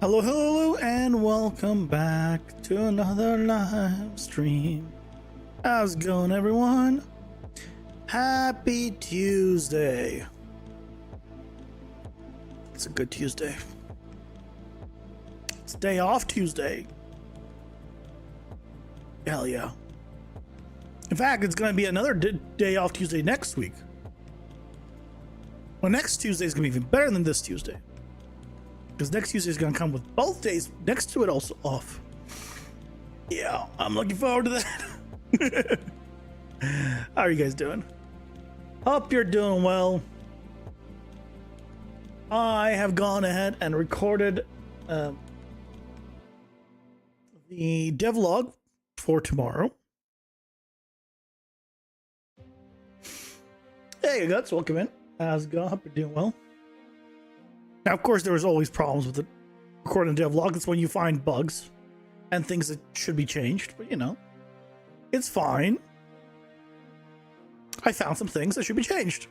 Hello, hello, and welcome back to another live stream. How's it going, everyone? Happy Tuesday. It's a good Tuesday. It's day off Tuesday. Hell yeah. In fact, it's going to be another day off Tuesday next week. Well, next Tuesday is going to be even better than this Tuesday. Because next Tuesday is going to come with both days next to it also off. Yeah, I'm looking forward to that. How are you guys doing? Hope you're doing well. I have gone ahead and recorded the devlog for tomorrow. Hey, Guts, welcome in. How's it going? Hope you're doing well. Now, of course, there was always problems with the recording a devlog. That's when you find bugs and things that should be changed. But, you know, it's fine. I found some things that should be changed.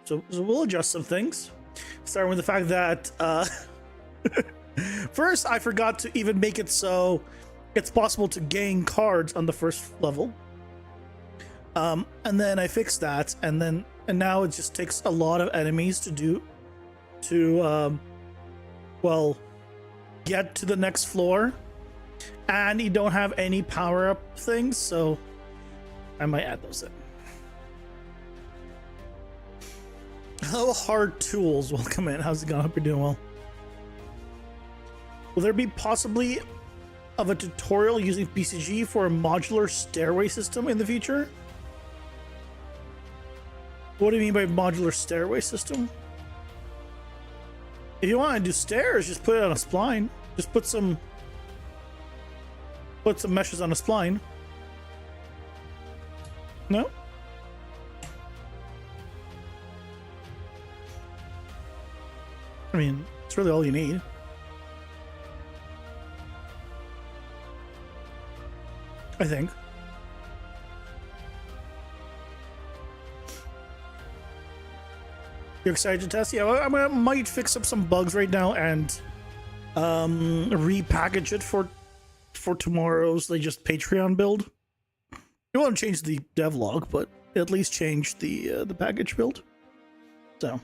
So we'll adjust some things. Starting with the fact that, first, I forgot to even make it so it's possible to gain cards on the first level. And then I fixed that. And now it just takes a lot of enemies to get to the next floor, and you don't have any power-up things, so I might add those in. Hello, Hard Tools, welcome in. How's it going? Hope you're doing well. Will there be possibly of a tutorial using PCG for a modular stairway system in the future? What do you mean by modular stairway system? If you want to do stairs, just put it on a spline. Just put some meshes on a spline. No? I mean, it's really all you need. I think. You're excited to test? Yeah, I might fix up some bugs right now and repackage it for tomorrow's just Patreon build. You won't change the devlog, but at least change the package build. So,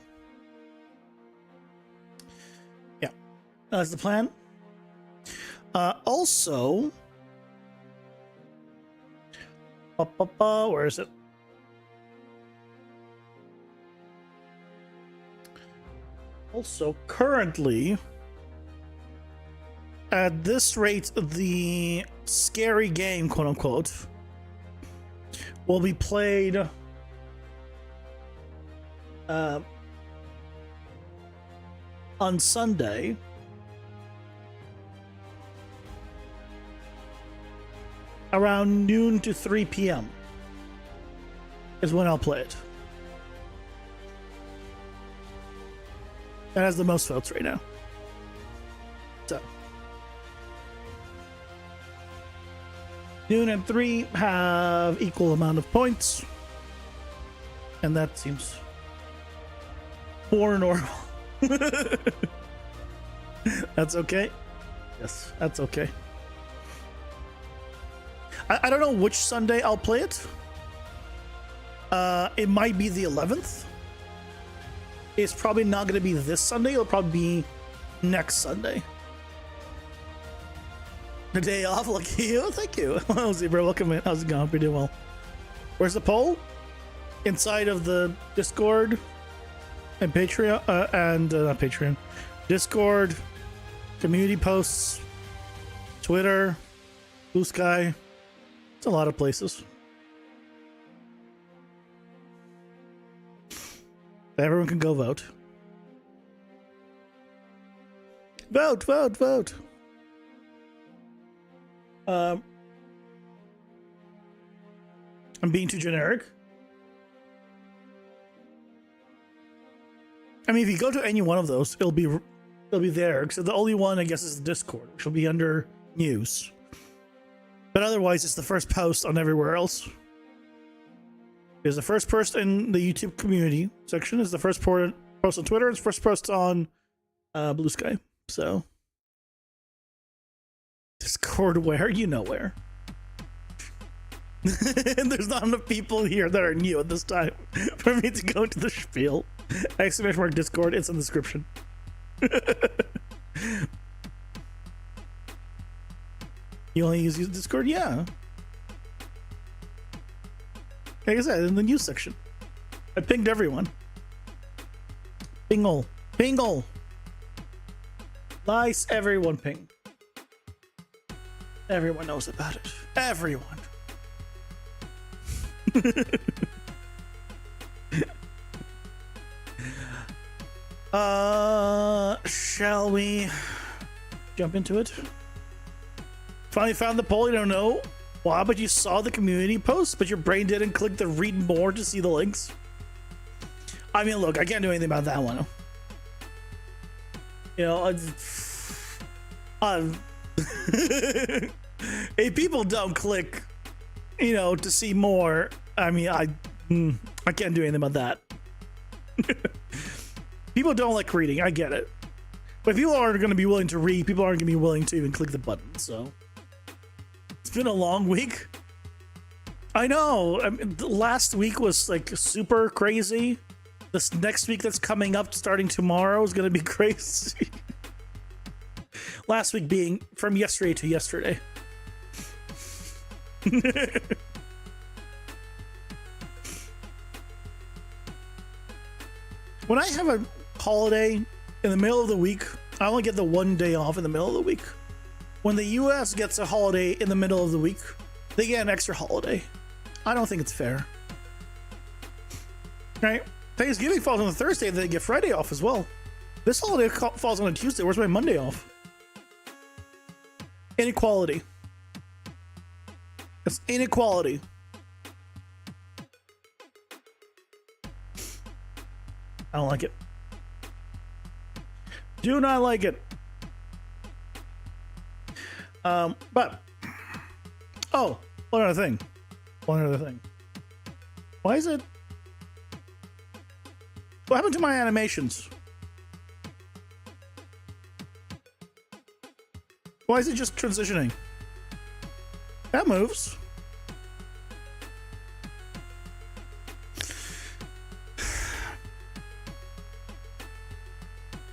yeah, that's the plan. Also, where is it? Also, currently, at this rate, the scary game, quote unquote, will be played on Sunday. Around noon to 3 p.m. is when I'll play it. That has the most votes right now. So, noon and 3 have equal amount of points, and that seems more normal. That's okay. Yes, that's okay. I don't know which Sunday I'll play it. It might be the 11th. It's probably not going to be this Sunday. It'll probably be next Sunday. The day off, lucky you. Thank you. Hello, Zebra. Welcome in. How's it going? Pretty well. Where's the poll? Inside of the Discord and Patreon, not Patreon. Discord, community posts, Twitter, Blue Sky. It's a lot of places. Everyone can go vote. Vote, vote, vote. I'm being too generic. I mean, if you go to any one of those, it'll be there. Except the only one, I guess, is the Discord, which will be under news. But otherwise, it's the first post on everywhere else. Is the first post in the YouTube community section, is the first post on Twitter, it's first post on Blue Sky. So Discord where? You know where. And there's not enough people here that are new at this time for me to go into the spiel. Exclamation mark Discord, it's in the description. You only use Discord? Yeah. Like I said, in the news section. I pinged everyone. Pingle. Pingle. Nice, everyone ping. Everyone knows about it. Everyone. Shall we jump into it? Finally found the poll. You don't know why, but you saw the community post, but your brain didn't click the read more to see the links. I mean, look, I can't do anything about that one. You know, if people don't click, you know, to see more, I mean, I can't do anything about that. People don't like reading, I get it. But people aren't going to be willing to read, people aren't going to be willing to even click the button, so. It's been a long week. I know, I mean, last week was like super crazy. This next week that's coming up starting tomorrow is going to be crazy. Last week being from yesterday to yesterday. When I have a holiday in the middle of the week, I only get the 1 day off in the middle of the week. When the US gets a holiday in the middle of the week, they get an extra holiday. I don't think it's fair. Right? Thanksgiving falls on a Thursday, they get Friday off as well. This holiday falls on a Tuesday. Where's my Monday off? Inequality. It's inequality. I don't like it. Do not like it. But oh, one other thing. Why is it? What happened to my animations? Why is it just transitioning? That moves.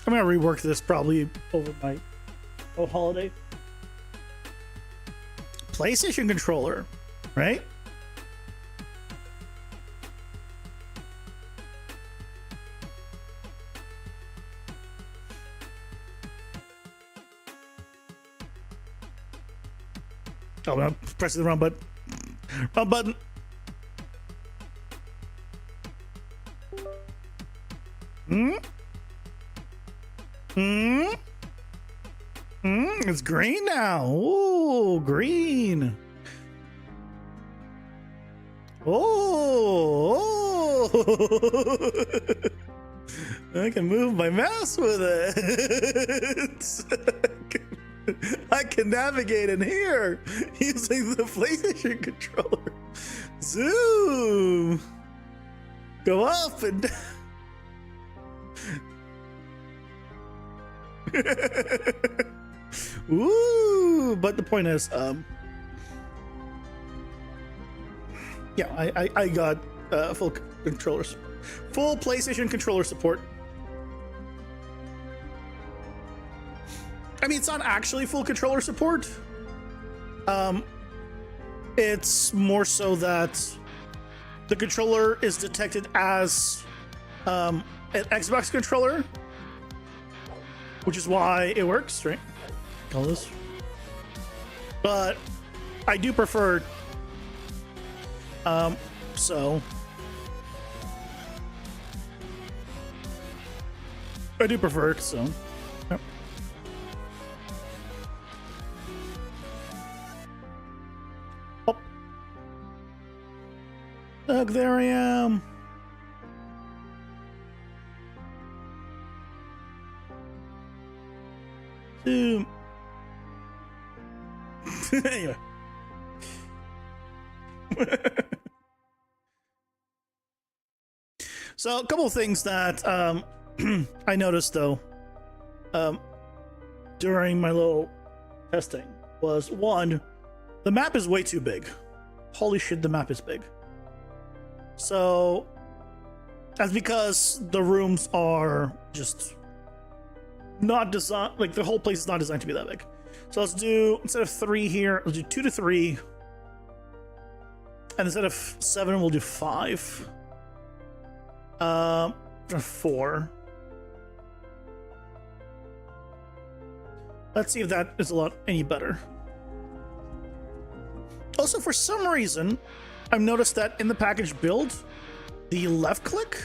I'm gonna rework this probably over my holiday. PlayStation controller, right? Oh, I'm pressing the wrong button. Wrong button. It's green now. Ooh, green. Oh, I can move my mouse with it. I can navigate in here using the PlayStation controller. Zoom. Go up and down. Ooh, but the point is, yeah, I got full controllers, full PlayStation controller support. I mean, it's not actually full controller support. It's more so that the controller is detected as an Xbox controller, which is why it works, right? Call this. But I do prefer so I do prefer it, so yep. Oh. Look, there I am. Zoom. Anyway. So a couple of things that I noticed though. during my little testing was, one, the map is way too big. Holy shit, the map is big. So that's because the rooms are just not designed, like the whole place is not designed to be that big. So let's do, instead of 3 here, let's do 2 to 3. And instead of 7, we'll do 5. 4. Let's see if that is a lot any better. Also, for some reason, I've noticed that in the package build, the left click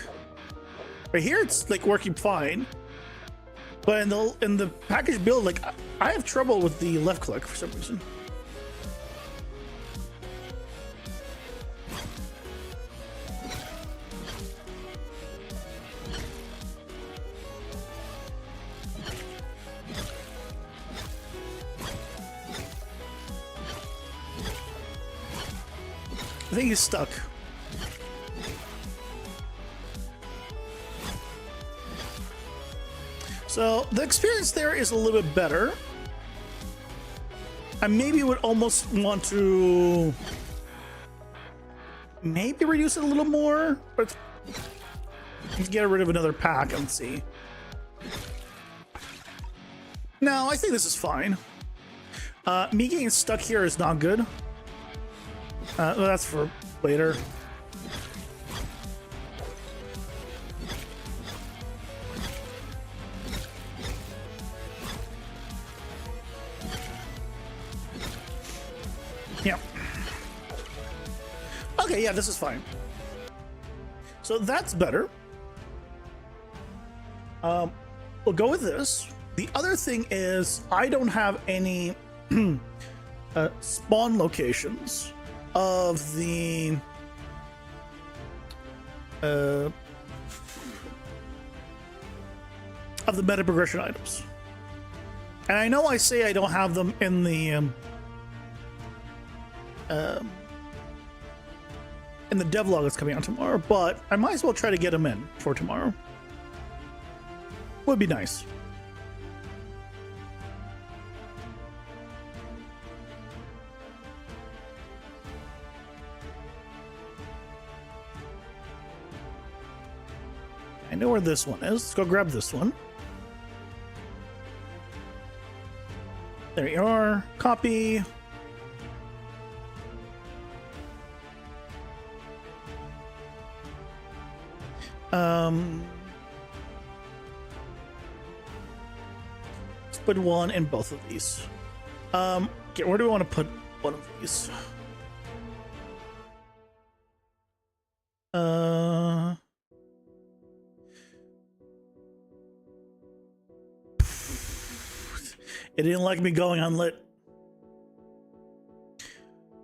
right here, it's like working fine. But in the package build, like I have trouble with the left click for some reason. I think he's stuck. So the experience there is a little bit better. I maybe would almost want to maybe reduce it a little more, but let's get rid of another pack and see. No, I think this is fine. Me getting stuck here is not good. Well, that's for later. Yeah. Okay, yeah, this is fine. So that's better. We'll go with this. The other thing is I don't have any spawn locations of the meta progression items. And I know I say I don't have them in the devlog that's coming out tomorrow, but I might as well try to get them in for tomorrow. Would be nice. I know where this one is. Let's go grab this one. There you are. Copy. Let's put one in both of these. Okay, where do we want to put one of these? It didn't like me going unlit.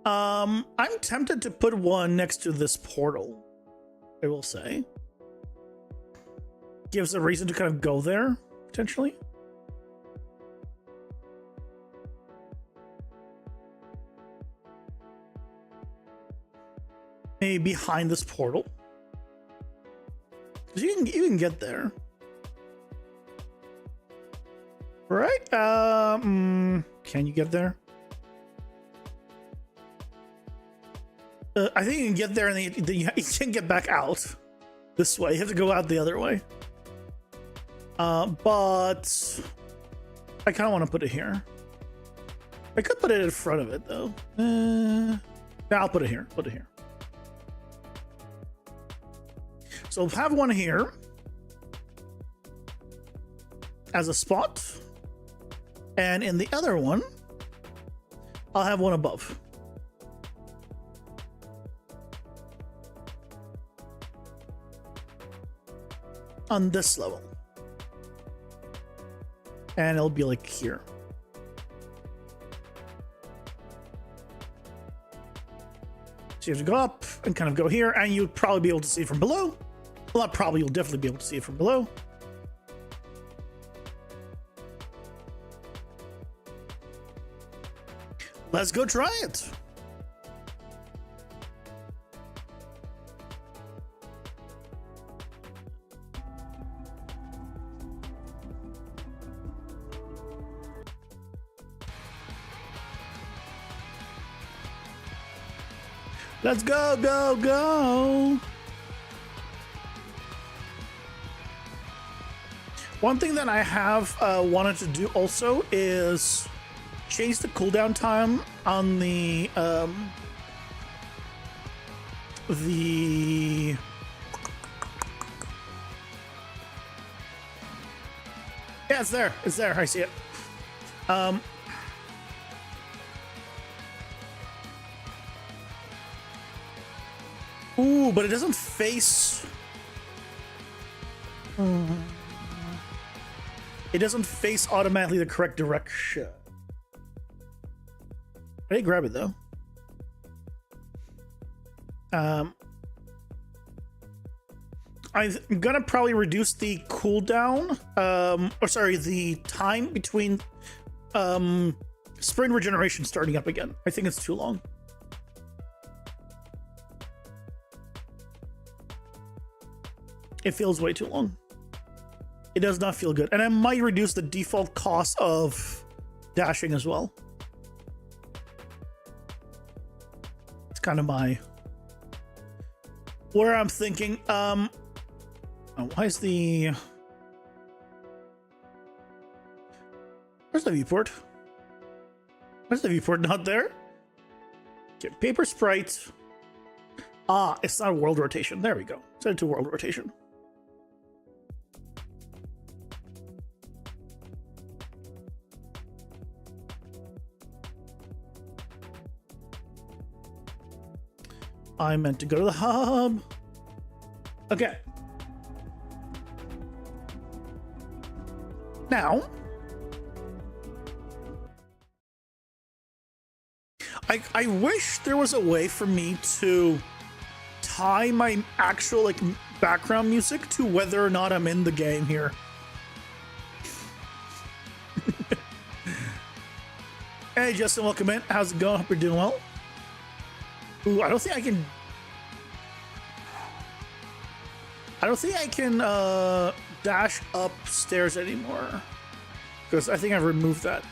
I'm tempted to put one next to this portal, I will say. Gives a reason to kind of go there, potentially. Maybe behind this portal. Because you can get there. Right? Can you get there? I think you can get there and then you can't get back out this way. You have to go out the other way. But I kind of want to put it here. I could put it in front of it though. I'll put it here. Put it here. So we'll have one here as a spot. And in the other one, I'll have one above. On this level. And it'll be like here. So you have to go up and kind of go here, and you'll probably be able to see it from below. Well, not probably, you'll definitely be able to see it from below. Let's go try it. Let's go, go, go. One thing that I have wanted to do also is change the cooldown time on the yeah, it's there. It's there. I see it. Ooh, but it doesn't face. It doesn't face automatically the correct direction. I did grab it though. I'm gonna probably reduce the cooldown, or sorry, the time between sprint regeneration starting up again. I think it's too long. It feels way too long. It does not feel good. And I might reduce the default cost of dashing as well. It's kind of where I'm thinking. Oh, why is where's the viewport? Where's the viewport not there? Okay, paper sprites. Ah, it's not world rotation. There we go. Set it to world rotation. I meant to go to the hub. Okay. Now, I wish there was a way for me to tie my actual like background music to whether or not I'm in the game here. Hey Justin, welcome in. How's it going? Hope you're doing well. Ooh, I don't think I can dash upstairs anymore, because I think I've removed that.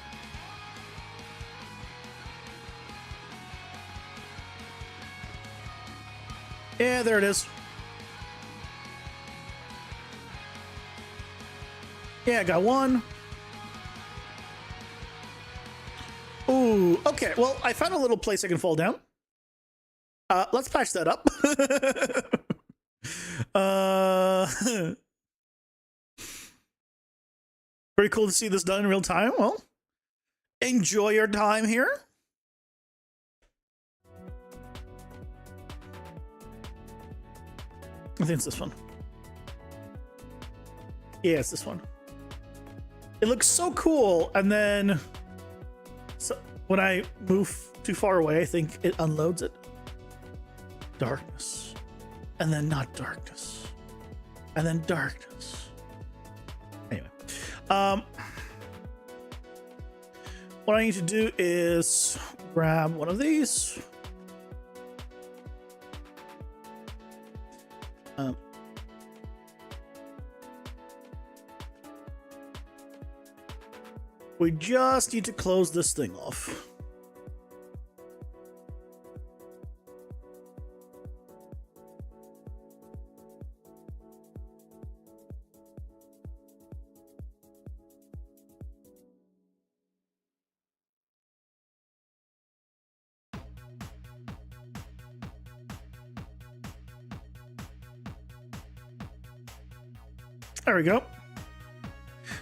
Yeah, there it is. Yeah, I got one. Ooh, okay. Well, I found a little place I can fall down. Let's patch that up. Pretty cool to see this done in real time. Well, enjoy your time here. I think it's this one. Yeah, it's this one. It looks so cool, and then when I move too far away, I think it unloads it. Darkness, and then not darkness, and then darkness. Anyway, what I need to do is grab one of these. We just need to close this thing off. There we go.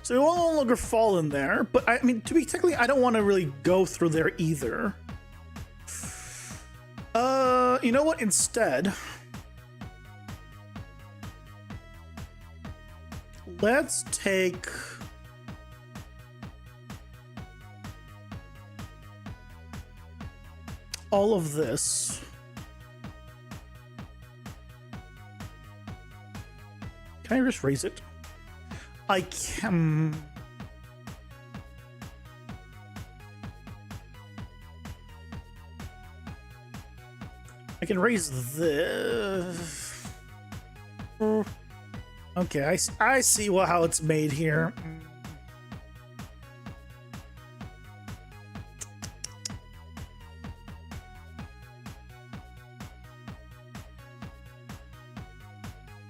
So it will no longer fall in there, but I mean, to be technically, I don't want to really go through there either. You know what? Instead, let's take all of this. Can I just raise it? I can. I can raise this. Okay, I see how it's made here.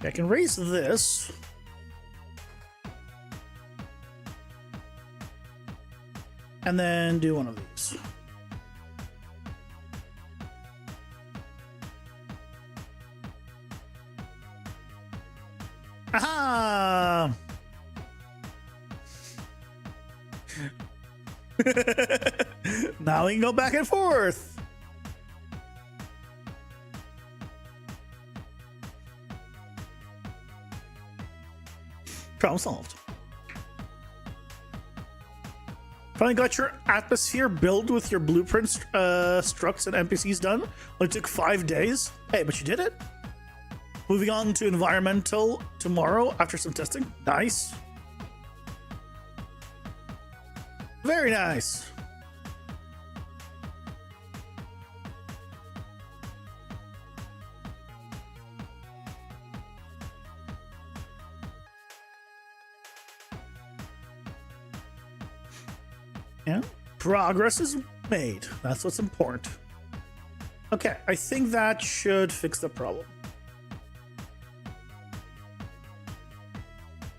I can raise this. And then do one of these. Aha! Now we can go back and forth. Problem solved. Finally got your atmosphere build with your blueprints, structs, and NPCs done. Only took 5 days. Hey, but you did it. Moving on to environmental tomorrow after some testing. Nice. Very nice. Yeah, progress is made. That's what's important. Okay, I think that should fix the problem.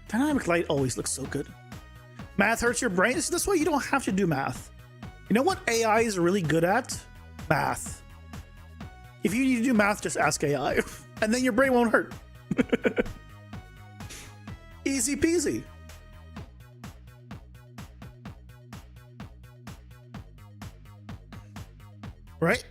Dynamic light always looks so good. Math hurts your brain. That's why you don't have to do math. You know what AI is really good at? Math. If you need to do math, just ask AI, and then your brain won't hurt. Easy peasy. Right?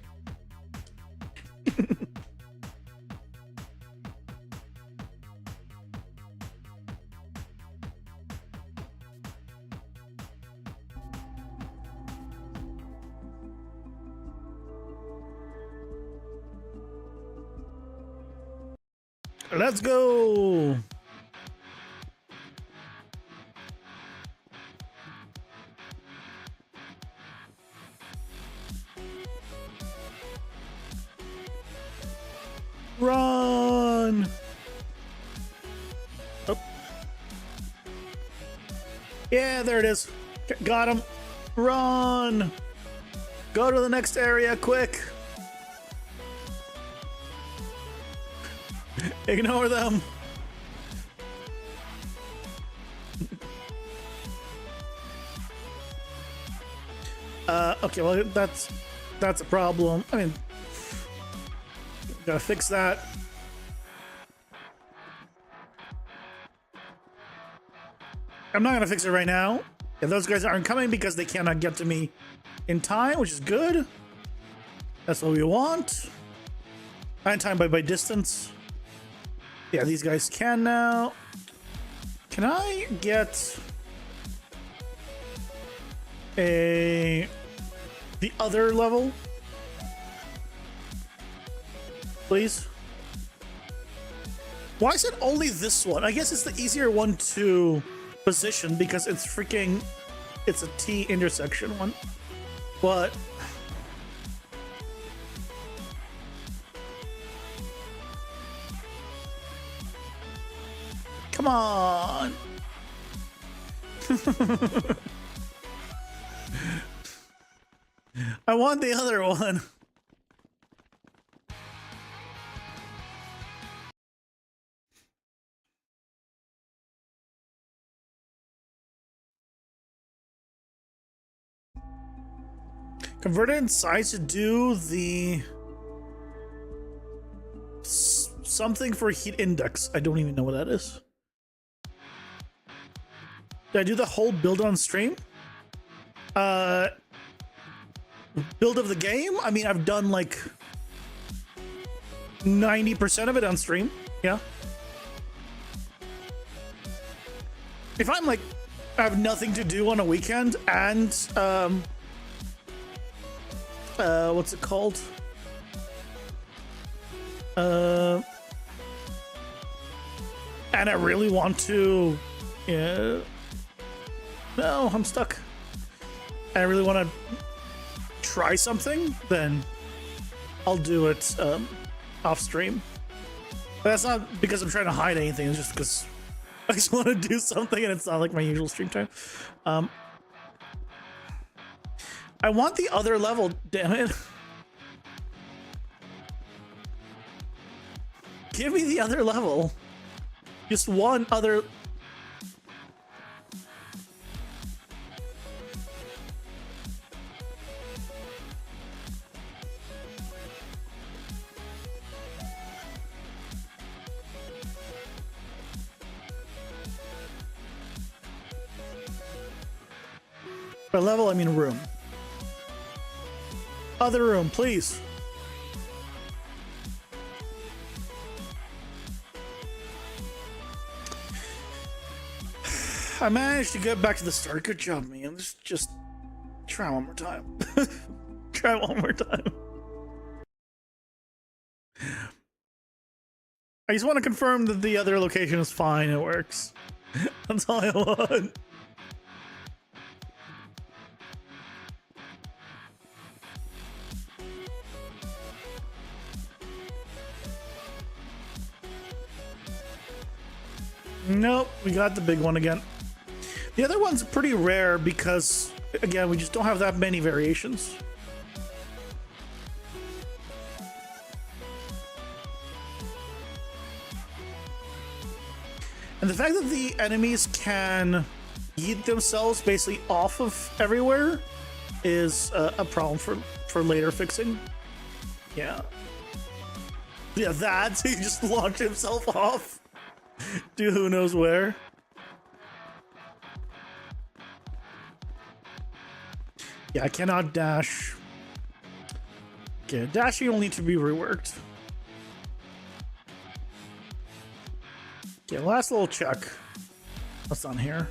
Let's go. Run. Oh. Yeah, there it is. Got him. Run. Go to the next area quick. Ignore them. Okay, well that's a problem. I mean, gotta fix that. I'm not gonna fix it right now. If those guys aren't coming because they cannot get to me in time, which is good. That's what we want. Not in time, but by distance. Yeah, these guys can now. Can I get the other level, please? Why is it only this one? I guess it's the easier one to position because it's a T intersection one. But come on. I want the other one. Converted in size to do the something for heat index. I don't even know what that is. Did I do the whole build on stream? Build of the game? I mean, I've done like 90% of it on stream. Yeah. If I'm like, I have nothing to do on a weekend and, what's it called? And I really want to, yeah. No, I'm stuck. I really want to try something, then I'll do it off stream. But that's not because I'm trying to hide anything. It's just because I just want to do something and it's not like my usual stream time. I want the other level, damn it. Give me the other level. Just one other. By level, I mean room. Other room, please. I managed to get back to the start. Good job, man. Just try one more time. Try one more time. I just want to confirm that the other location is fine. It works. That's all I want. Nope, we got the big one again. The other one's pretty rare because, again, we just don't have that many variations. And the fact that the enemies can yeet themselves basically off of everywhere is a problem for later fixing. Yeah. Yeah, that, he just launched himself off. Dude, who knows where? Yeah, I cannot dash. Okay, dashing will need to be reworked. Okay, last little check. What's on here?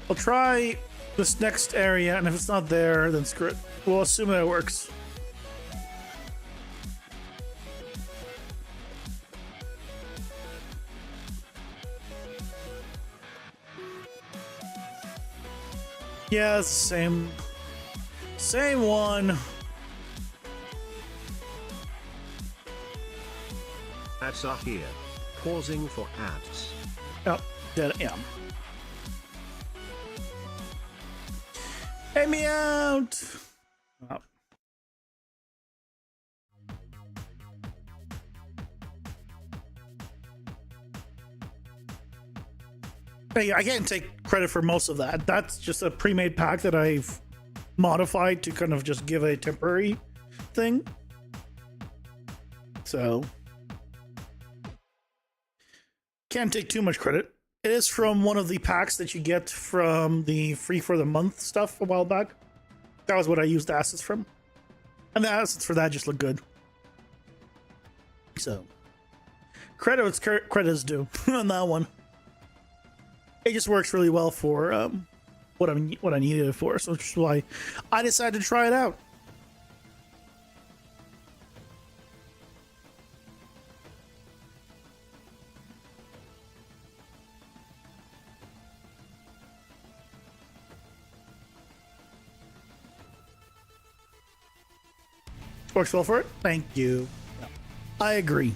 I'll try this next area, and if it's not there, then screw it. We'll assume that it works. Yeah, it's the same one. Ads are here. Pausing for ads. Oh, dead am. Hey me out. Oh. Hey, I can't take credit for most of that. That's just a pre-made pack that I've modified to kind of just give a temporary thing. So can't take too much credit. It is from one of the packs that you get from the free for the month stuff a while back. That was what I used the assets from. And the assets for that just look good. So credit is due on that one. It just works really well for what I needed it for, so which is why I decided to try it out. Works well for it. Thank you. I agree.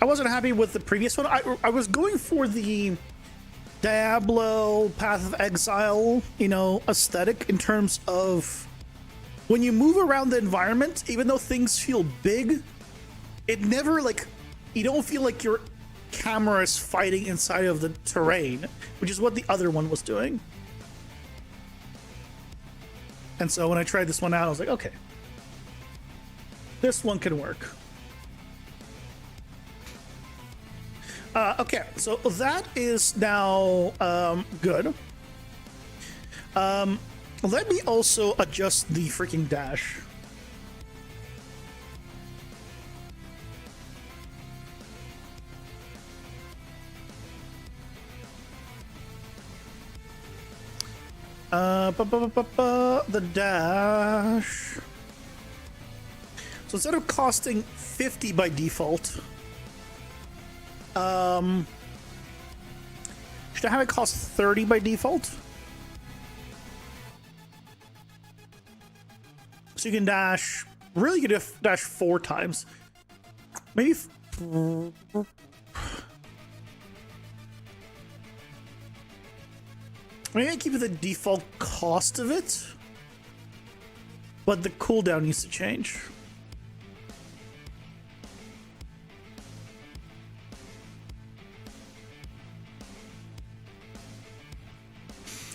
I wasn't happy with the previous one. I was going for the Diablo Path of Exile, aesthetic in terms of when you move around the environment, even though things feel big, it never you don't feel like your camera is fighting inside of the terrain, which is what the other one was doing. And so when I tried this one out, I was like, okay, this one can work. Okay, so that is now good. Let me also adjust the freaking dash. The dash. So instead of costing 50 by default, should I have it cost 30 by default? So you can dash, really you can dash 4 times. Maybe I keep the default cost of it, but the cooldown needs to change.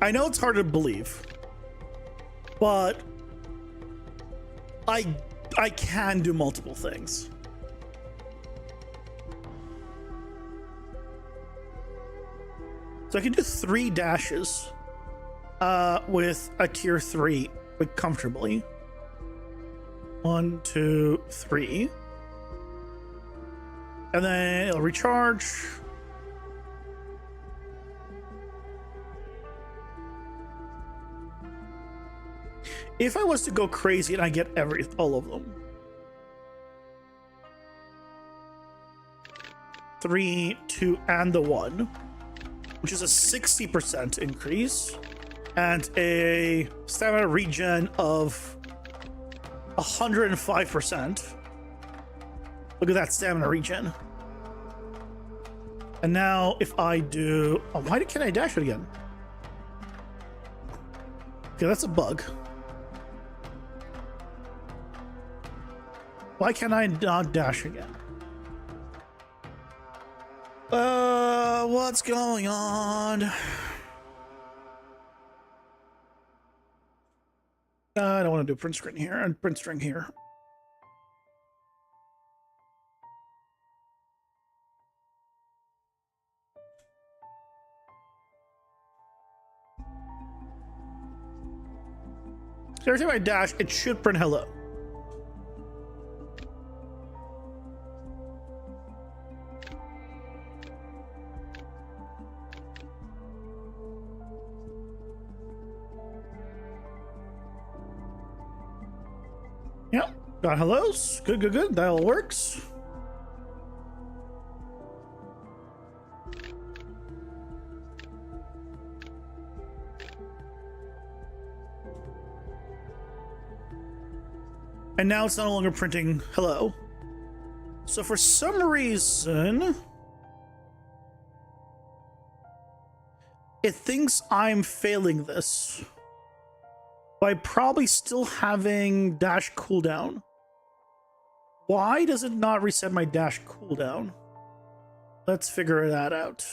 I know it's hard to believe, but I can do multiple things. So I can do 3 dashes with a tier 3 like comfortably. 1, 2, 3. And then it'll recharge. If I was to go crazy and I get all of them. 3, 2, and the 1, which is a 60% increase, and a stamina regen of 105%. Look at that stamina regen. And now if I do... Oh, why can't I dash it again? Okay, that's a bug. Why can't I not dash again? What's going on? I don't want to do print screen here and print string here. So every time I dash, it should print hello. Yep, got hellos. Good, good, good. That all works. And now it's no longer printing hello. So for some reason, it thinks I'm failing this by probably still having dash cooldown. Why does it not reset my dash cooldown? Let's figure that out.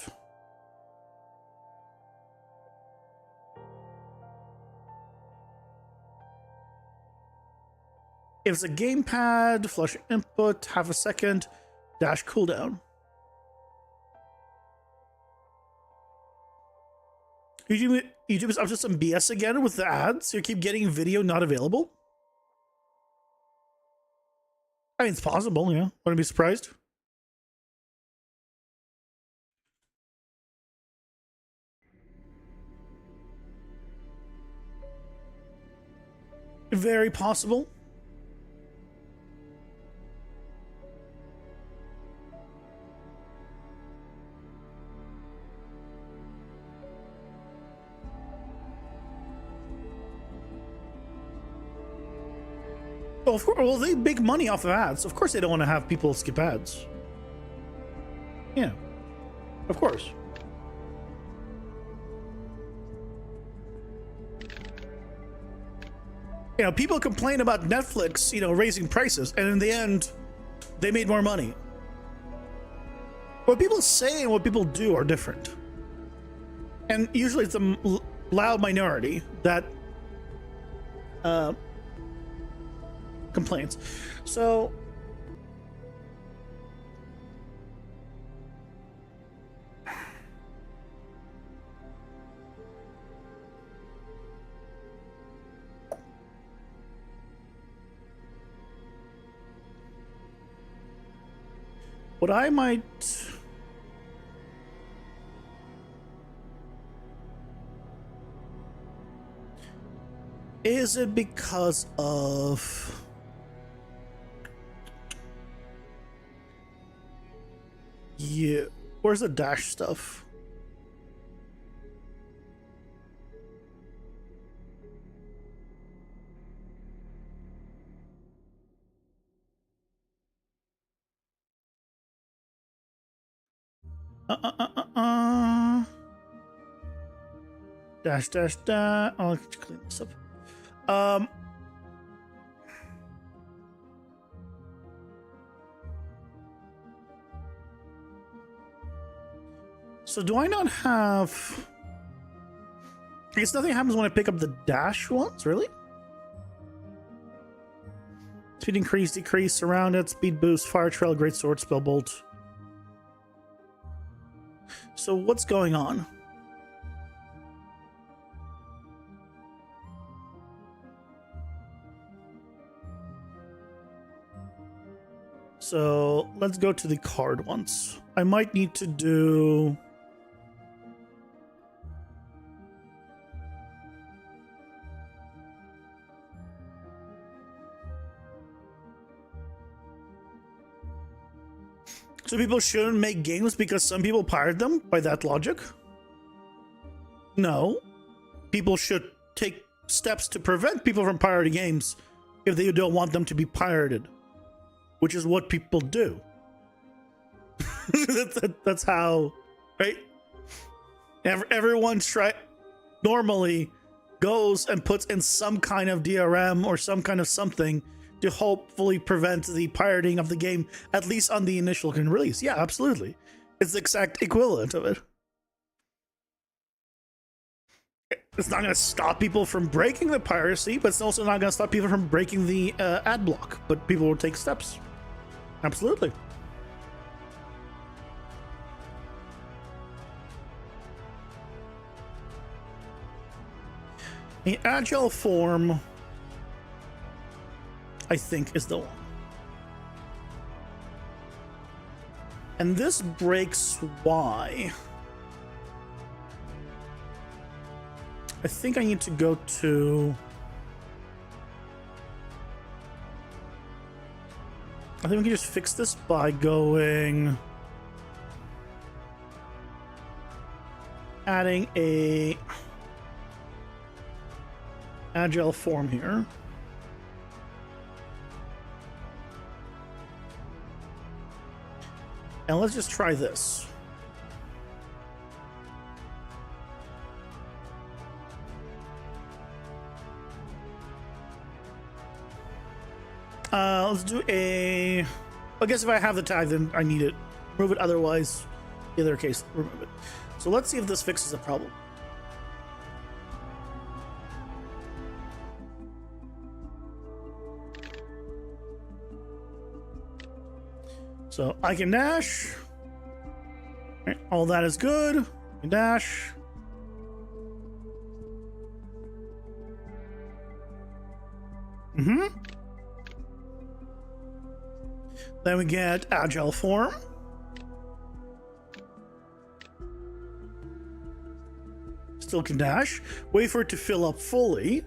If it's a gamepad, flush input, half a second, dash cooldown. YouTube is up to some BS again with the ads. You keep getting video not available. I mean, it's possible, yeah. Wouldn't be surprised. Very possible. Oh, of course, well, they make money off of ads. Of course they don't want to have people skip ads. Yeah, of course. You know, people complain about Netflix, you know, raising prices, and in the end, they made more money. What people say and what people do are different. And usually it's a loud minority that complains. So what I might is it because of you? Where's the dash stuff? Dash dash dash. Oh, let's clean this up. So do I not have... I guess nothing happens when I pick up the dash ones, really? Speed increase, decrease, surrounded, speed boost, fire trail, great sword, spell bolt. So what's going on? So let's go to the card ones. I might need to do... So people shouldn't make games because some people pirate them by that logic? No. People should take steps to prevent people from pirating games if they don't want them to be pirated, which is what people do. That's how, right? Everyone normally goes and puts in some kind of DRM or some kind of something to hopefully prevent the pirating of the game, at least on the initial release. Yeah, absolutely. It's the exact equivalent of it. It's not going to stop people from breaking the piracy, but it's also not going to stop people from breaking the ad block. But people will take steps. Absolutely. The agile form, I think, is the one. And this breaks Y. I think I need to go to... I think we can just fix this by going... adding a... agile form here. And let's just try this. Let's do a... I guess if I have the tag, then I need it. Remove it, otherwise, in either case, remove it. So let's see if this fixes the problem. So I can dash. Right, all that is good. I can dash. Then we get agile form. Still can dash. Wait for it to fill up fully.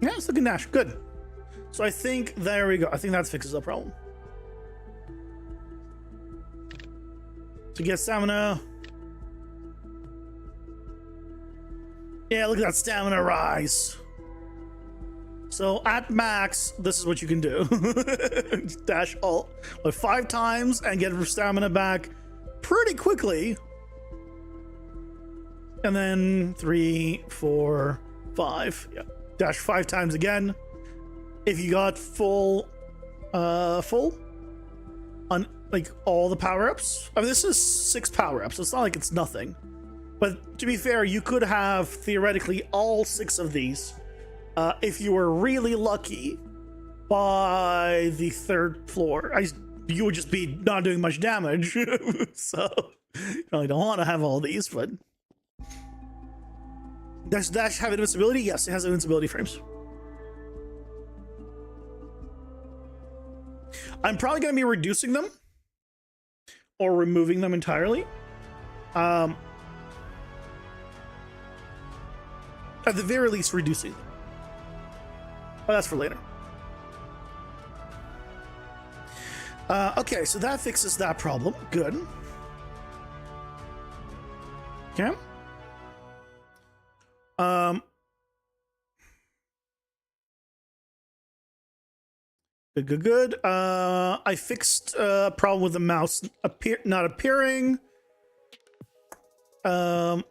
Yeah, still can dash. Good. So I think, there we go. I think that fixes the problem. To get stamina. Yeah, look at that stamina rise. So at max, this is what you can do. Dash alt 5 times and get stamina back pretty quickly. And then 3, 4, 5. Yeah. Dash 5 times again. If you got full on like all the power-ups. I mean, this is 6 power-ups. So it's not like it's nothing. But to be fair, you could have theoretically all 6 of these if you were really lucky by the 3rd floor. You would just be not doing much damage. So you probably don't want to have all these, but does Dash have invincibility? Yes, it has invincibility frames. I'm probably going to be reducing them or removing them entirely. At the very least, reducing them. But that's for later. Okay, so that fixes that problem. Good. Okay. Good. I fixed a problem with the mouse not appearing. That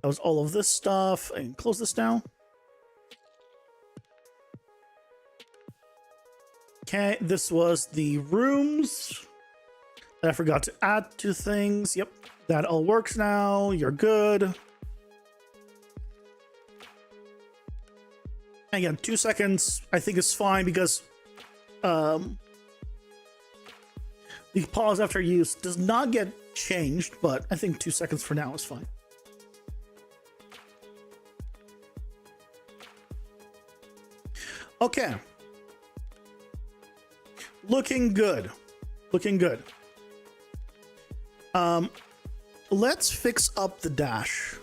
was all of this stuff. I can close this now. Okay, this was the rooms that I forgot to add to things. Yep, that all works now. You're good. Again, 2 seconds I think is fine because the pause after use does not get changed, but I think 2 seconds for now is fine. Okay. Looking good. Looking good. Let's fix up the dash.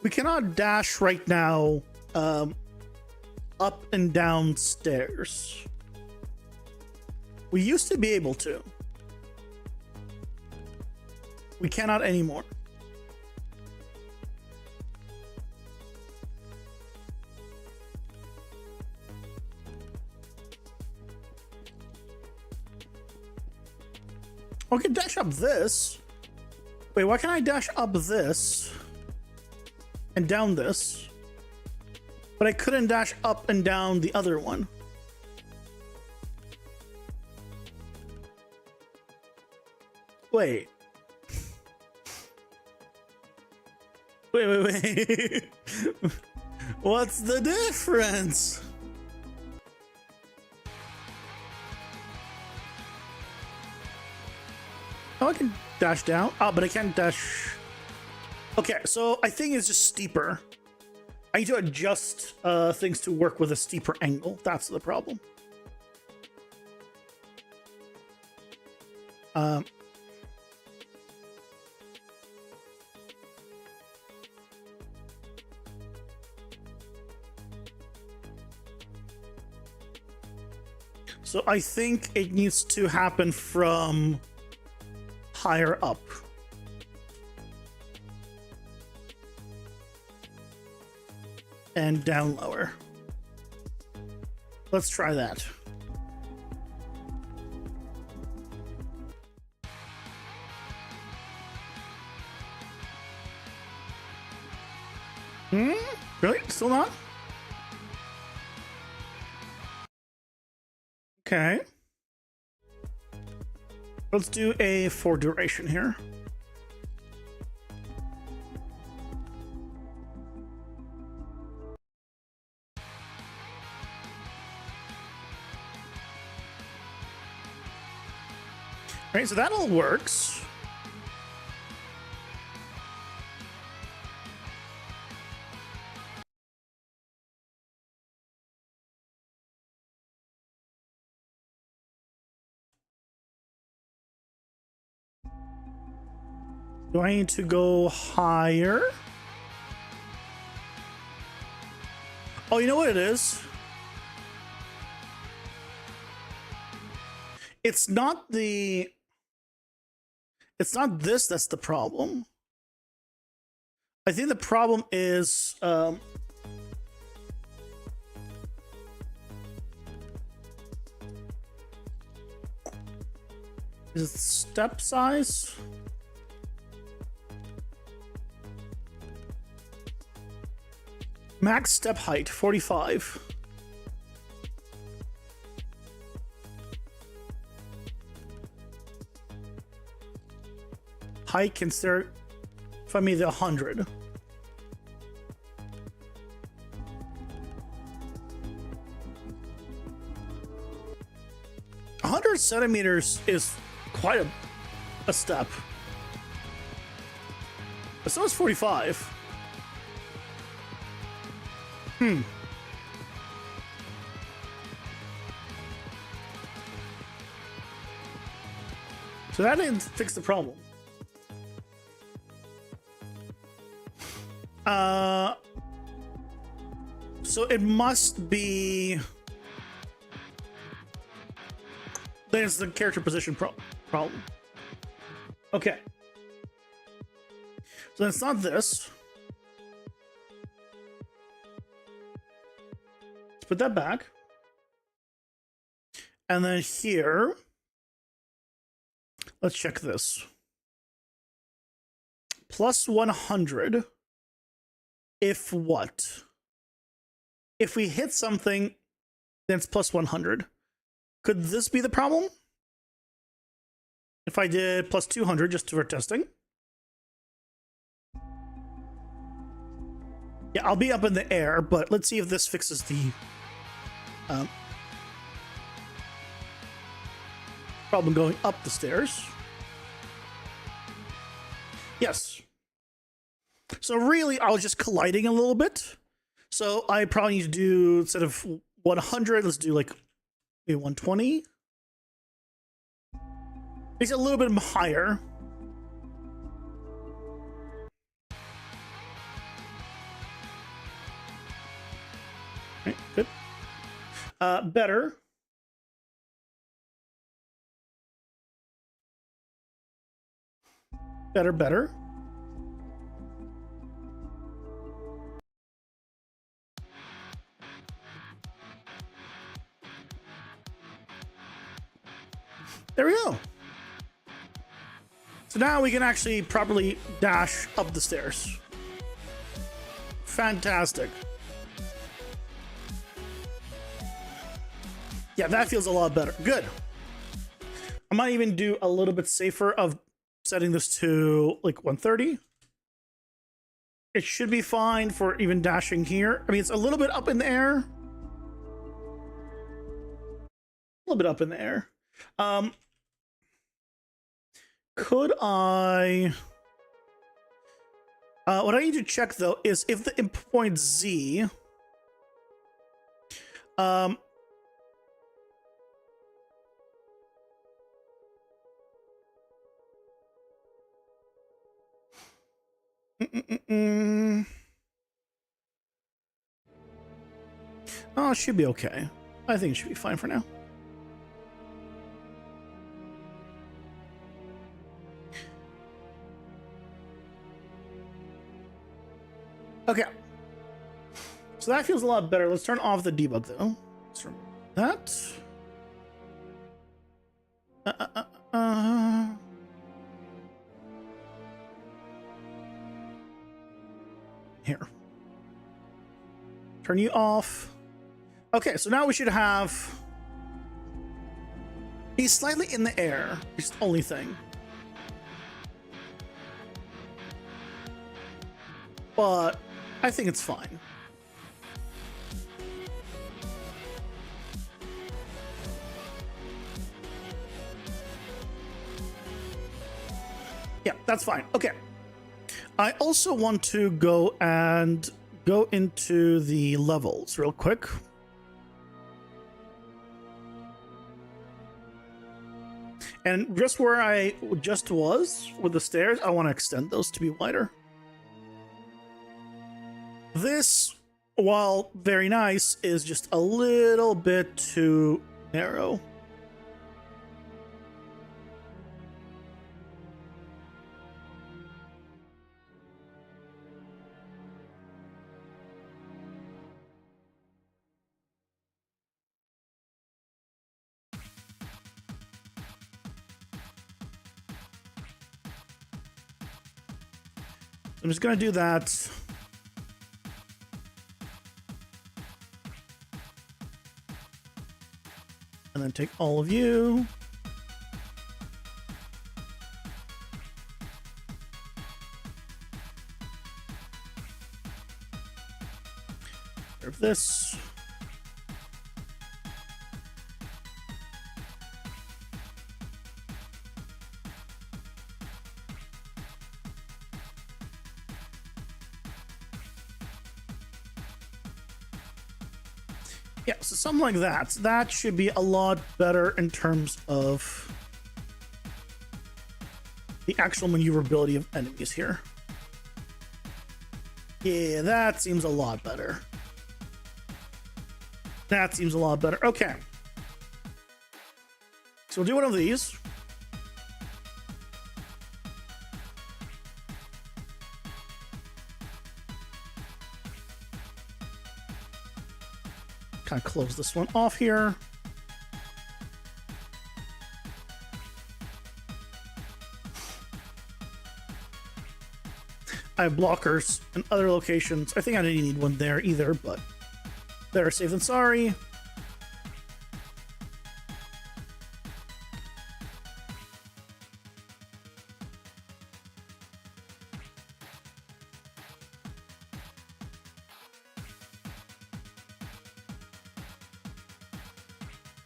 We cannot dash right now up and down stairs. We used to be able to. We cannot anymore. I can dash up this. Wait, why can't I dash up this and down this? But I couldn't dash up and down the other one. Wait. Wait. What's the difference? Oh, I can dash down. Oh, but I can't dash. Okay, so I think it's just steeper. I need to adjust things to work with a steeper angle. That's the problem. So I think it needs to happen from higher up. And down lower. Let's try that. Really? Still not? Okay. Let's do a for duration here. Right, so that all works. Do I need to go higher? Oh, you know what it is? It's not this that's the problem. I think the problem is is it step size? Max step height 45. Height can start from either 100. 100 centimeters is quite a step. But so is 45. So that didn't fix the problem. So it must be. There's the character position problem. Okay. So it's not this. Let's put that back. And then here, let's check this. Plus 100. If what? If we hit something, then it's plus 100. Could this be the problem? If I did plus 200 just for testing. Yeah, I'll be up in the air, but let's see if this fixes the problem going up the stairs. Yes. So really, I was just colliding a little bit. So I probably need to do, instead of 100, let's do like maybe 120. It's a little bit higher. Right, good. Better. Better. There we go. So now we can actually properly dash up the stairs. Fantastic. Yeah, that feels a lot better. Good. I might even do a little bit safer of setting this to like 130. It should be fine for even dashing here. I mean, it's a little bit up in the air. A little bit up in the air. Could I... what I need to check, though, is if the point Z... Oh, it should be okay. I think it should be fine for now. Okay. So that feels a lot better. Let's turn off the debug, though. Let's remove that. Here. Turn you off. Okay, so now we should have... He's slightly in the air. It's the only thing. But I think it's fine. Yeah, that's fine. Okay. I also want to go into the levels real quick. And just where I just was with the stairs, I want to extend those to be wider. This, while very nice, is just a little bit too narrow. I'm just going to do that. And then take all of you. Serve this. Yeah, so something like that. That should be a lot better in terms of the actual maneuverability of enemies here. Yeah, that seems a lot better. That seems a lot better. Okay. So we'll do one of these. Kind of close this one off here. I have blockers in other locations. I think I didn't need one there either, but better safe than sorry.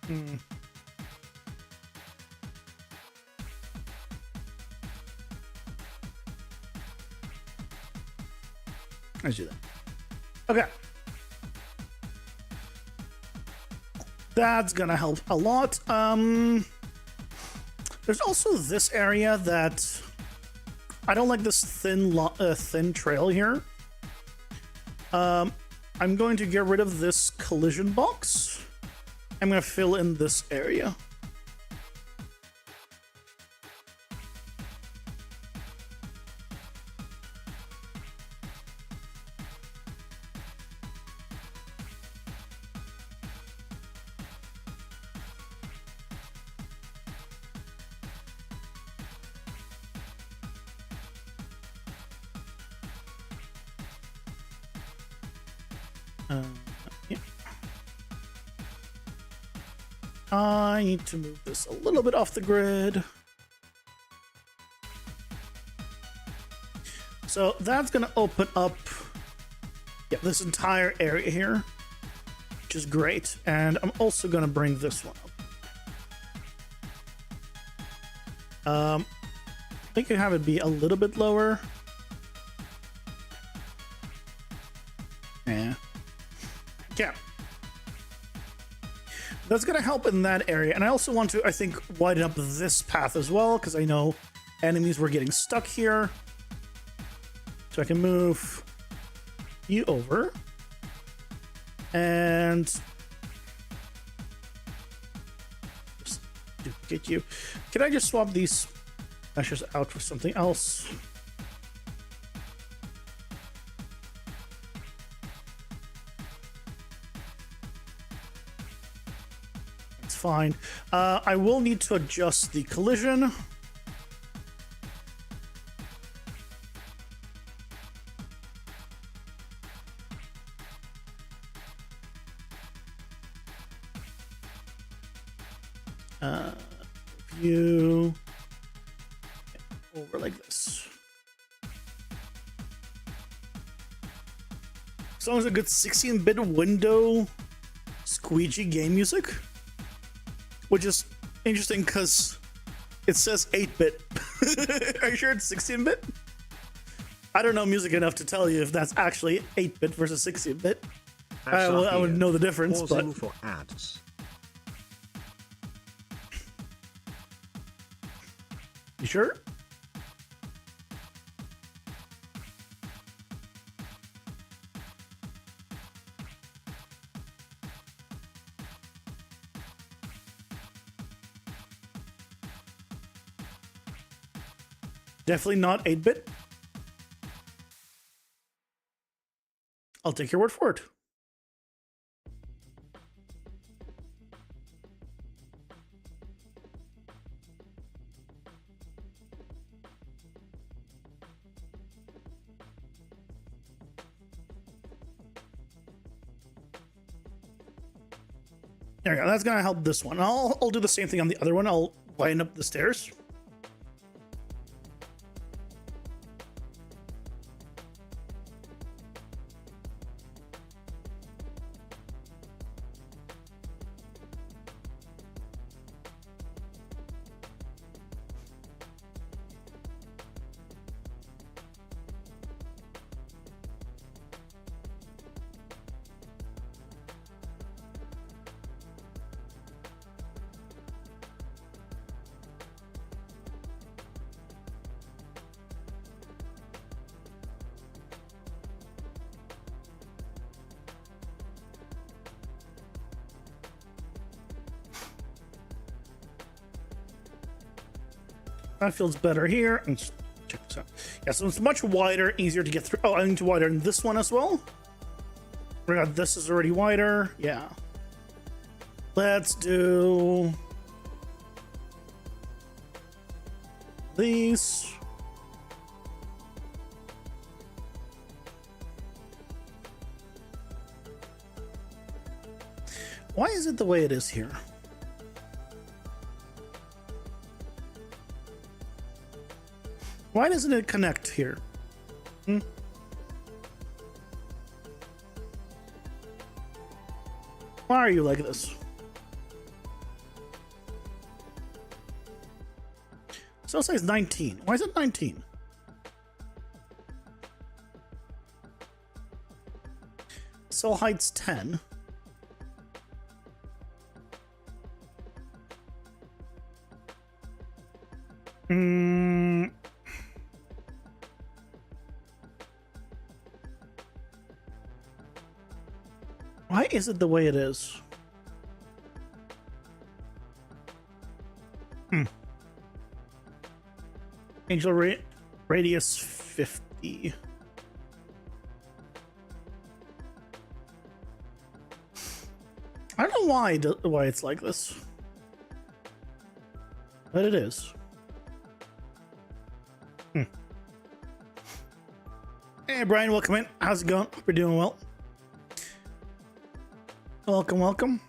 Hmm. Let's do that. Okay. That's gonna help a lot. There's also this area that I don't like, this thin trail here. I'm going to get rid of this collision box. I'm gonna fill in this area. Yeah. I need to move this a little bit off the grid. So that's going to open up, yeah, this entire area here, which is great. And I'm also going to bring this one up. I think I have it be a little bit lower. Yeah. Yeah. That's going to help in that area. And I also want to, I think, widen up this path as well, because I know enemies were getting stuck here. So I can move you over. And just duplicate you. Can I just swap these meshes out for something else? Fine. I will need to adjust the collision. View over like this. As long as a good 16-bit window squeegee game music. Which is interesting because it says 8-bit. Are you sure it's 16-bit? I don't know music enough to tell you if that's actually 8-bit versus 16-bit. I would know the difference, Pausing but... for ads. You sure? Definitely not 8-bit. I'll take your word for it. There we go. That's gonna help this one. I'll do the same thing on the other one. I'll line up the stairs. That feels better here. Let's check this out. Yeah, so it's much wider, easier to get through. Oh, I need to widen this one as well. We got this is already wider. Yeah. Let's do these. Why is it the way it is here? Why doesn't it connect here? Why are you like this? Cell size 19. Why is it 19? Cell height's 10. Why is it the way it is? Angel radius 50. I don't know why it's like this, but it is. Hey Brian, welcome in. How's it going? Hope you're doing well. Welcome, welcome.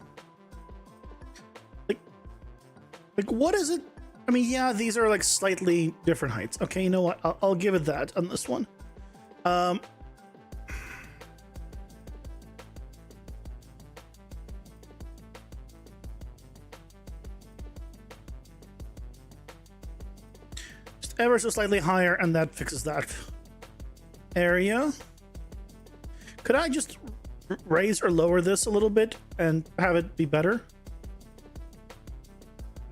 Like what is it? I mean, yeah, these are like slightly different heights. Okay, you know what? I'll give it that on this one. Just ever so slightly higher, and that fixes that area. Could I just raise or lower this a little bit and have it be better?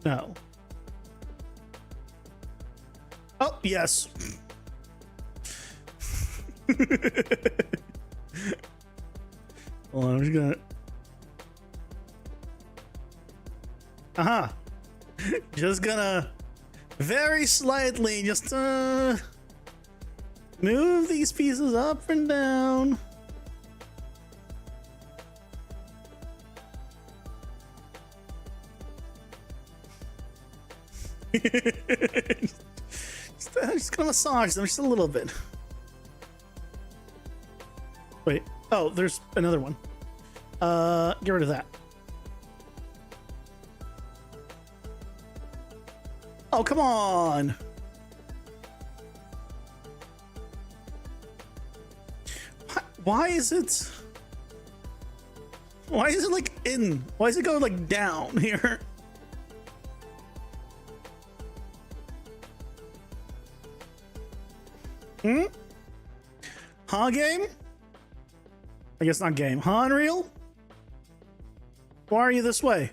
No. Oh, yes. Hold on, I'm just gonna... Just gonna very slightly just move these pieces up and down. Just gonna massage them just a little bit. Wait. Oh, there's another one. Get rid of that. Oh, come on. Why is it? Why is it like in? Why is it going like down here? Huh, game? I guess not game. Huh, Unreal? Why are you this way?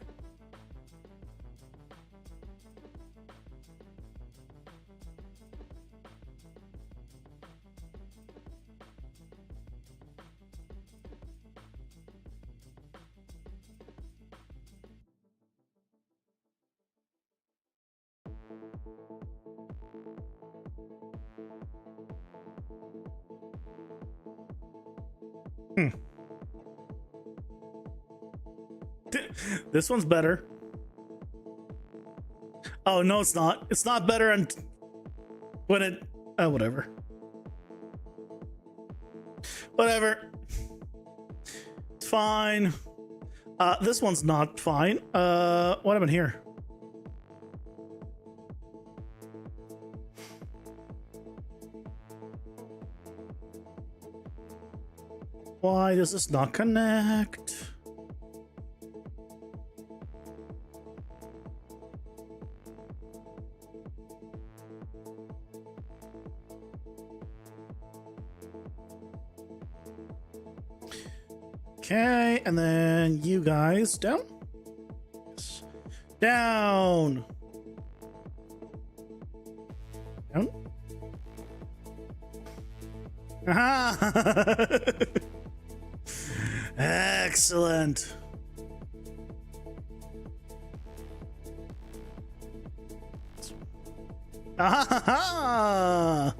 This one's better. Oh, no, it's not. It's not better and when it... whatever. Whatever. It's fine. This one's not fine. What happened here? Why does this not connect? Okay, and then you guys down. Yes. Down. Down. Aha! Excellent. Ah!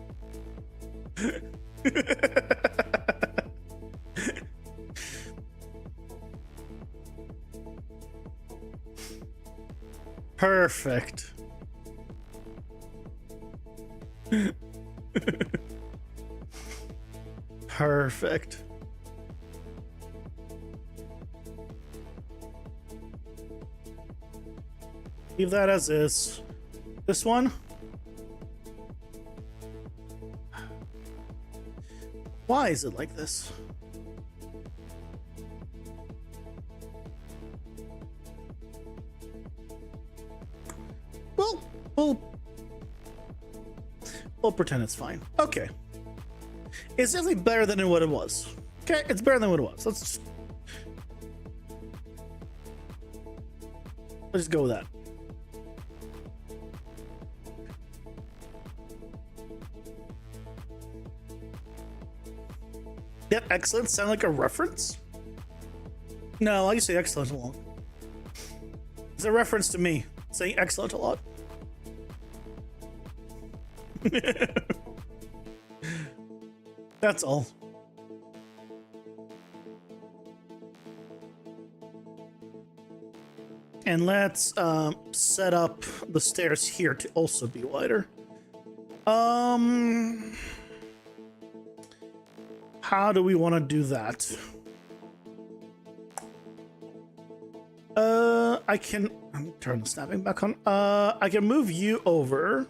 Perfect. Perfect. Leave that as is. This one? Why is it like this? I'll pretend it's fine. Okay. It's definitely better than what it was. Okay, it's better than what it was. Let's just go with that. Yep, excellent. Sound like a reference? No, I just say excellent a lot. It's a reference to me saying excellent a lot. That's all. And let's set up the stairs here to also be wider. How do we want to do that? I can turn the snapping back on. I can move you over.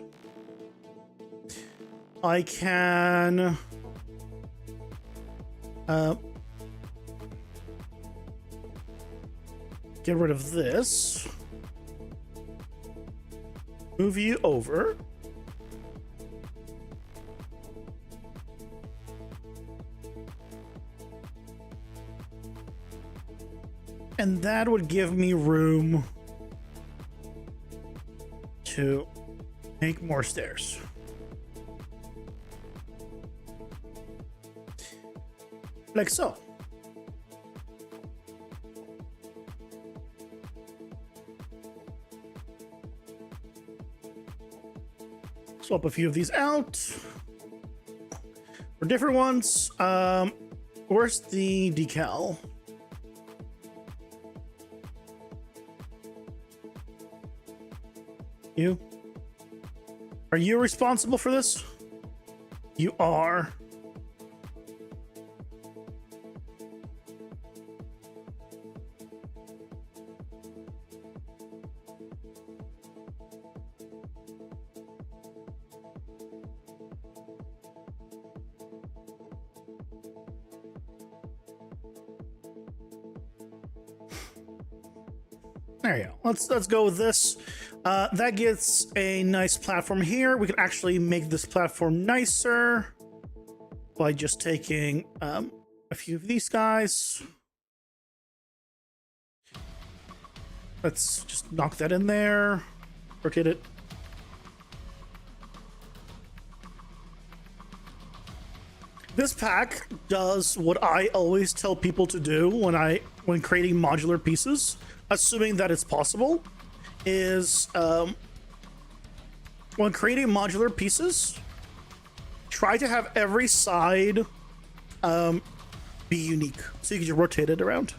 I can get rid of this. Move you over. And that would give me room to make more stairs. Like so. Swap a few of these out for different ones. Where's the decal? You? Are you responsible for this? You are. There you go. Let's go with this. That gets a nice platform here. We can actually make this platform nicer by just taking a few of these guys. Let's just knock that in there. Rotate it. This pack does what I always tell people to do when creating modular pieces, assuming that it's possible, is when creating modular pieces, try to have every side be unique so you can just rotate it around.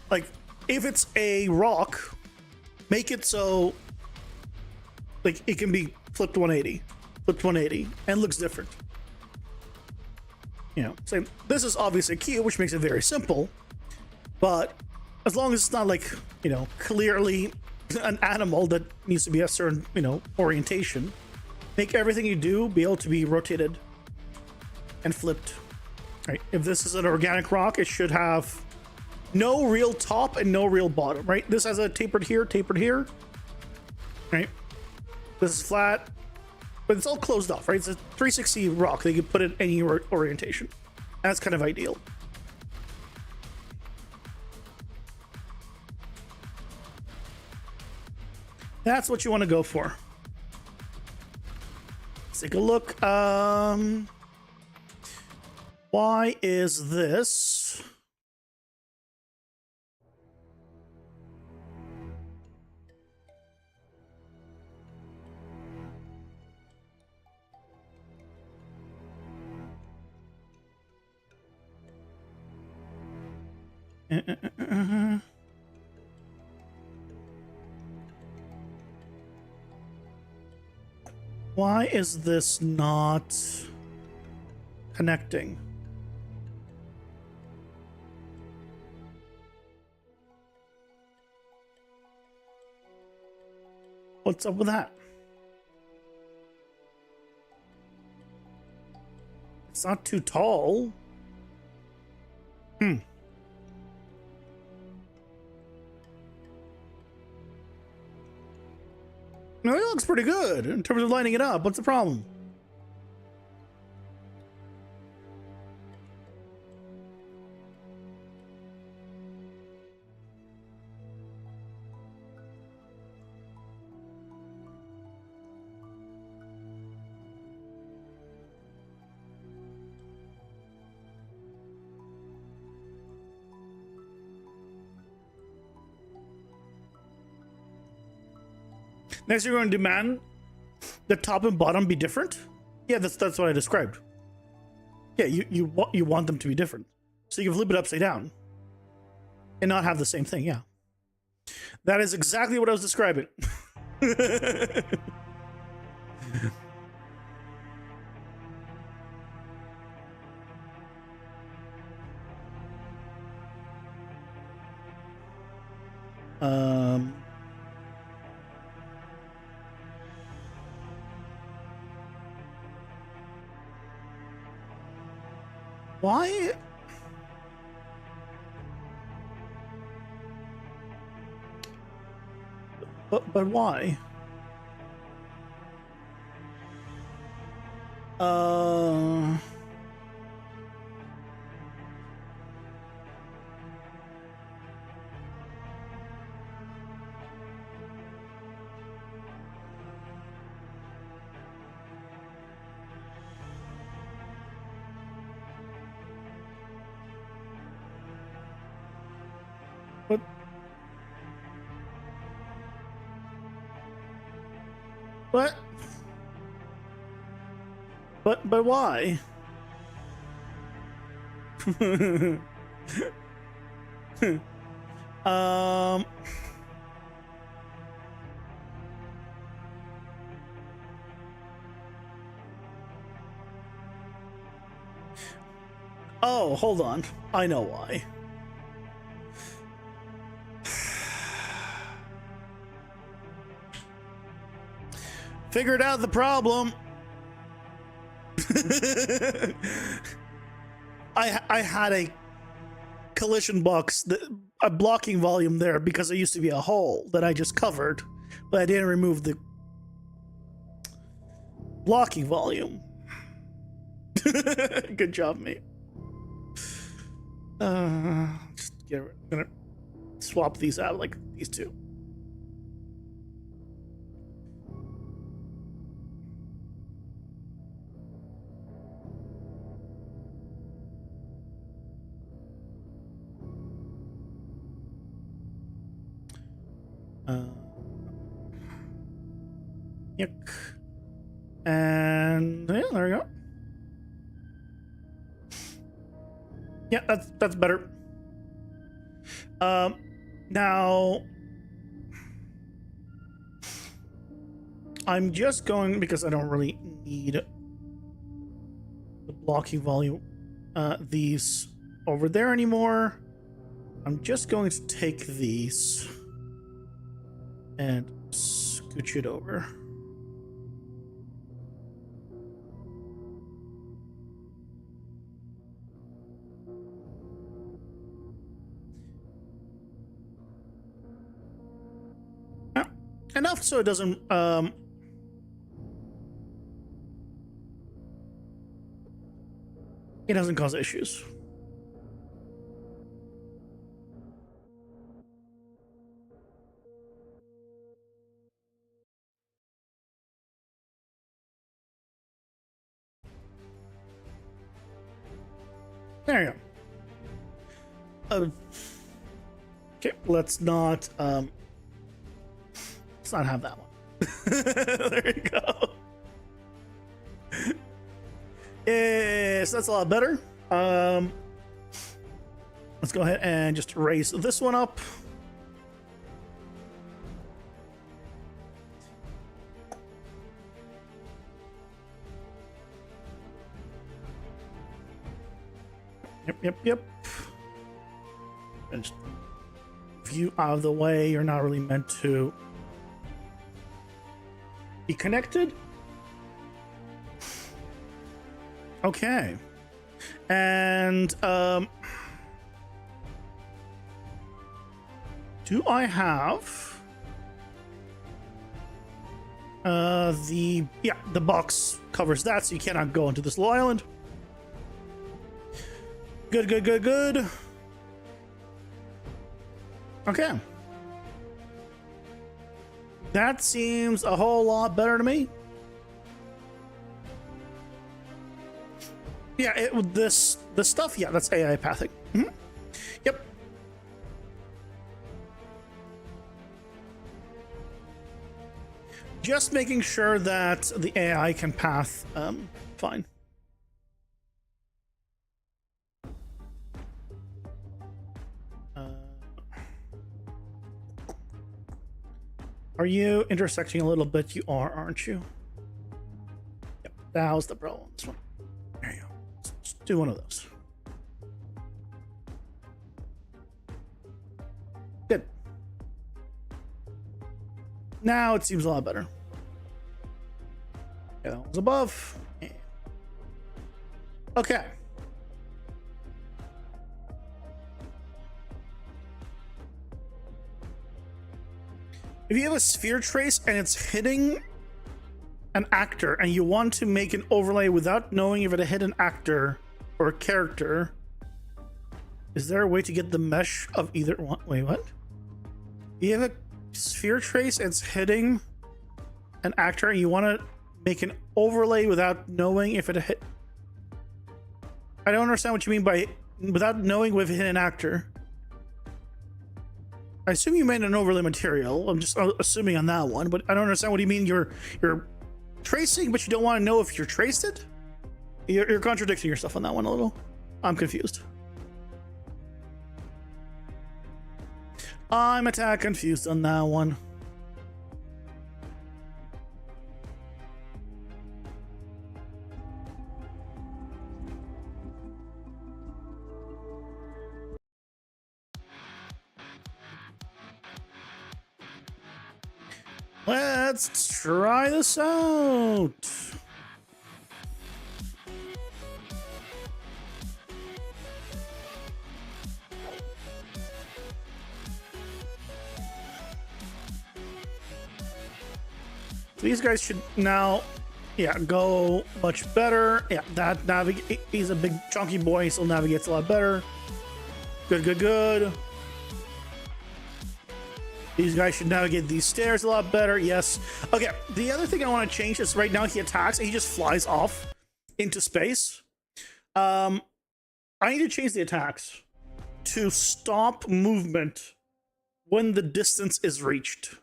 Like if it's a rock, make it so like it can be flipped 180 and looks different. You know, so this is obviously a cube, which makes it very simple, but as long as it's not like, you know, clearly an animal that needs to be a certain, you know, orientation, make everything you do be able to be rotated and flipped. Right? If this is an organic rock, it should have no real top and no real bottom, right? This has a tapered here, right? This is flat, but it's all closed off, right? It's a 360 rock. They can put it in any orientation. That's kind of ideal. That's what you want to go for. Let's take a look. Why is this? Why is this not connecting? What's up with that? It's not too tall. No, it looks pretty good in terms of lining it up. What's the problem? Next, you're going to demand the top and bottom be different. Yeah, that's what I described. Yeah, you want them to be different, so you can flip it upside down and not have the same thing. Yeah, that is exactly what I was describing. Why? But why? But what? But why? um. Oh, hold on. I know why. Figured out the problem. I had a collision box, a blocking volume there because there used to be a hole that I just covered, but I didn't remove the blocking volume. Good job, mate. Just gonna swap these out, like these two. Yuck. And yeah, there we go. Yeah, that's better. Now I'm just going, because I don't really need the blocking volume, these over there anymore. I'm just going to take these and scooch it over. Yeah, enough so it doesn't it doesn't cause issues. There you go. Okay, let's not have that one. There you go. Yes, that's a lot better. Let's go ahead and just raise this one up. Yep. And just view out of the way. You're not really meant to be connected. Okay. And do I have The box covers that, so you cannot go onto this little island. Good, good, good, good. Okay. That seems a whole lot better to me. Yeah, this stuff, yeah, that's AI pathing. Yep. Just making sure that the AI can path fine. Are you intersecting a little bit? You are, aren't you? Yep, that was the problem. This one. There you go. Let's do one of those. Good. Now it seems a lot better. Okay, that one's above. Okay. If you have a sphere trace and it's hitting an actor and you want to make an overlay without knowing if it hit an actor or a character, is there a way to get the mesh of either one? Wait, what? You have a sphere trace and it's hitting an actor and you want to make an overlay without knowing if it hit. I don't understand what you mean by without knowing if it hit an actor. I assume you made an overlay material. I'm just assuming on that one, but I don't understand what you mean. You're tracing, but you don't want to know if you're traced it. You're contradicting yourself on that one a little. I'm confused. I'm a tad confused on that one. Let's try this out. These guys should now, yeah, go much better. Yeah, that navigate. He's a big chunky boy, so navigates a lot better. Good, good, good. These guys should navigate these stairs a lot better. Yes. Okay. The other thing I want to change is right now he attacks and he just flies off into space. I need to change the attacks to stop movement when the distance is reached.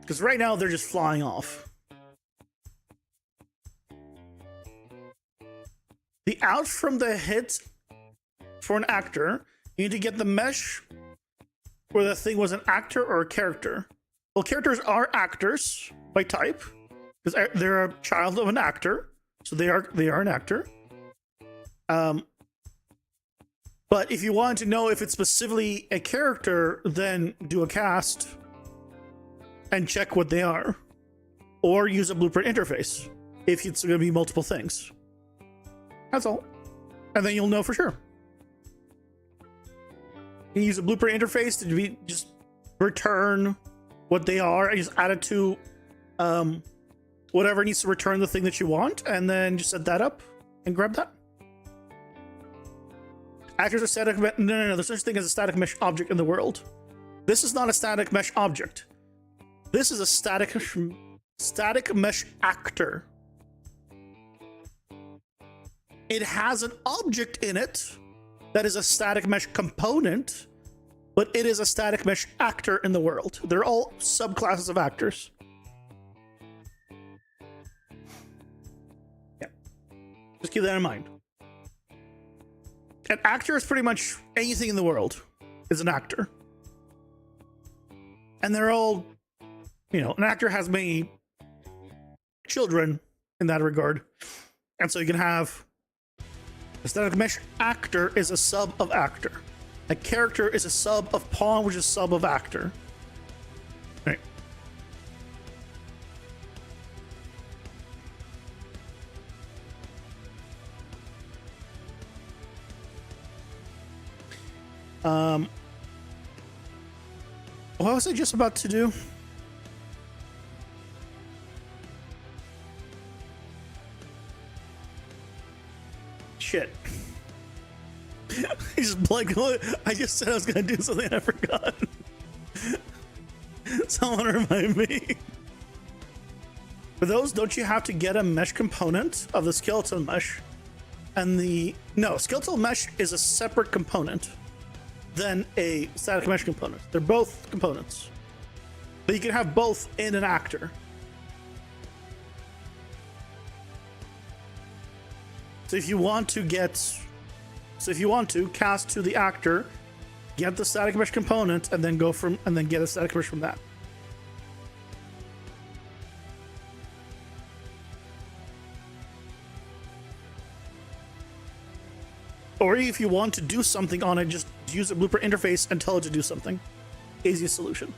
Because right now they're just flying off. The out from the hit for an actor, you need to get the mesh where the thing was an actor or a character. Well, characters are actors by type because they're a child of an actor, so they are an actor. But if you want to know if it's specifically a character, then do a cast and check what they are, or use a blueprint interface if it's going to be multiple things. That's all, and then you'll know for sure. You use a blueprint interface to just return what they are and just add it to whatever needs to return the thing that you want, and then just set that up and grab that. Actors are static. No. There's such thing as a static mesh object in the world. This is not a static mesh object. This is a static mesh actor. It has an object in it that is a static mesh component, but it is a static mesh actor in the world. They're all subclasses of actors. Yeah. Just keep that in mind. An actor is pretty much anything in the world is an actor. And they're all, an actor has many children in that regard. And so you can have a static mesh actor is a sub of actor. A character is a sub of pawn, which is sub of actor. Right. What was I just about to do? Shit. I just blanked. I just said I was gonna do something and I forgot. Someone remind me. For those, don't you have to get a mesh component of the skeletal mesh? And no, skeletal mesh is a separate component than a static mesh component. They're both components. But you can have both in an actor. So if you want to cast to the actor, get the static mesh component, and then get a static mesh from that. Or if you want to do something on it, just use a blueprint interface and tell it to do something. Easiest solution.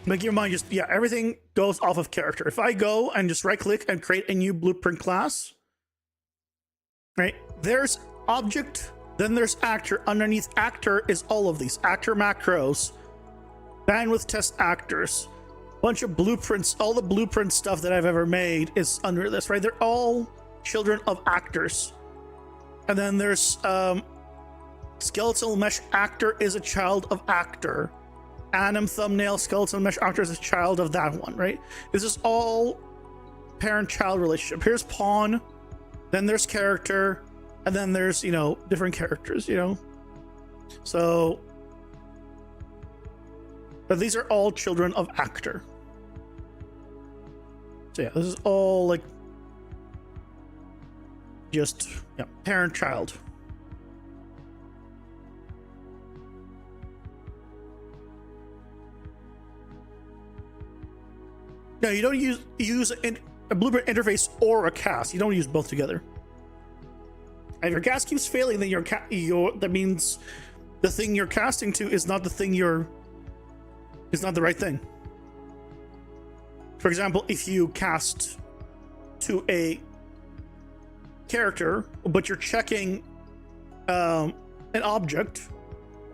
Make your mind just, yeah, everything goes off of character. If I go and just right click and create a new blueprint class, right? There's object, then there's actor. Underneath actor is all of these actor macros, bandwidth test actors, bunch of blueprints. All the blueprint stuff that I've ever made is under this, right? They're all children of actors. And then there's skeletal mesh actor is a child of actor. Anim thumbnail skeletal mesh actor is a child of that one, right? This is all parent-child relationship. Here's pawn, then there's character, and then there's, different characters, So, but these are all children of actor. So yeah, this is all like just parent-child. No, you don't use a blueprint interface or a cast. You don't use both together. And if your cast keeps failing, then that means the thing you're casting to is not the thing is not the right thing. For example, if you cast to a character, but you're checking an object,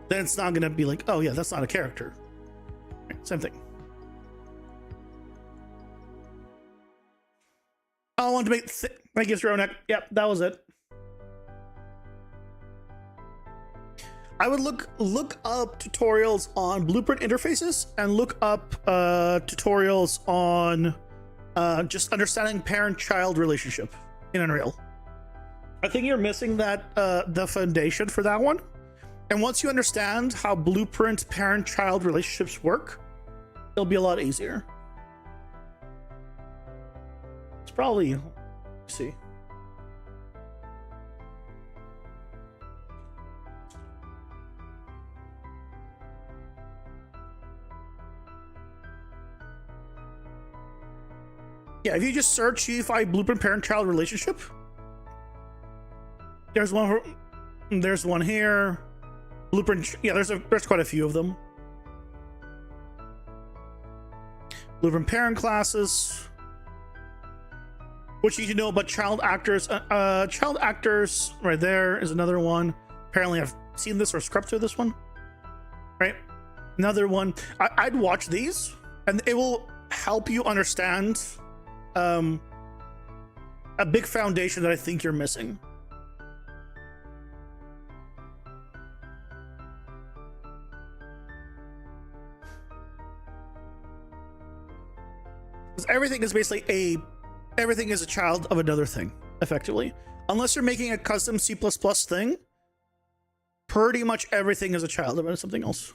then it's not going to be like, oh yeah, that's not a character. Right, same thing. I want to make thank you, Ronak. Yep, that was it. I would look up tutorials on blueprint interfaces and look up tutorials on just understanding parent-child relationship in Unreal. I think you're missing that the foundation for that one. And once you understand how blueprint parent-child relationships work, it'll be a lot easier. It's probably, let's see. Yeah, if you just search UEFI blueprint parent-child relationship, there's one here. Blueprint, yeah, there's quite a few of them. Blueprint parent classes. What you need to know about child actors. Child actors, right there is another one. Apparently I've seen this or scrubbed through this one. Right? Another one. I'd watch these and it will help you understand a big foundation that I think you're missing. Because everything is basically everything is a child of another thing, effectively. Unless you're making a custom C++ thing, pretty much everything is a child of something else.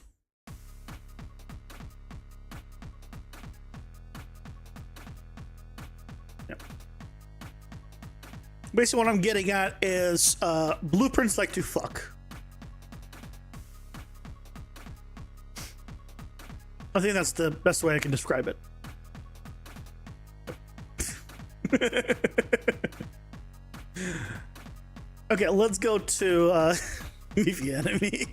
Basically what I'm getting at is blueprints like to fuck. I think that's the best way I can describe it. Okay, let's go to Beefy Enemy.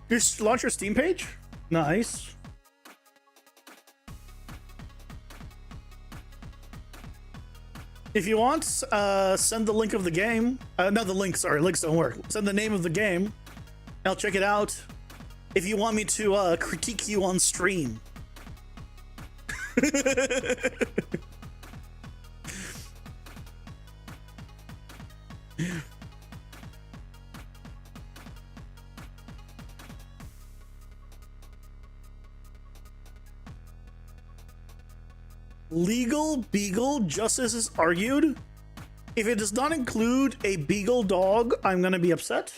Just launch your Steam page? Nice. If you want, send the link of the game. Not the link, sorry, links don't work. Send the name of the game. I'll check it out. If you want me to critique you on stream. Legal beagle justice is argued. If it does not include a beagle dog, I'm gonna be upset.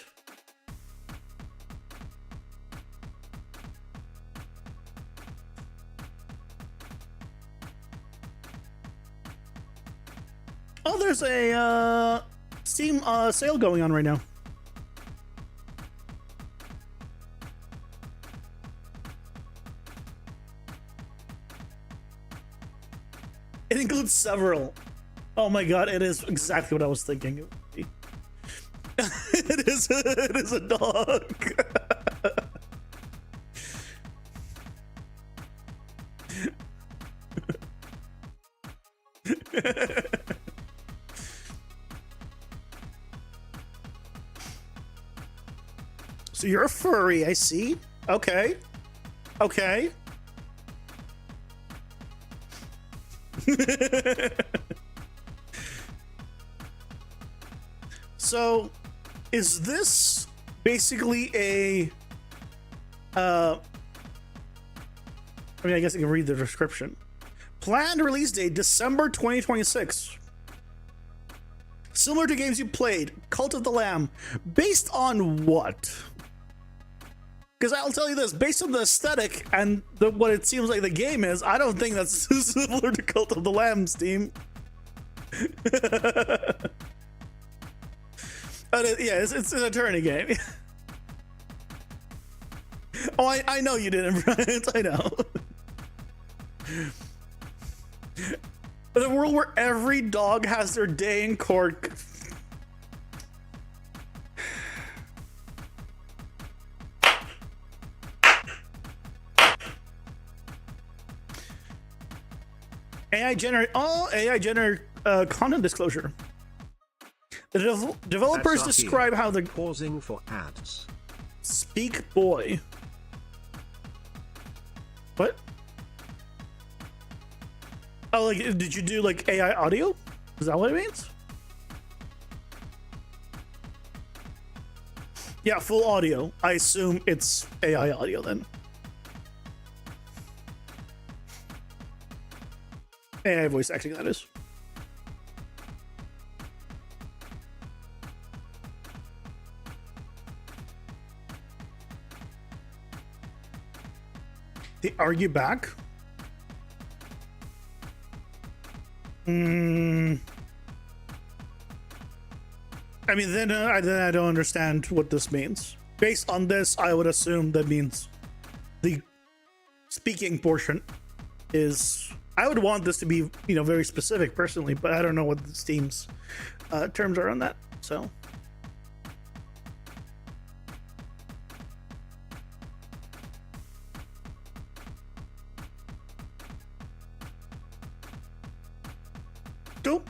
Oh, there's a Steam sale going on right now. It includes several. Oh my god, it is exactly what I was thinking it would be. It is a dog. So you're a furry, I see. Okay. Okay. So, is this basically a I mean, I guess I can read the description. Planned release date December 2026. Similar to games you played, Cult of the Lamb. Based on what? Because I'll tell you this, based on the aesthetic and what it seems like the game is, I don't think that's similar to Cult of the Lamb, Steam. Yeah, it's an attorney game. Oh, I know you didn't, Brian. I know. But a world where every dog has their day in court. AI generate content disclosure. The developers describe how the pausing for ads. Speak boy. What? Oh, like, did you do like AI audio? Is that what it means? Yeah, full audio. I assume it's AI audio then. AI voice acting, that is. They argue back. I mean, then I don't understand what this means. Based on this, I would assume that means the speaking portion is. I would want this to be, you know, very specific personally, but I don't know what the Steam's terms are on that. So. Cool.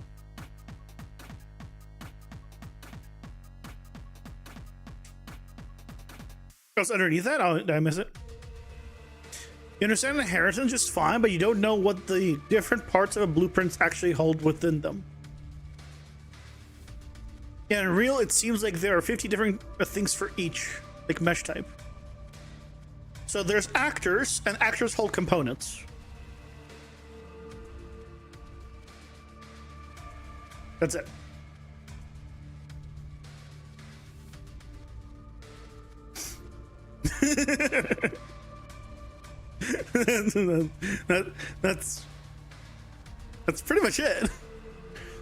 What's underneath that? Oh, did I miss it? You understand inheritance just fine, but you don't know what the different parts of a blueprint actually hold within them. Yeah, in real, it seems like there are 50 different things for each, like mesh type. So there's actors, and actors hold components. That's it. That's pretty much it.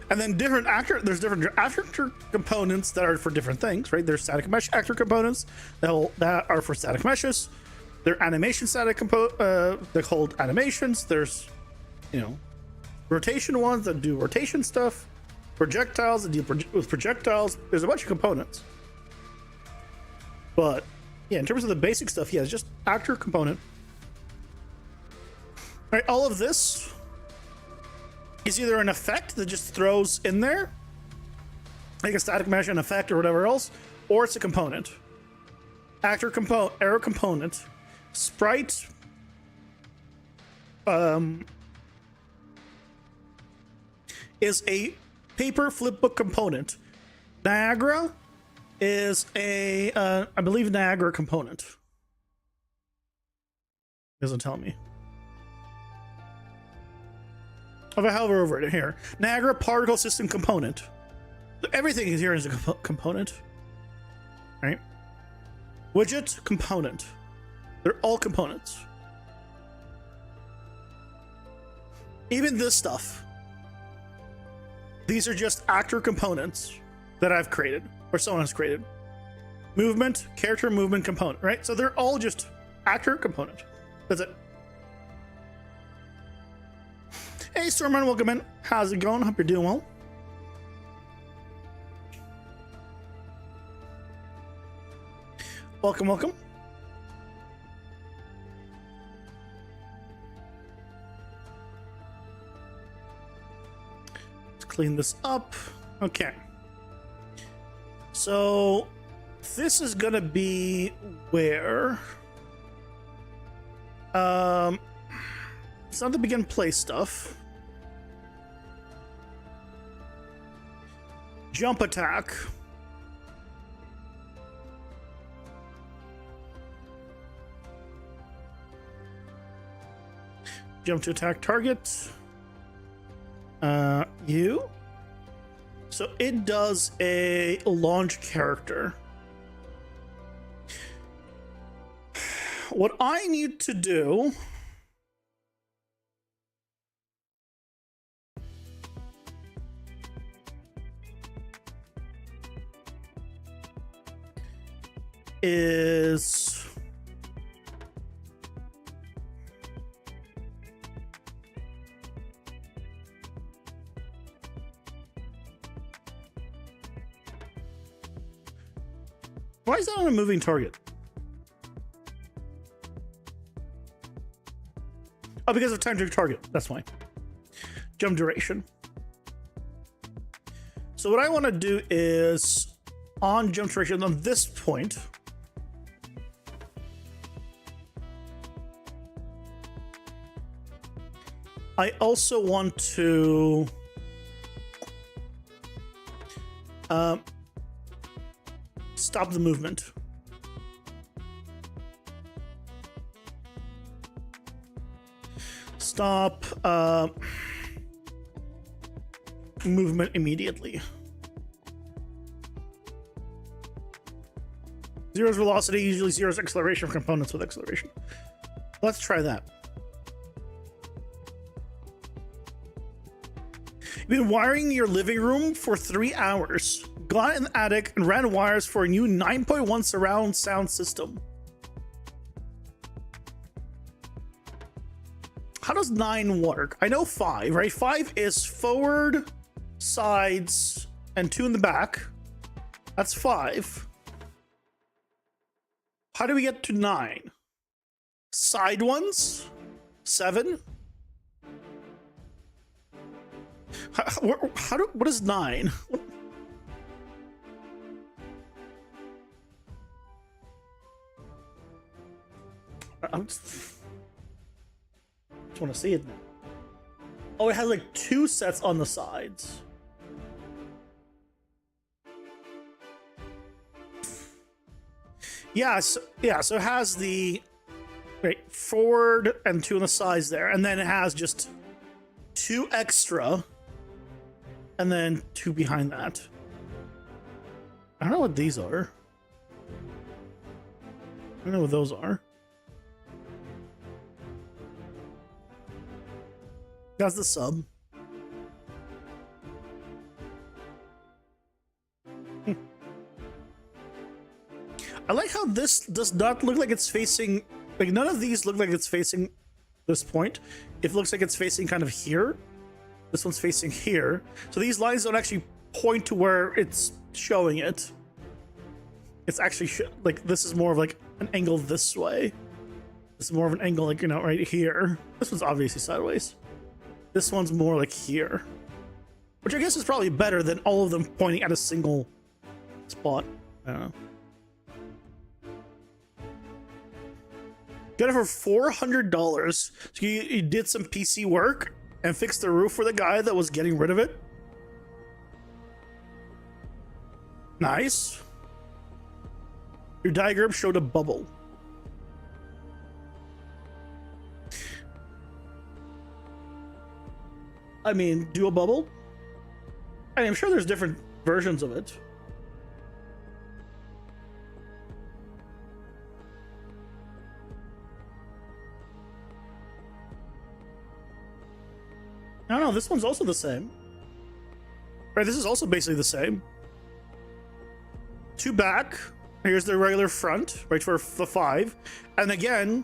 And then there's different actor components that are for different things, right? There's static mesh actor components that are for static meshes. There are animation static they hold animations. There's, you know, rotation ones that do rotation stuff. Projectiles that deal with projectiles. There's a bunch of components. But yeah, in terms of the basic stuff, yeah, it's just actor component. All right, all of this is either an effect that just throws in there, like a static mesh, an effect, or whatever else, or it's a component. Actor component, error component, sprite, is a paper flipbook component. Niagara is a, I believe, Niagara component. Doesn't tell me. If I hover over it here, Niagara particle system component. Everything is here is a component, right? Widget component. They're all components. Even this stuff. These are just actor components that I've created or someone has created. Movement, character movement component, right? So they're all just actor component. That's it. Hey, Stormrun, welcome in. How's it going? Hope you're doing well. Welcome, welcome. Let's clean this up. Okay. So this is gonna be where it's not the begin play stuff. Jump attack. Jump to attack target. You. So it does a launch character. What I need to do is why is that on a moving target? Oh, because of time to target. That's why. Jump duration. So what I want to do is on jump duration on this point, I also want to stop the movement. Stop movement immediately. Zero's velocity usually zero's acceleration for components with acceleration. Let's try that. You've been wiring your living room for 3 hours. Got in the attic and ran wires for a new 9.1 surround sound system. How does 9 work? I know 5, right? 5 is forward, sides, and 2 in the back. That's 5. How do we get to 9? Side ones? 7? What is 9? I just want to see it now. Oh, it has like 2 sets on the sides. Yeah, so it has the forward and 2 on the sides there, and then it has just 2 extra, and then 2 behind that. I don't know what these are. I don't know what those are. That's the sub. I like how this does not look like it's facing, like none of these look like it's facing this point. It looks like it's facing kind of here. This one's facing here. So these lines don't actually point to where it's showing it. It's actually like this is more of like an angle this way. This is more of an angle like, you know, right here. This one's obviously sideways. This one's more like here, which I guess is probably better than all of them pointing at a single spot. I don't know. Got it for $400. So you did some PC work and fixed the roof for the guy that was getting rid of it. Nice. Your diagram showed a bubble. I mean, do a bubble? I mean, I'm sure there's different versions of it. I don't know, this one's also the same. Right, this is also basically the same. Two back. Here's the regular front, right, for the 5. And again,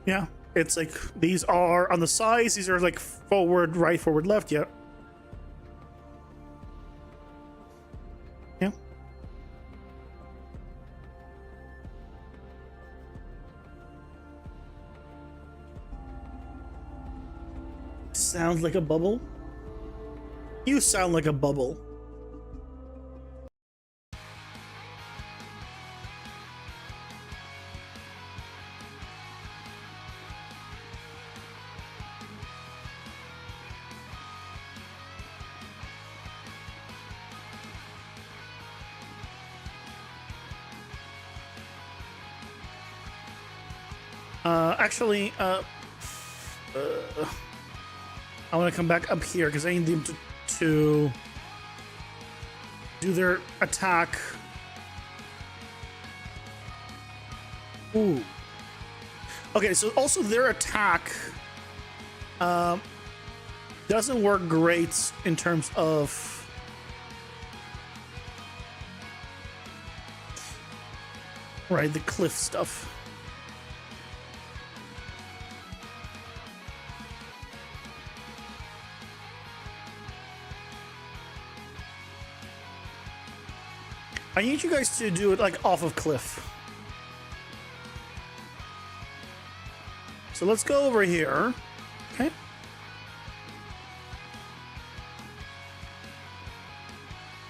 yeah, it's like these are on the sides. These are like forward, right, forward, left. Yeah. Yeah. Sounds like a bubble. You sound like a bubble. Actually, I want to come back up here because I need them to do their attack. Ooh. Okay, so also their attack doesn't work great in terms of the cliff stuff. I need you guys to do it like off of cliff. So let's go over here. Okay.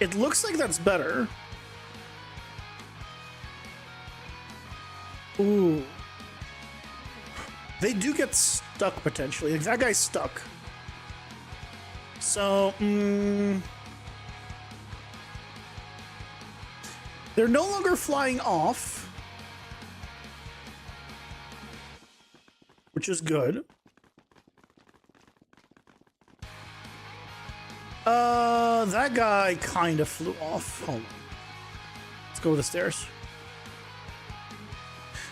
It looks like that's better. Ooh. They do get stuck potentially. Like that guy's stuck. So, they're no longer flying off, which is good. That guy kind of flew off. Hold on. Let's go with the stairs.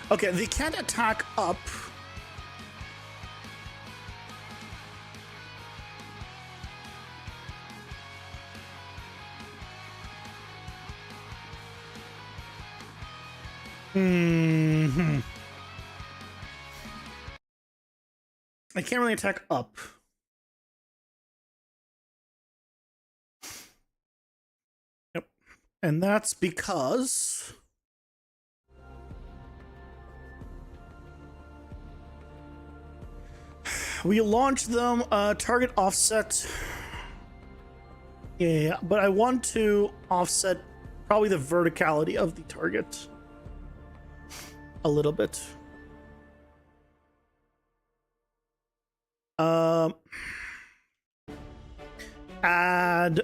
Okay, they can't attack up. I can't really attack up. Yep. And that's because we launched them target offset. Yeah, but I want to offset probably the verticality of the target a little bit. Add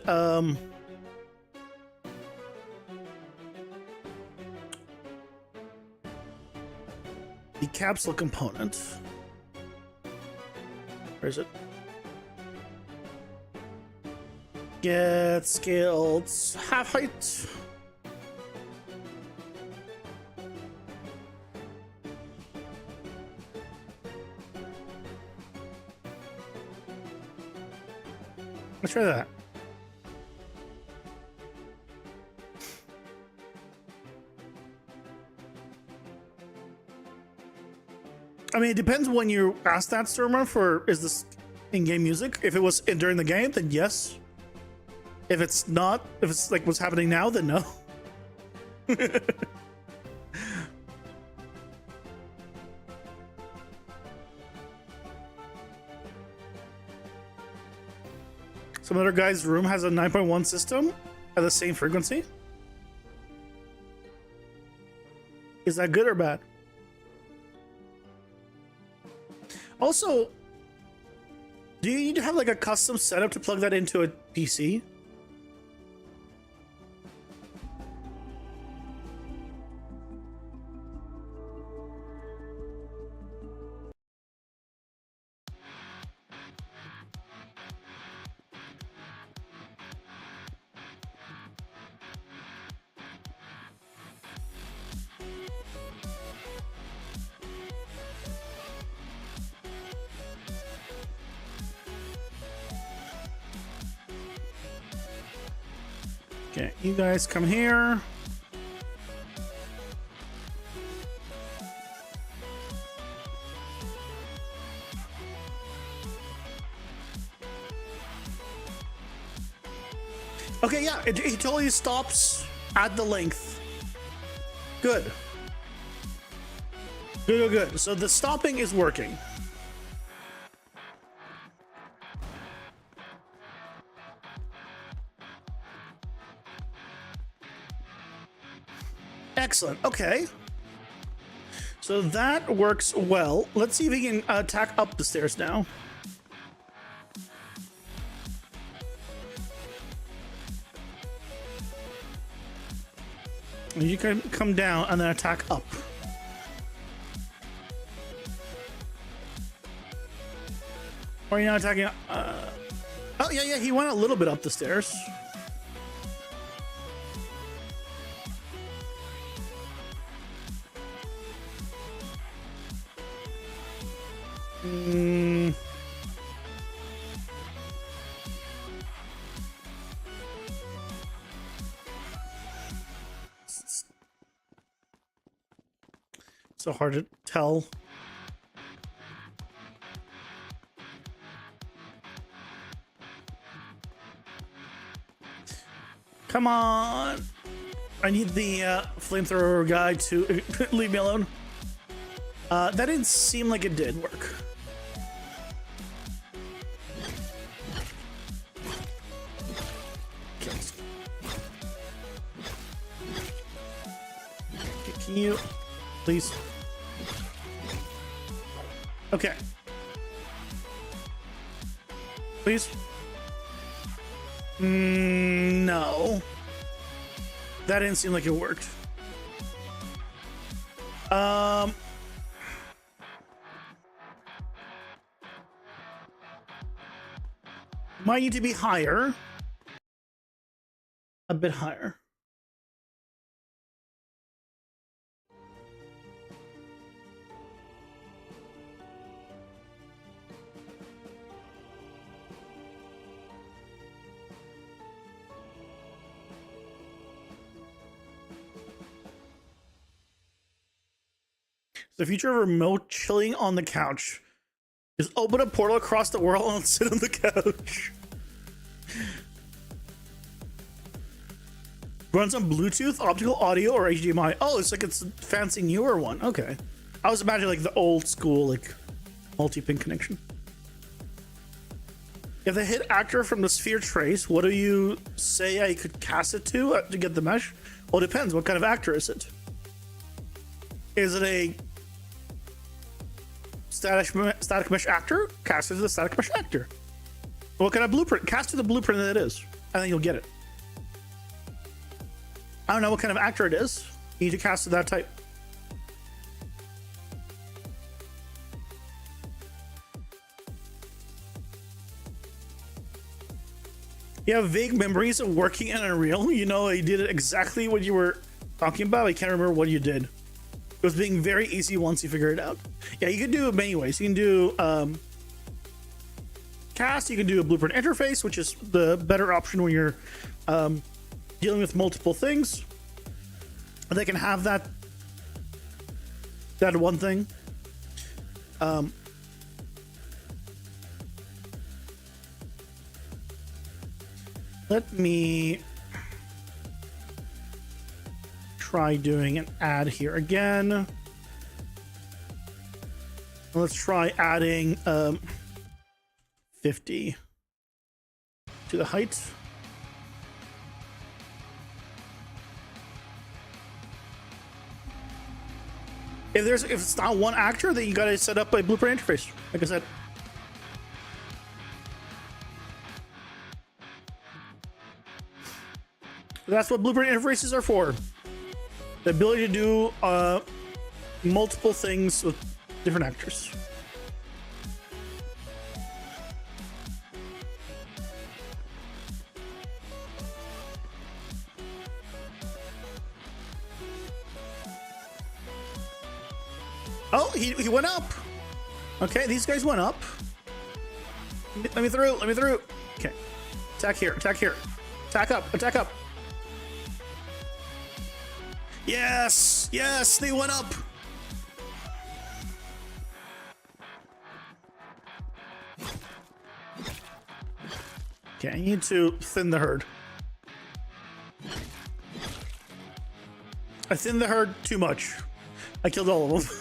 the capsule component. Where is it? Get scaled half height. Let's try that. I mean, it depends when you ask that, Stormer, for is this in-game music? If it was during the game, then yes. If it's not, if it's like what's happening now, then no. Some other guy's room has a 9.1 system at the same frequency. Is that good or bad? Also, do you need to have like a custom setup to plug that into a PC? Okay, you guys come here. Okay, yeah, it totally stops at the length. Good. Good, good, good. So the stopping is working. Excellent. Okay. So that works well. Let's see if we can attack up the stairs now. You can come down and then attack up. Or are you not attacking? Oh, yeah, he went a little bit up the stairs. So hard to tell. Come on. I need the flamethrower guy to leave me alone. That didn't seem like it did work. Okay. Can you please? Okay. Please? No. That didn't seem like it worked. Might need to be higher. A bit higher. The future of remote chilling on the couch is open a portal across the world and sit on the couch. Runs on Bluetooth, optical audio, or HDMI. Oh, it's like it's a fancy newer one. Okay. I was imagining like the old school, like multi-pin connection. If they hit actor from the sphere trace, what do you say I could cast it to get the mesh? Well, it depends. What kind of actor is it? Is it a static mesh actor? Cast it to the static mesh actor. What kind of blueprint? Cast to the blueprint that it is. I think you'll get it. I don't know what kind of actor it is. You need to cast to that type. You have vague memories of working in Unreal. You know, you did exactly what you were talking about. I can't remember what you did. It was being very easy once you figure it out. Yeah, you can do it many ways. You can do cast. You can do a blueprint interface, which is the better option when you're dealing with multiple things. They can have that one thing. Let me try doing an add here again. Let's try adding 50. to the height. If it's not one actor, then you gotta set up a blueprint interface. Like I said. That's what blueprint interfaces are for. The ability to do multiple things with different actors. Oh, he went up. Okay, these guys went up. Let me through. Let me through. Okay. Attack here. Attack here. Attack up. Attack up. Yes. Yes, they went up. Okay, I need to thin the herd. I thinned the herd too much. I killed all of them.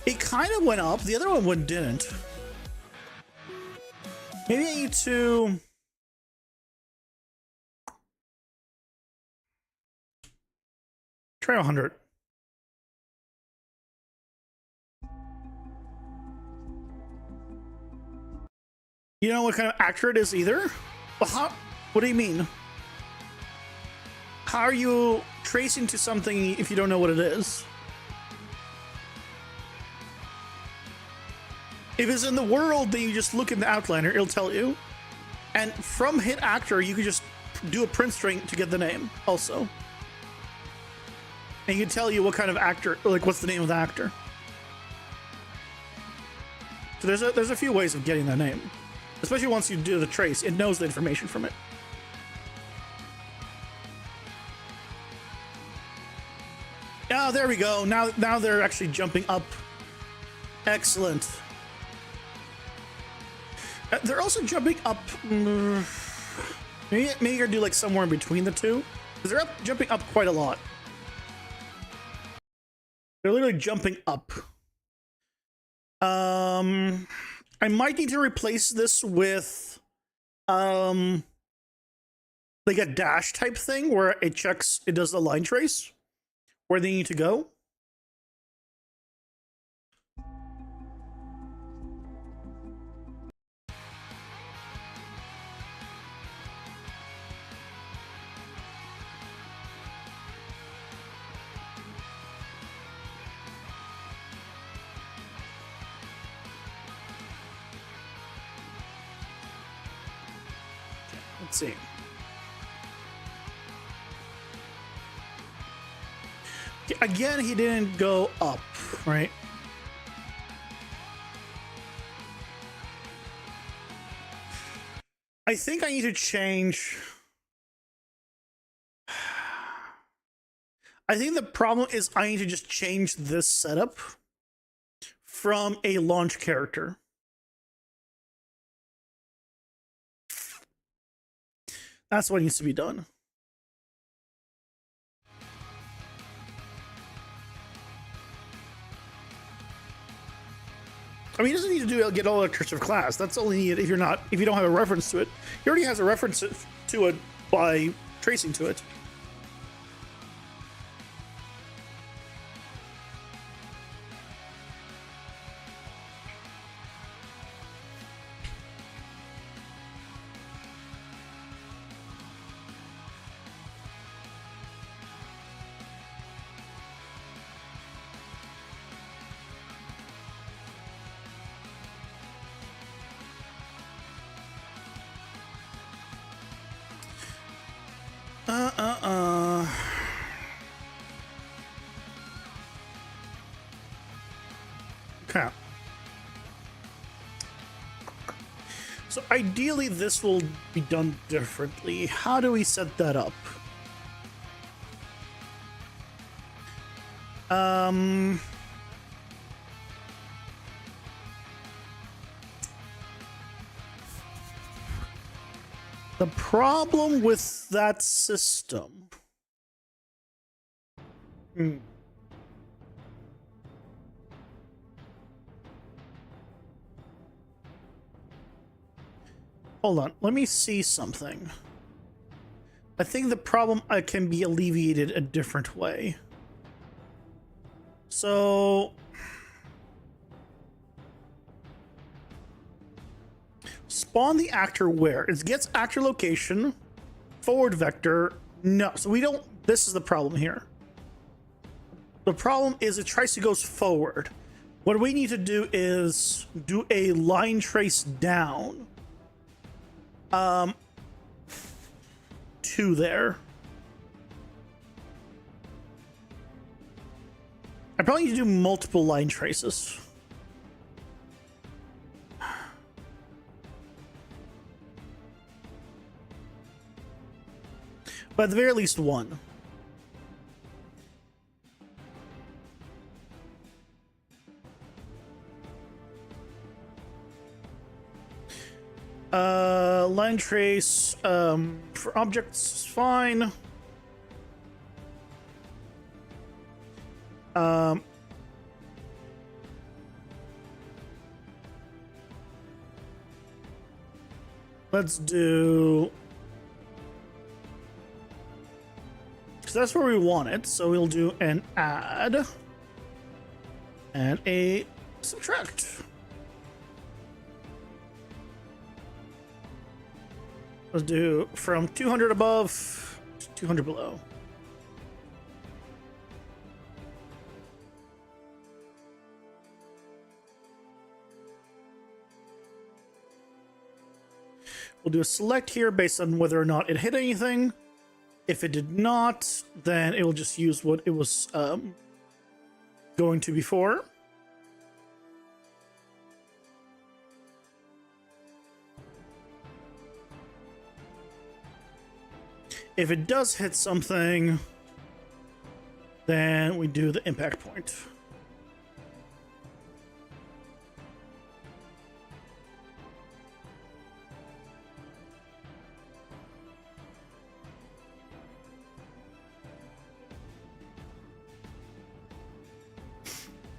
It kind of went up. The other one didn't. Maybe I need to... try 100. You don't know what kind of actor it is either? Well, how, what do you mean? How are you tracing to something if you don't know what it is? If it's in the world, then you just look in the outliner, it'll tell you. And from hit actor, you can just do a print string to get the name also. And you can tell you what kind of actor, like what's the name of the actor. So there's a few ways of getting that name. Especially once you do the trace, it knows the information from it. Oh, there we go. Now they're actually jumping up. Excellent. They're also jumping up. Maybe you're gonna do like somewhere in between the two, because they're jumping up quite a lot. They're literally jumping up. I might need to replace this with like a dash type thing where it checks, it does the line trace where they need to go. Let's see. Again, he didn't go up, right? I think I need to change. I think the problem is I need to just change this setup from a launch character. That's what needs to be done. I mean, he doesn't need to get all electrics of class. That's only needed if you don't have a reference to it. He already has a reference to it by tracing to it. Okay. So ideally this will be done differently. How do we set that up? The problem with that system. Hold on, let me see something. I think the problem can be alleviated a different way. So spawn the actor where? It gets actor location, forward vector. No, so we don't. This is the problem here. The problem is it tries to go forward. What we need to do is do a line trace down to there. I probably need to do multiple line traces. But at the very least one. Line trace for objects is fine. Let's do, because that's where we want it. So we'll do an add and a subtract. Let's do from 200 above to 200 below. We'll do a select here based on whether or not it hit anything. If it did not, then it will just use what it was going to before. If it does hit something, then we do the impact point.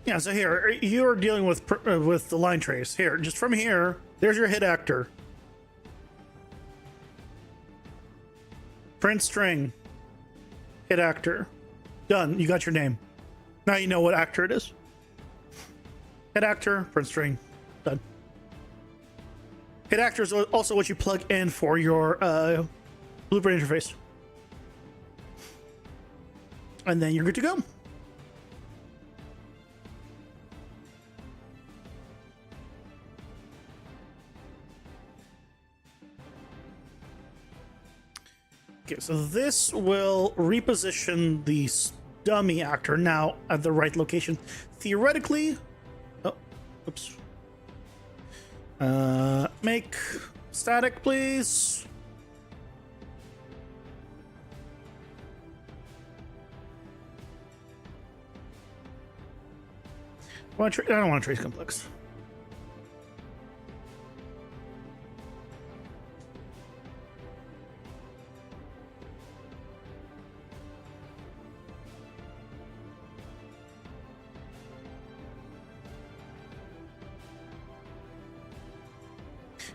Yeah, so here, you're dealing with the line trace. Here, just from here, there's your hit actor. Print string. Hit actor. Done. You got your name. Now you know what actor it is. Hit actor, print string. Done. Hit actor is also what you plug in for your blueprint interface. And then you're good to go. Okay, so this will reposition the dummy actor now at the right location. Theoretically, oh, oops. Make static, please. I don't want to trace complex.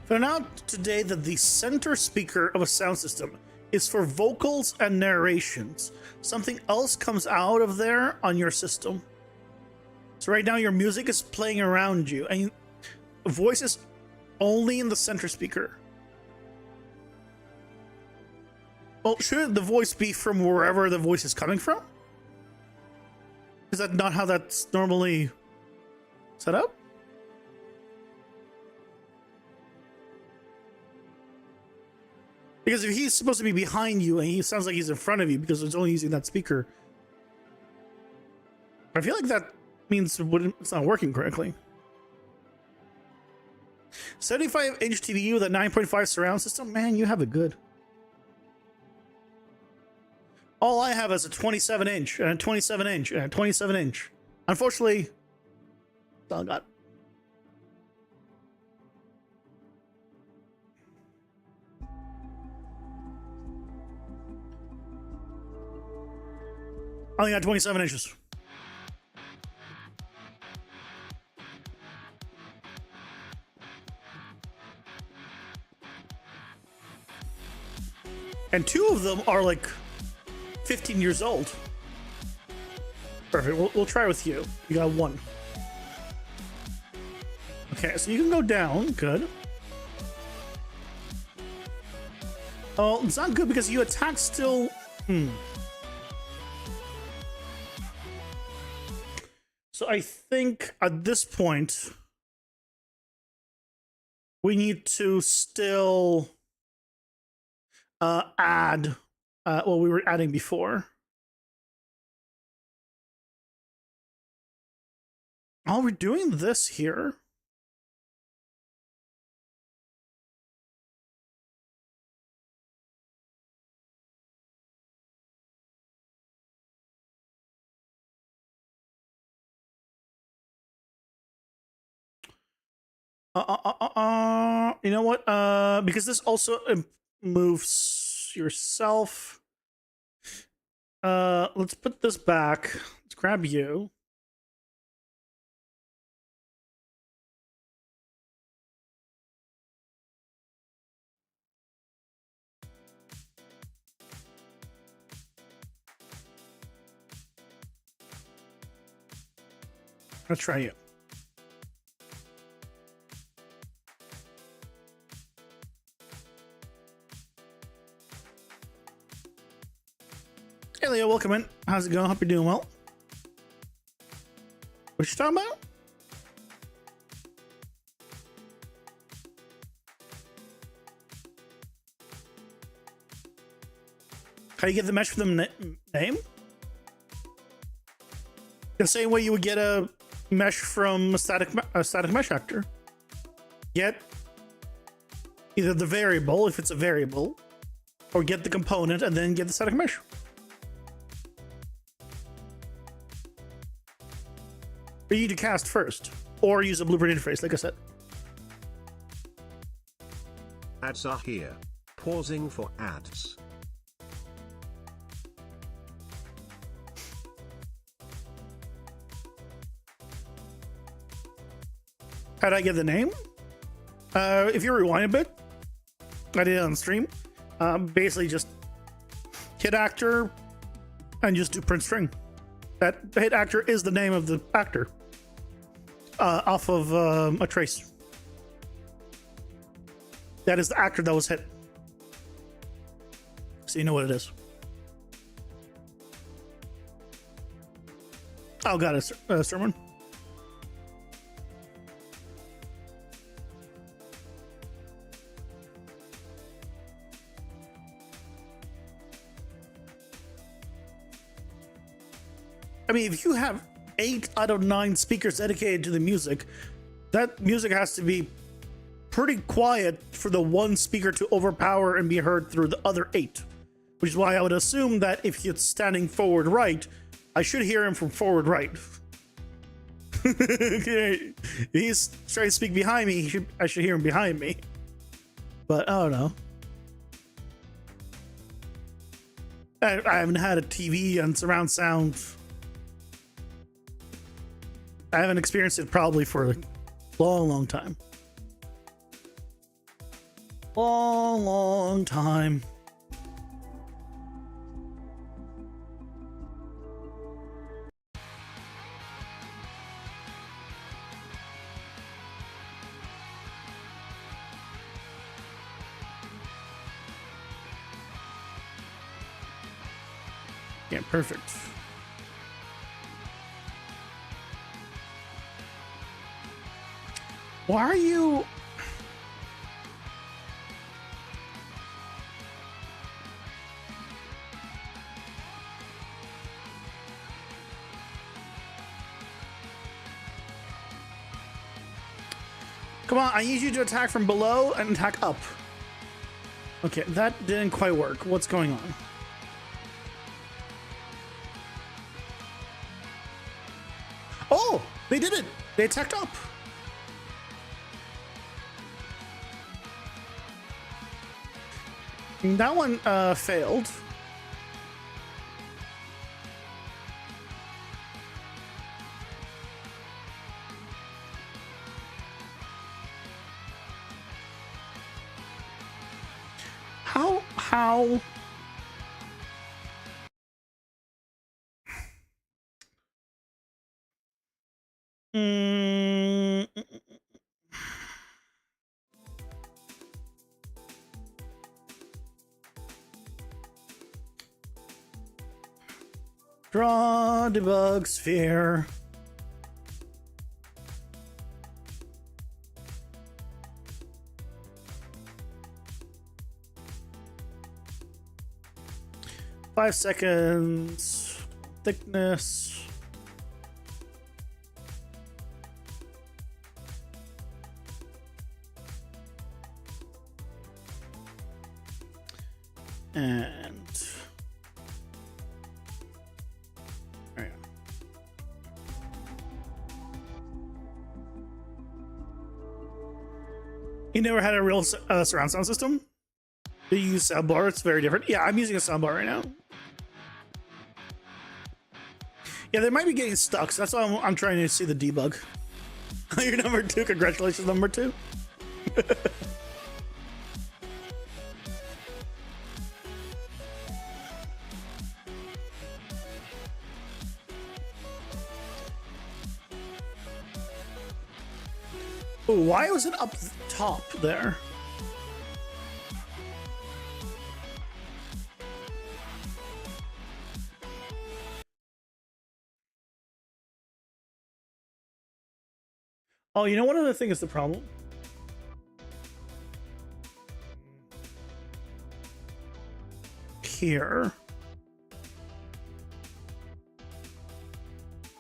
Found out today that the center speaker of a sound system is for vocals and narrations. Something else comes out of there on your system. So right now your music is playing around you and voice is only in the center speaker. Well, should the voice be from wherever the voice is coming from? Is that not how that's normally set up? Because if he's supposed to be behind you and he sounds like he's in front of you because it's only using that speaker, I feel like that means it's not working correctly. 75-inch TV with a 9.5 surround system? Man, you have it good. All I have is a 27-inch and a 27-inch and a 27-inch. Unfortunately, that's all I got. I only got 27 inches. And 2 of them are like 15 years old. Perfect. We'll try with you. You got 1. Okay, so you can go down. Good. Oh, it's not good because you attack still. So I think at this point we need to still add what we were adding before. Oh, we're doing this here. You know what? Because this also moves yourself. Let's put this back. Let's grab you. Let's try you. Hey Leo, welcome in. How's it going? Hope you're doing well. What you talking about? How do you get the mesh from the name? The same way you would get a mesh from a static mesh actor. Get either the variable, if it's a variable, or get the component and then get the static mesh. But you need to cast first, or use a blueprint interface, like I said. Ads are here. Pausing for ads. How did I get the name? If you rewind a bit, I did it on stream. Basically just hit actor and just do print string. That hit actor is the name of the actor off of a trace. That is the actor that was hit. So you know what it is. Oh, got it, Sermon. I mean, if you have 8 out of 9 speakers dedicated to the music, that music has to be pretty quiet for the one speaker to overpower and be heard through the other 8. Which is why I would assume that if he's standing forward right, I should hear him from forward right. Okay. If he's trying to speak behind me, I should hear him behind me. But I don't know. I haven't had a TV and surround sound. I haven't experienced it probably for a long time. Long time. Yeah, perfect. Why are you... Come on, I need you to attack from below and attack up. Okay, that didn't quite work. What's going on? Oh, they did it. They attacked up. That one failed. How? Mm, draw debug sphere. Five seconds. Thickness. And there you go. You never had a real surround sound system? Do you use soundbar? It's very different. Yeah, I'm using a soundbar right now. Yeah, they might be getting stuck, so that's why I'm trying to see the debug. You're number 2. Congratulations, number 2. Ooh, why was it up top there? Oh, you know what other thing is the problem? Here.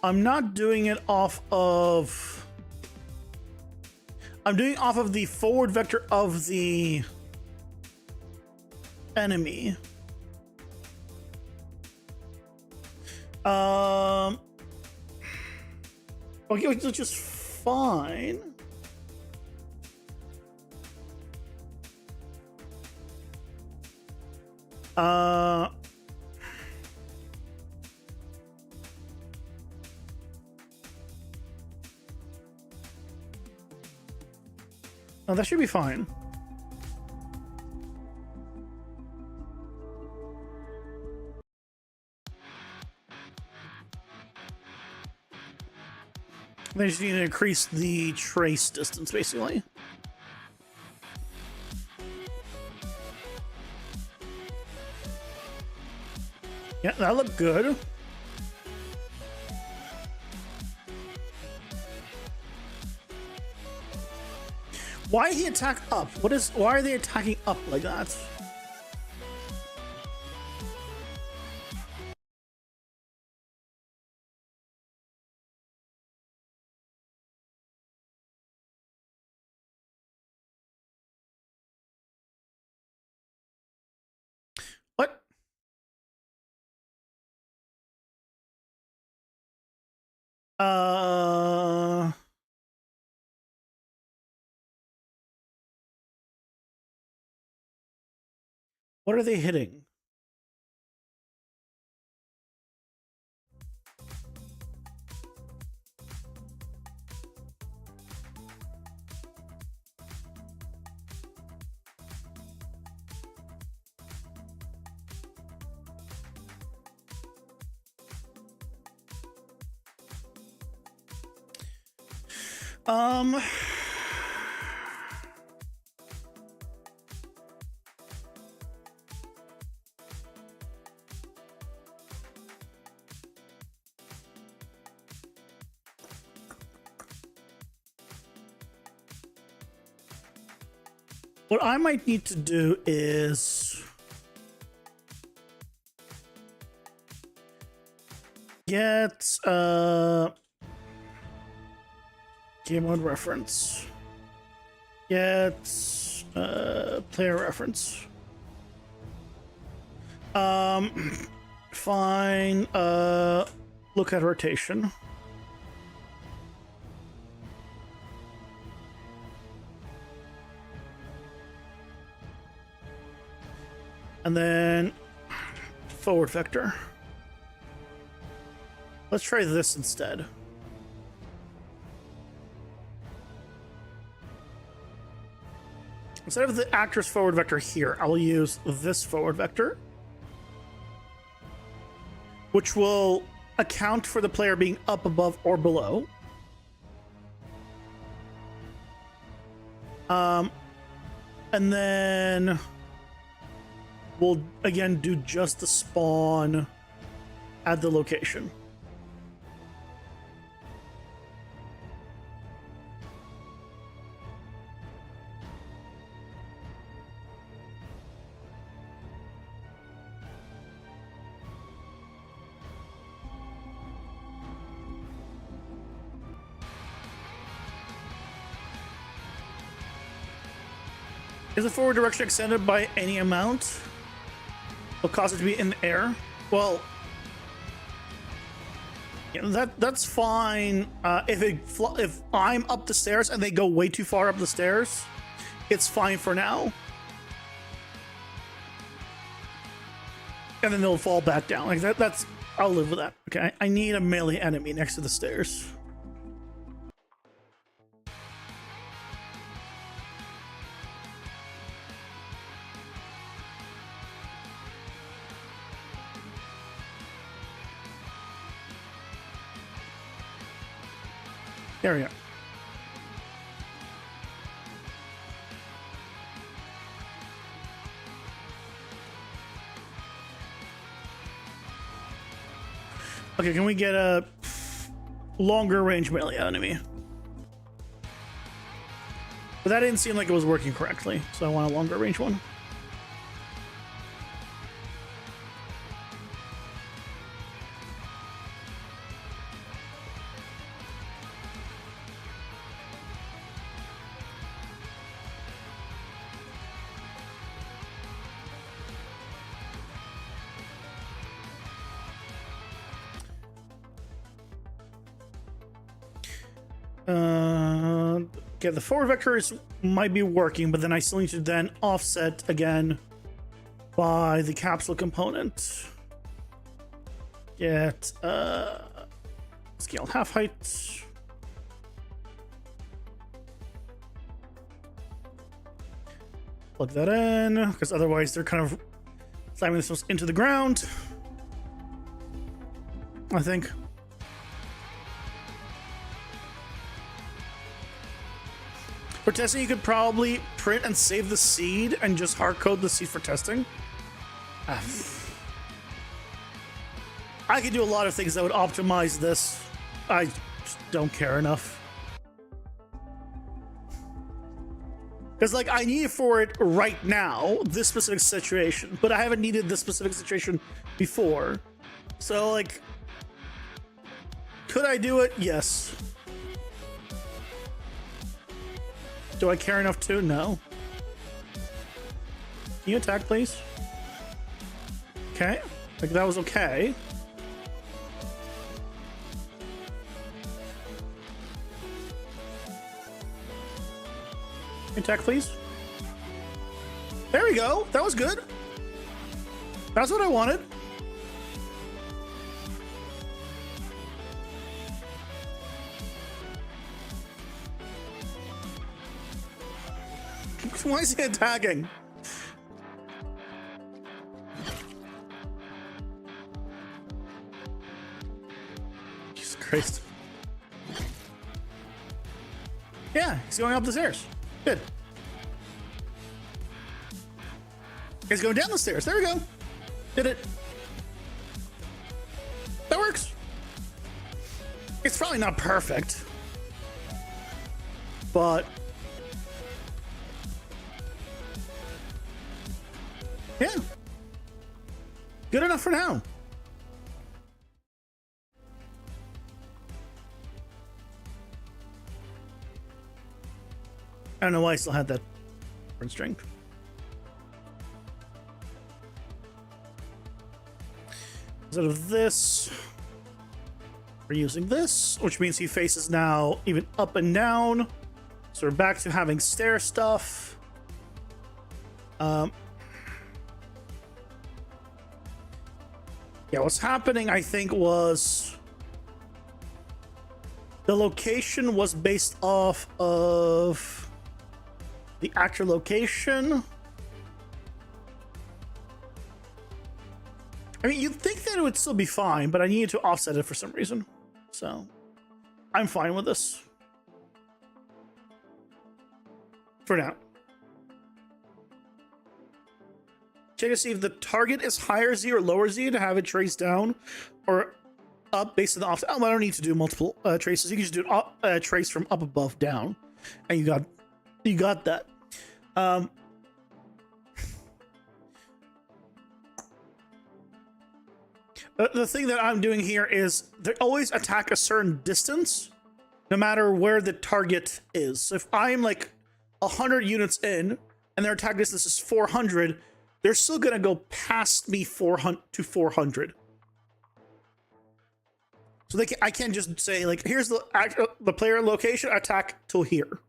I'm not doing it off of... I'm doing it off of the forward vector of the enemy. Okay, which is just fine. Oh, that should be fine. They just need to increase the trace distance, basically. Yeah, that looked good. Why did he attack up? Why are they attacking up like that? What? What are they hitting? What I might need to do is get game mode reference. Get player reference. Fine. Look at rotation. And then forward vector. Let's try this instead. instead of the actor's forward vector here, I will use this forward vector, which will account for the player being up, above, or below. And then we'll again do just the spawn at the location. Is the forward direction extended by any amount? Will cause it to be in the air? Well, yeah, that's fine. If I'm up the stairs and they go way too far up the stairs, it's fine for now. And then they'll fall back down like that. That's I'll live with that. Okay, I need a melee enemy next to the stairs. There we go. Okay, can we get a longer range melee enemy? But that didn't seem like it was working correctly, so I want a longer range one. Okay, the forward vectors might be working, but then I still need to then offset again by the capsule component. Get scale half height. Plug that in, because otherwise they're kind of slamming themselves into the ground, I think. For testing, you could probably print and save the seed and just hard code the seed for testing. I could do a lot of things that would optimize this. I just don't care enough. Because, like, I need it for it right now, this specific situation, but I haven't needed this specific situation before. So, like, could I do it? Yes. Do I care enough to? No. Can you attack, please? Okay. Like, that was okay. Attack, please. There we go. That was good. That's what I wanted. Why is he attacking? Jesus Christ. Yeah, he's going up the stairs. Good. He's going down the stairs. There we go. Did it. That works. It's probably not perfect, but yeah, good enough for now. I don't know why I still had that strength. Instead of this, we're using this, which means he faces now even up and down. So we're back to having stair stuff. Yeah, what's happening, I think, was the location was based off of the actual location. I mean, you'd think that it would still be fine, but I needed to offset it for some reason. So I'm fine with this. For now. Check to see if the target is higher Z or lower Z to have it trace down or up based on the offset. I don't need to do multiple traces. You can just do a trace from up, above, down. And you got that. The thing that I'm doing here is they always attack a certain distance, no matter where the target is. So if I'm like 100 units in and their attack distance is 400, they're still gonna go past me 400 to 400. So I can't just say like, here's the player location, attack till here.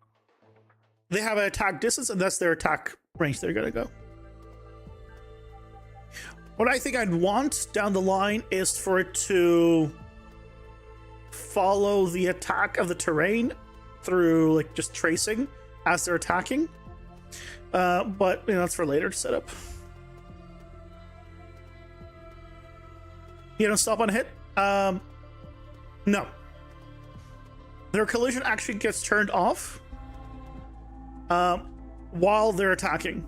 They have an attack distance, and that's their attack range they're gonna go. What I think I'd want down the line is for it to follow the attack of the terrain through like just tracing as they're attacking. But you know, that's for later to set up. You don't stop on hit? No. Their collision actually gets turned off while they're attacking.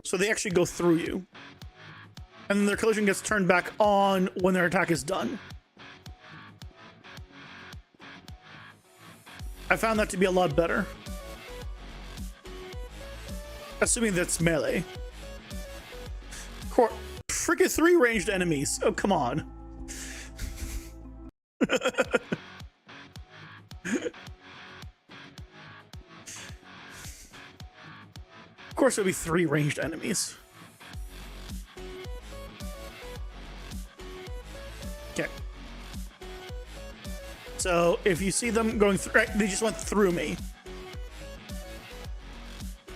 So they actually go through you. And then their collision gets turned back on when their attack is done. I found that to be a lot better. Assuming that's melee. Freaking 3 ranged enemies. Oh, come on. Of course there'll be 3 ranged enemies. Okay. So if you see them going through, right, they just went through me.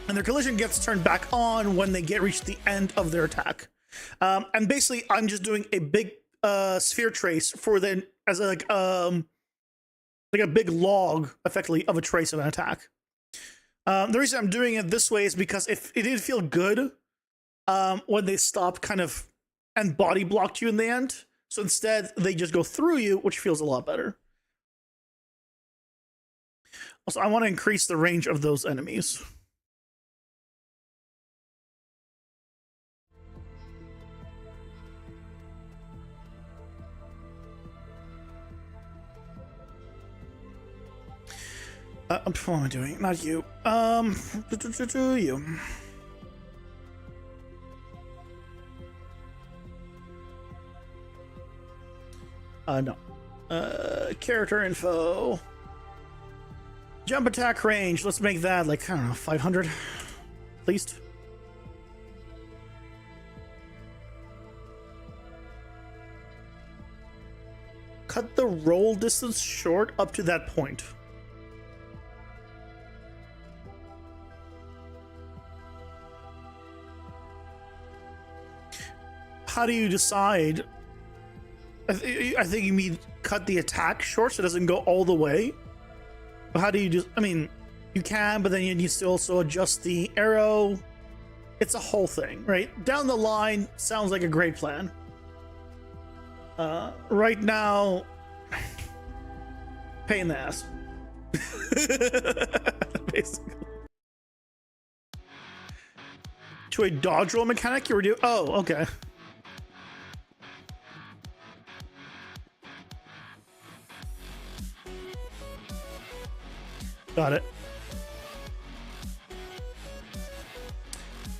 And their collision gets turned back on when they reach the end of their attack. And basically I'm just doing a big sphere trace for them as like a big log effectively of a trace of an attack. The reason I'm doing it this way is because if it did feel good when they stopped kind of and body blocked you in the end. So instead they just go through you, which feels a lot better. Also, I want to increase the range of those enemies. What am I doing? Not you. You. No. Character info. Jump attack range. Let's make that like, I don't know, 500 at least. Cut the roll distance short up to that point. How do you decide? I think you mean cut the attack short so it doesn't go all the way. But how do you just? I mean, you can, but then you need to also adjust the arrow. It's a whole thing, right? Down the line, sounds like a great plan. Right now, pain in the ass. Basically. To a dodge roll mechanic you were doing? Oh, okay. Got it.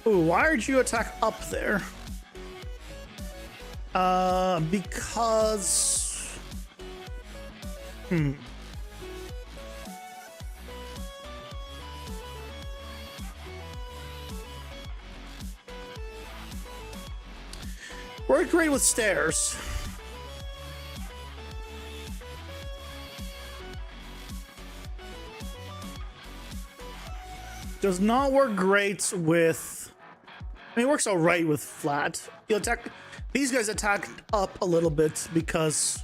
Ooh, why did you attack up there? Because... Worked great with stairs. Does not work great with... I mean, it works alright with flat. You attack... These guys attack up a little bit because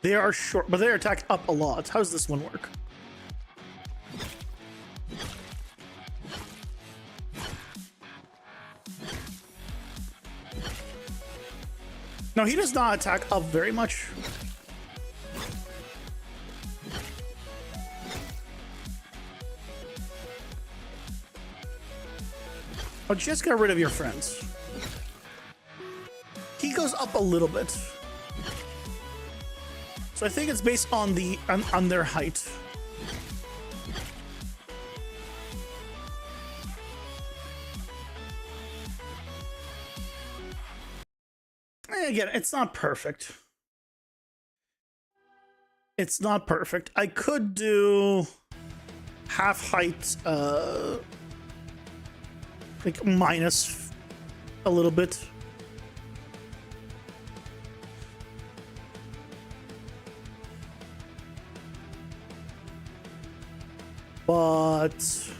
they are short, but they attack up a lot. How does this one work? No, he does not attack up very much. Oh, just get rid of your friends. He goes up a little bit. So I think it's based on the on their height. And again, it's not perfect. It's not perfect. I could do half height, like minus a little bit. But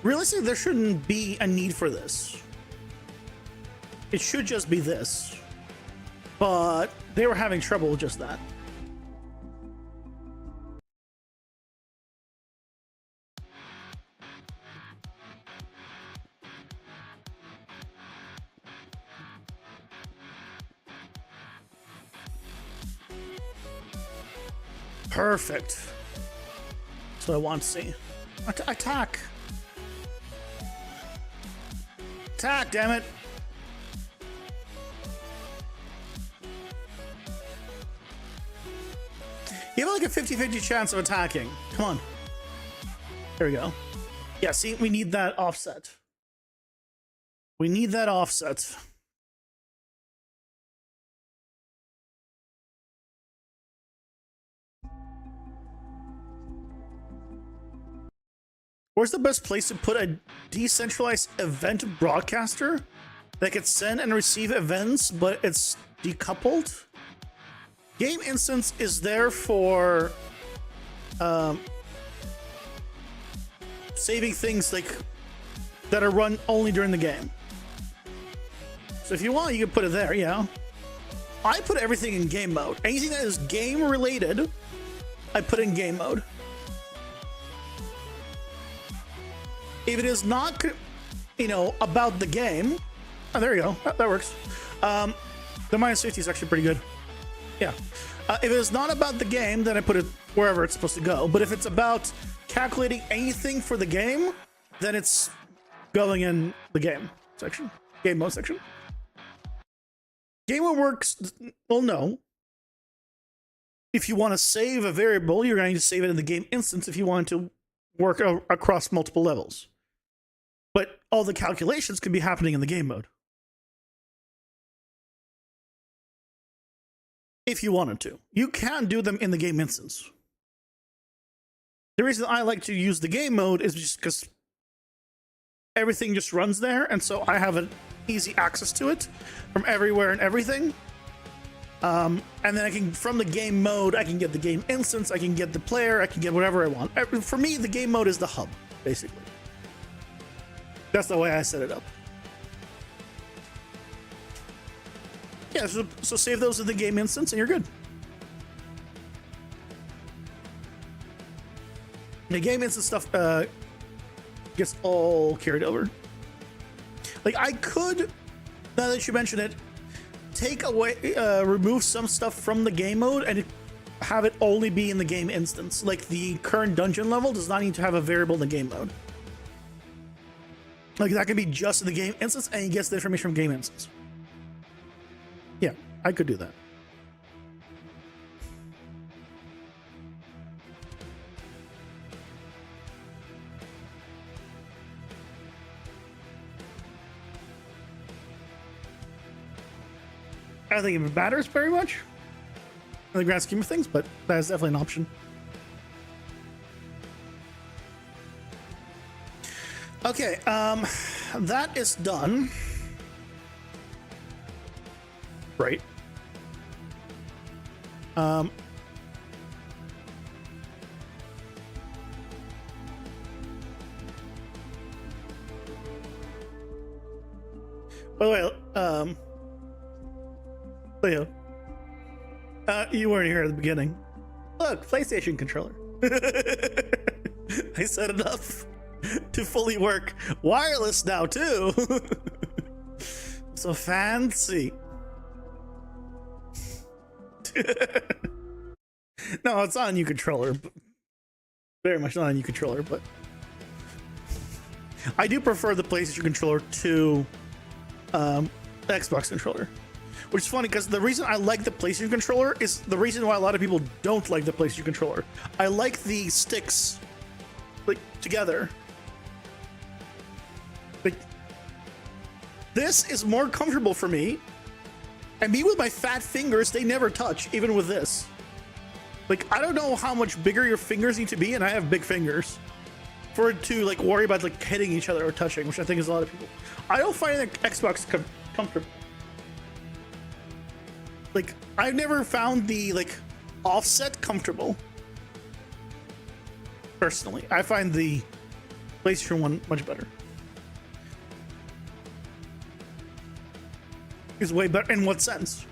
realistically, there shouldn't be a need for this. It should just be this. But they were having trouble with just that. Perfect. That's what I want to see. Attack. Attack, damn it. You have like a 50-50 chance of attacking. Come on. There we go. Yeah, see, we need that offset. We need that offset. Where's the best place to put a decentralized event broadcaster that can send and receive events, but it's decoupled? Game instance is there for saving things like that are run only during the game. So if you want, you can put it there, yeah. I put everything in game mode. Anything that is game related, I put in game mode. If it is not, you know, about the game, oh, there you go, that works. The minus 50 is actually pretty good. Yeah. If it's not about the game, then I put it wherever it's supposed to go. But if it's about calculating anything for the game, then it's going in the game section, game mode section. Game mode works, well, no. If you want to save a variable, you're going to save it in the game instance if you want to work across multiple levels. But all the calculations can be happening in the game mode. If you wanted to. You can do them in the game instance. The reason I like to use the game mode is just because everything just runs there, and so I have an easy access to it from everywhere and everything. And then I can, from the game mode, I can get the game instance, I can get the player, I can get whatever I want. For me, the game mode is the hub, basically. That's the way I set it up. Yeah, so save those in the game instance and you're good. The game instance stuff gets all carried over. Like, I could, now that you mention it, take away, remove some stuff from the game mode and have it only be in the game instance. Like, the current dungeon level does not need to have a variable in the game mode. Like, that can be just in the game instance and he gets the information from game instance. Yeah, I could do that. I don't think it matters very much in the grand scheme of things, but that is definitely an option. Okay, that is done. Right. By the way, Leo, you weren't here at the beginning. Look, PlayStation controller. I set it up to fully work wireless now too. So fancy. No, it's not a new controller. Very much not a new controller, but I do prefer the PlayStation controller to the Xbox controller. Which is funny because the reason I like the PlayStation controller is the reason why a lot of people don't like the PlayStation controller. I like the sticks like together. Like this is more comfortable for me. And me with my fat fingers, they never touch, even with this. Like I don't know how much bigger your fingers need to be, and I have big fingers, for it to like worry about like hitting each other or touching, which I think is a lot of people. I don't find the Xbox comfortable. Like I've never found the like offset comfortable. Personally, I find the PlayStation one much better. It's way better. In what sense?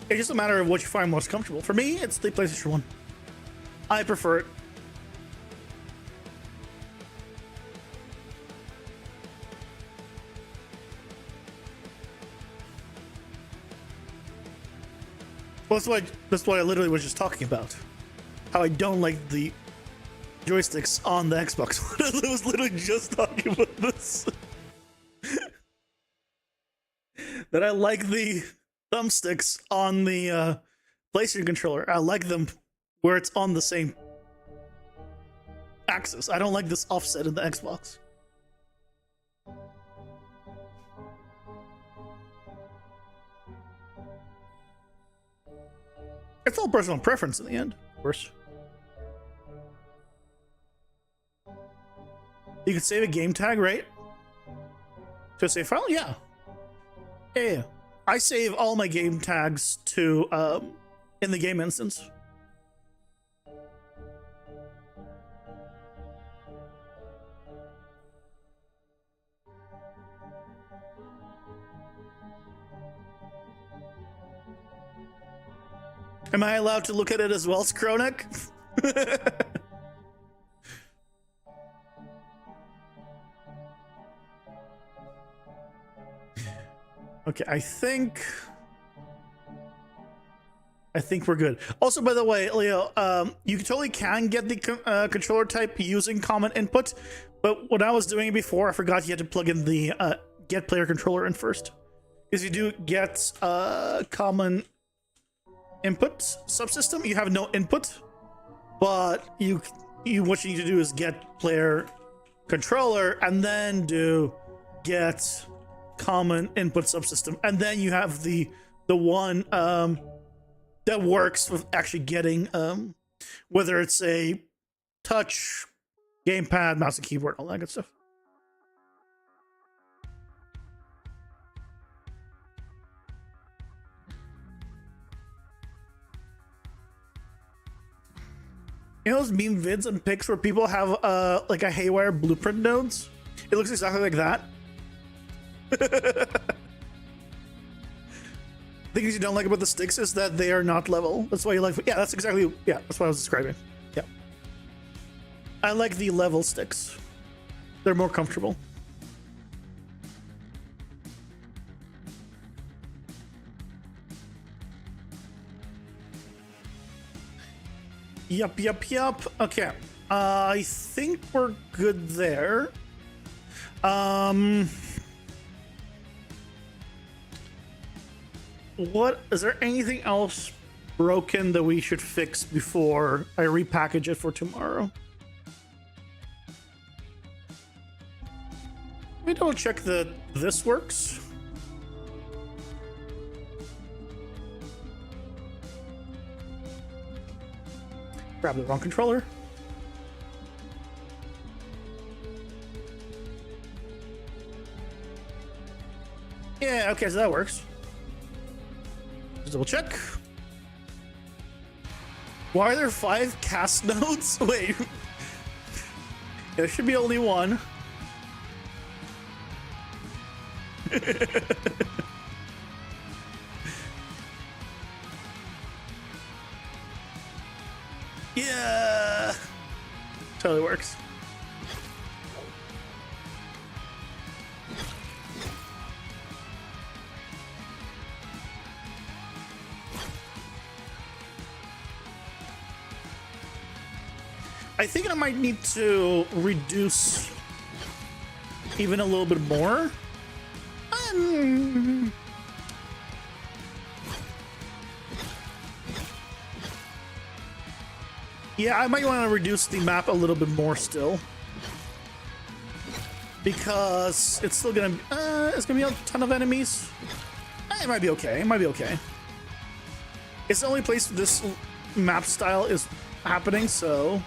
It's just a matter of what you find most comfortable. For me, it's the PlayStation 1. I prefer it. Well, that's what I literally was just talking about. How I don't like the joysticks on the Xbox One. I was literally just talking about this. That I like the thumbsticks on the PlayStation controller. I like them where it's on the same axis. I don't like this offset in the Xbox. It's all personal preference in the end, of course. You can save a game tag, right? To a save file? Yeah. Yeah. I save all my game tags to in the game instance. Am I allowed to look at it as well, Skronik? Okay, I think we're good. Also, by the way, Leo, you totally can get the controller type using common input, but when I was doing it before, I forgot you had to plug in the get player controller in first, because you do get common input subsystem. You have no input, but you what you need to do is get player controller and then do get common input subsystem, and then you have the one that works with actually getting whether it's a touch, gamepad, mouse and keyboard, all that good stuff. You know those meme vids and pics where people have like a haywire blueprint nodes? It looks exactly like that. Things you don't like about the sticks is that they are not level. That's why you like. Yeah, that's exactly. Yeah, that's what I was describing. Yeah, I like the level sticks. They're more comfortable. Yup. Okay, I think we're good there. What is there anything else broken that we should fix before I repackage it for tomorrow? Let me double check that this works. Grab the wrong controller. Yeah, okay, so that works. Just double check. Why are there 5 cast nodes? Wait. There should be only one. Yeah. Totally works. I think I might need to reduce even a little bit more. Yeah, I might want to reduce the map a little bit more still, because it's still gonna it's gonna be a ton of enemies. It might be okay. It might be okay. It's the only place this map style is happening, so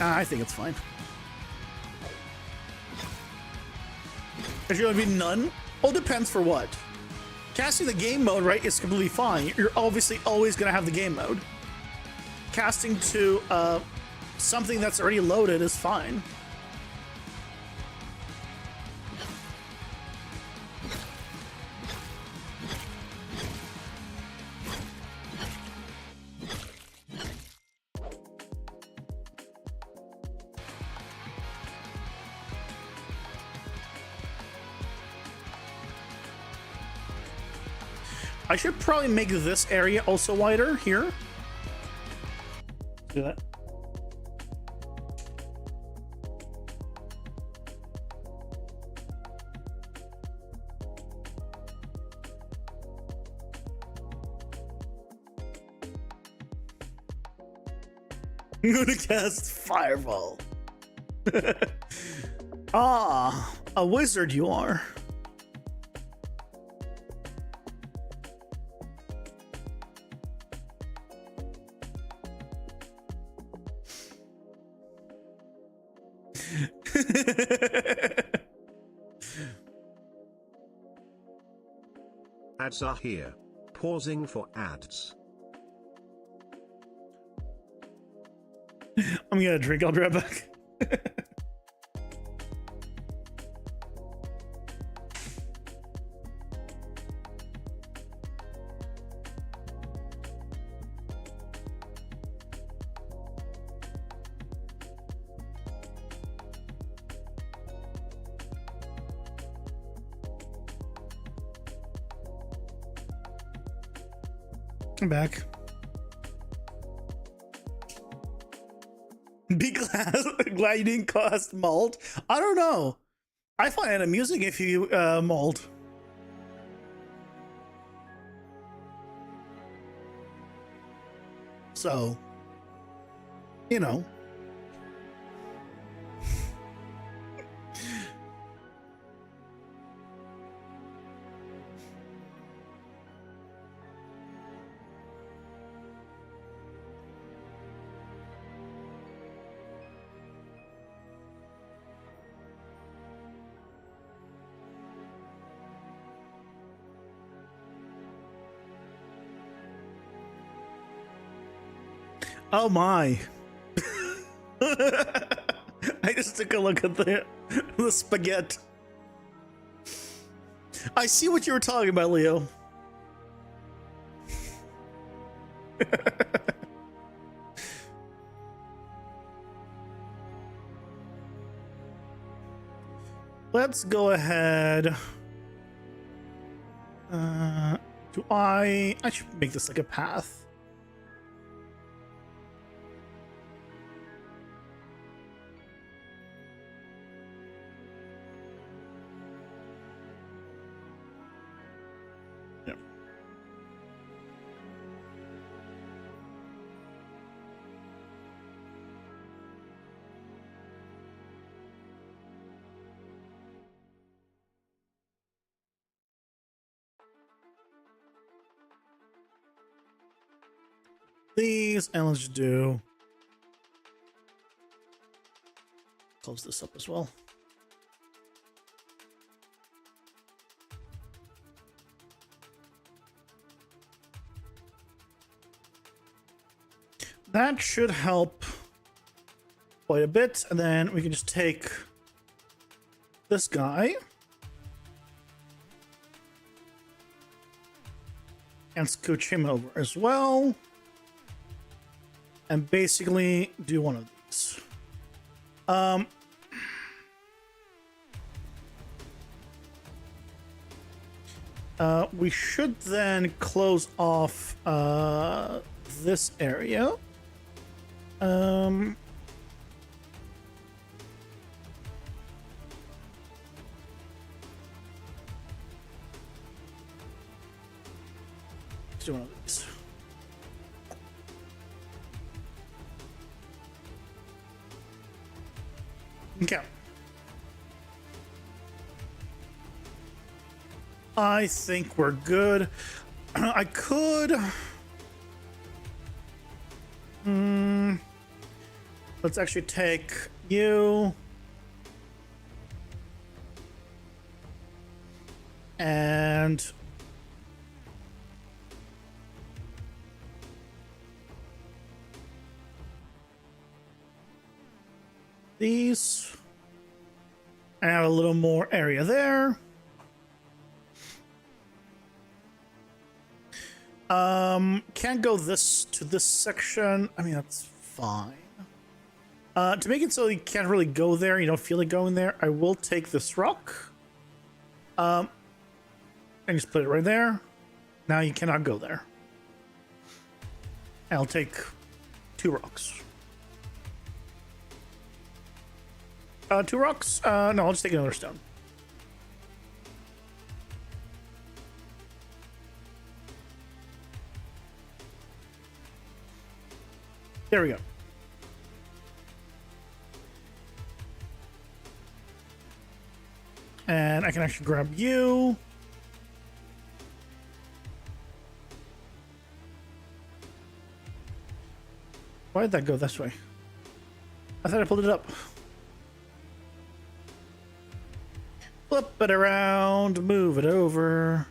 I think it's fine. There's gonna be none. Well, depends for what. Casting the game mode, right, is completely fine. You're obviously always gonna have the game mode. Casting to something that's already loaded is fine. I should probably make this area also wider here. Do that. I'm gonna cast Fireball. Ah, a wizard you are. Ads are here. Pausing for ads. I'm gonna drink, I'll be right back. I'm back. Be glad you didn't cost malt. I don't know. I find it amusing if you mold. So, you know. Oh my. I just took a look at the spaghetti. I see what you were talking about, Leo. Let's go ahead. I should make this like a path. These, and let's do close this up as well. That should help quite a bit, and then we can just take this guy and scooch him over as well. And basically do one of these. We should then close off this area. Let's do one of these. Okay. I think we're good. I could. Let's actually take you. And these. And have a little more area there. Can't go this to this section. I mean, that's fine. To make it so you can't really go there, you don't feel like going there, I will take this rock. And just put it right there. Now you cannot go there. I'll take 2 rocks. 2 rocks? No, I'll just take another stone. There we go. And I can actually grab you. Why did that go this way? I thought I pulled it up. Flip it around, move it over.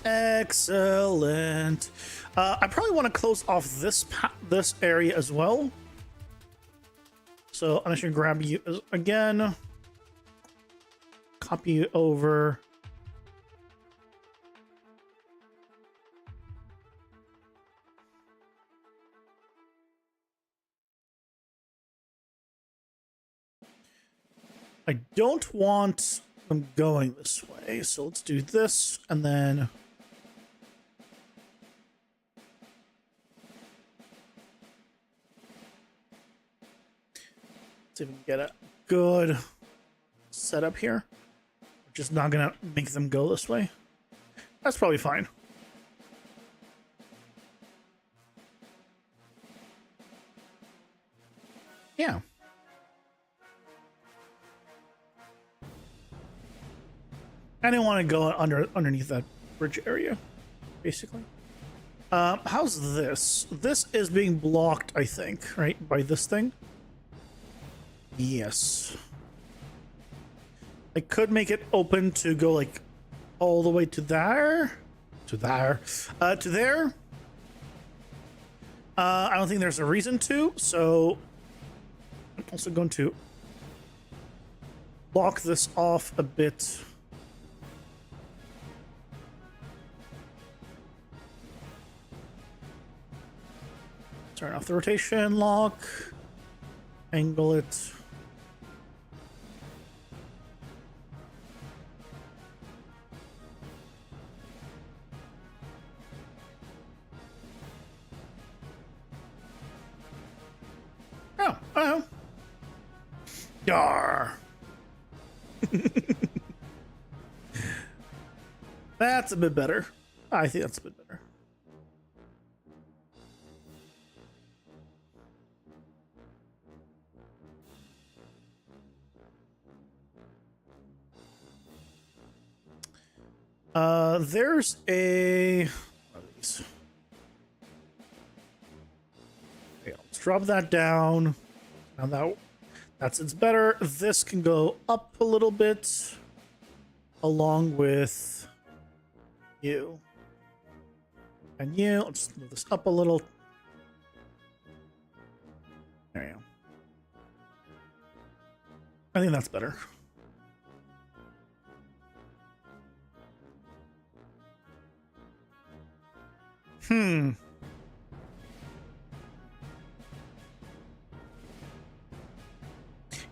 Excellent. I probably want to close off this area as well. So I'm just gonna grab you again. Copy you over. I don't want them going this way, so let's do this and then. See if we can get a good setup here. We're just not gonna make them go this way. That's probably fine. Yeah. I didn't want to go underneath that bridge area, basically. How's this? This is being blocked, I think, right, by this thing. Yes. I could make it open to go like all the way to there. To there. To there. I don't think there's a reason to, so I'm also going to block this off a bit. Turn off the rotation lock. Angle it. Oh. Yar. That's a bit better. I think that's a bit better. There's a. What are these? Okay, let's drop that down. Now that's it's better. This can go up a little bit, along with you and you. Let's move this up a little. There you go. I think that's better.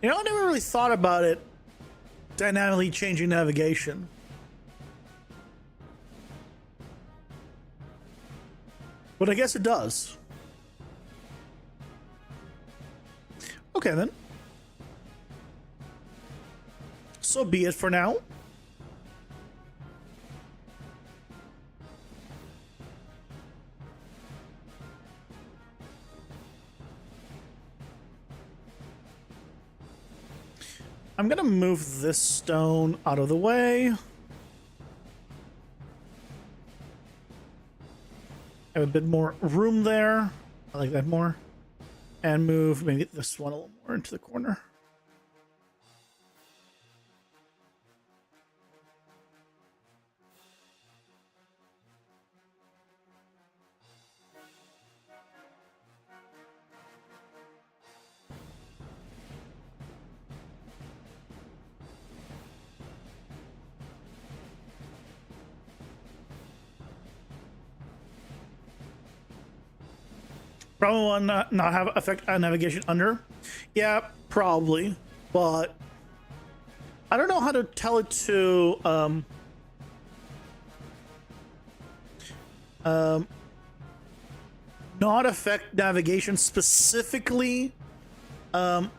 You know, I never really thought about it dynamically changing navigation. But I guess it does. Okay, then. So be it for now. I'm gonna move this stone out of the way. Have a bit more room there. I like that more. And move maybe this one a little more into the corner. Probably will not have effect on navigation under. Yeah, probably. But I don't know how to tell it to not affect navigation specifically during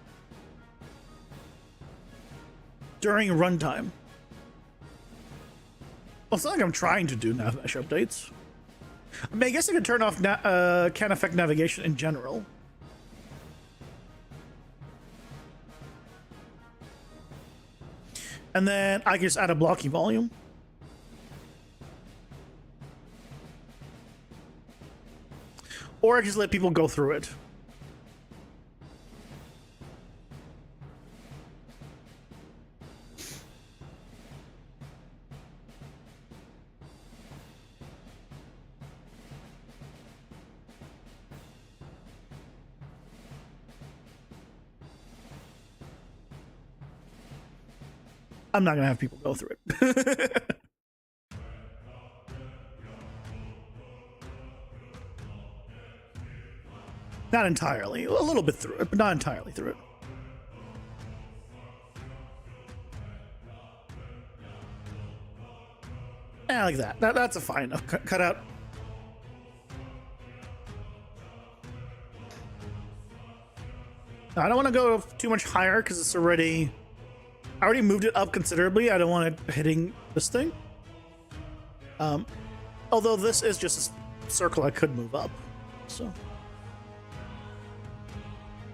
runtime. Well, it's not like I'm trying to do nav mesh updates. I mean, I guess I could turn off can't affect navigation in general. And then I can just add a blocking volume. Or I just let people go through it. I'm not gonna have people go through it. Not entirely. A little bit through it, but not entirely through it. Yeah, like that. That's a fine enough cut out. Now, I don't want to go too much higher because it's already... I already moved it up considerably. I don't want it hitting this thing. Although this is just a circle I could move up. So...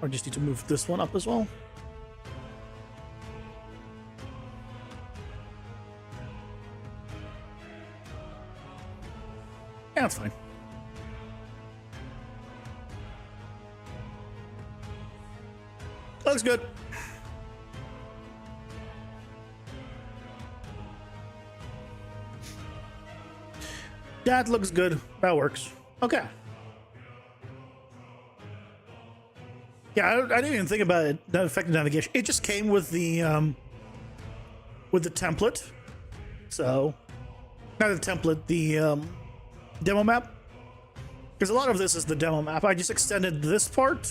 Or just need to move this one up as well. Yeah, that's fine. Looks good. That looks good. That works. Okay. Yeah, I didn't even think about it. That affected navigation. It just came with the template. So, not the template, the demo map. Because a lot of this is the demo map. I just extended this part,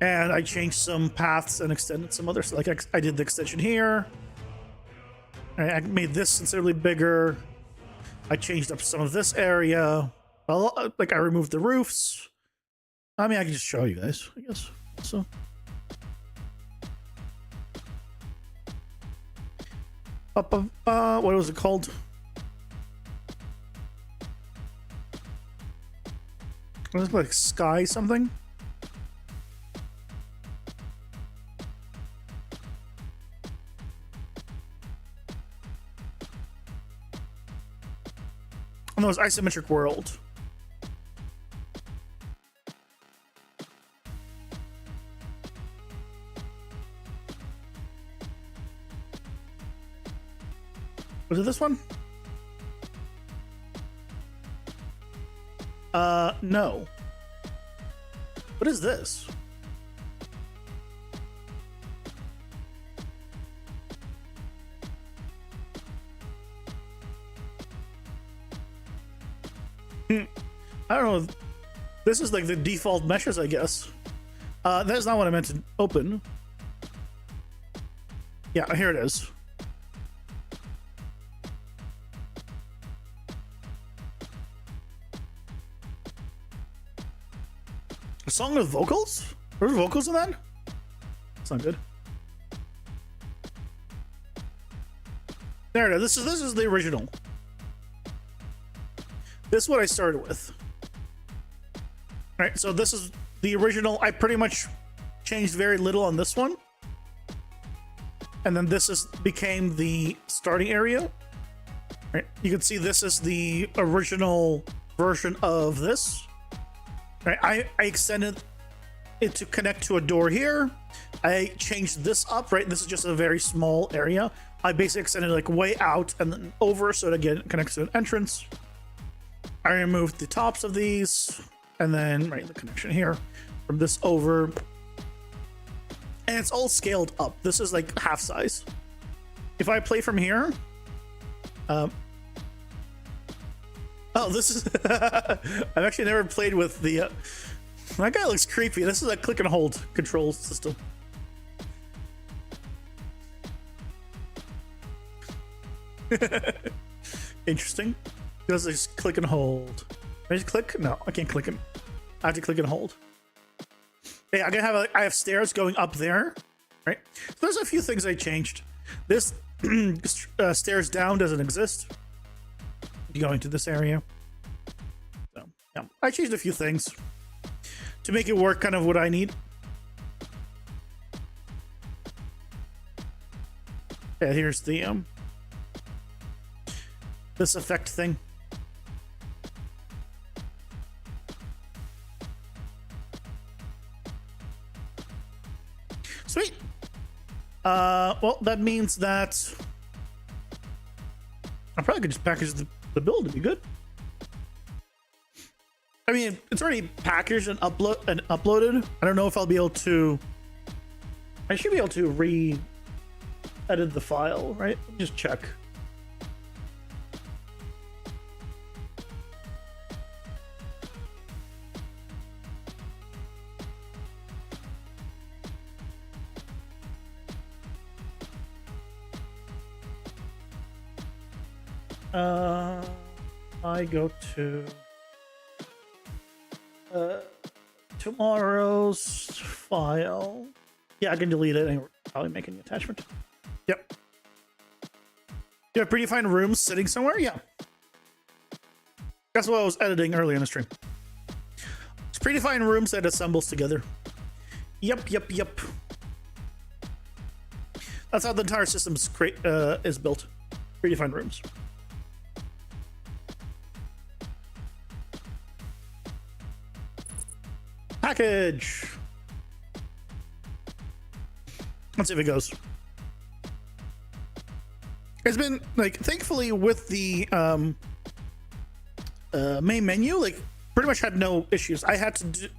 and I changed some paths and extended some others. Like I did the extension here. I made this considerably bigger. I changed up some of this area. Like I removed the roofs. I mean, I can just show you guys, I guess. So. What was it called? Was it like sky something? Oh, no, it was isometric world. Was it this one? No. What is this? I don't know. This is like the default meshes, I guess. That's not what I meant to open. Yeah, here it is. A song with vocals? There's vocals in that? That's not good. There it is. This is the original. This is what I started with. All right, so this is the original. I pretty much changed very little on this one. And then this became the starting area. Right, you can see this is the original version of this. Right, I extended it to connect to a door here. I changed this up, right? This is just a very small area. I basically extended like way out and then over so that again it connects to an entrance. I removed the tops of these and then right the connection here from this over. And it's all scaled up. This is like half size. If I play from here, oh, this is I've actually never played with the that guy looks creepy. This is a click and hold control system. Interesting. Does just click and hold? Can I just click? No, I can't click it. I have to click and hold. Yeah, I have stairs going up there, right? So there's a few things I changed. This stairs down doesn't exist. Going to this area. So yeah, I changed a few things to make it work kind of what I need. Yeah, here's the this effect thing. Sweet. Well, that means that I probably could just package the build to be good. I mean, it's already packaged and uploaded. I don't know if I'll be able to. I should be able to re-edit the file, right? Just check. I go to tomorrow's file. Yeah, I can delete it and probably make an attachment. Yep. You have predefined rooms sitting somewhere? Yeah. That's what I was editing earlier in the stream. It's predefined rooms that assembles together. Yep. That's how the entire system is built. Predefined rooms. Package. Let's see if it goes. It's been like, thankfully, with the main menu, like pretty much had no issues. I had to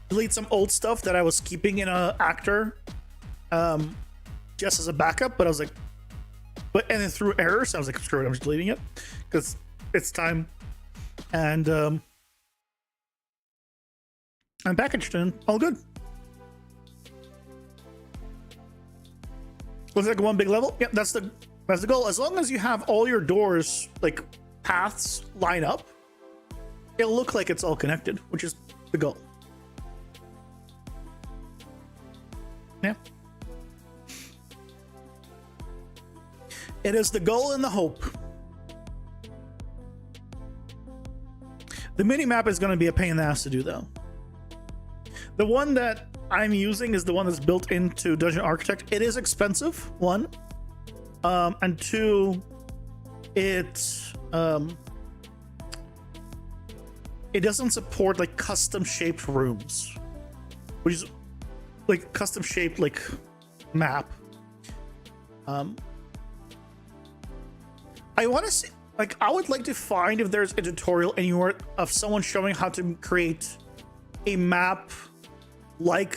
delete some old stuff that I was keeping in a actor, just as a backup. But I was like, and then through errors, I was like, screw it, I'm just deleting it because it's time. And I'm packaged and all good. Looks like one big level. Yep, that's the goal. As long as you have all your doors like paths line up, it'll look like it's all connected, which is the goal. Yeah. It is the goal and the hope. The mini map is going to be a pain in the ass to do though. The one that I'm using is the one that's built into Dungeon Architect. It is expensive, one. And two, it doesn't support like custom shaped rooms, which is like custom shaped like map. I want to see, like, I would like to find if there's a tutorial anywhere of someone showing how to create a map like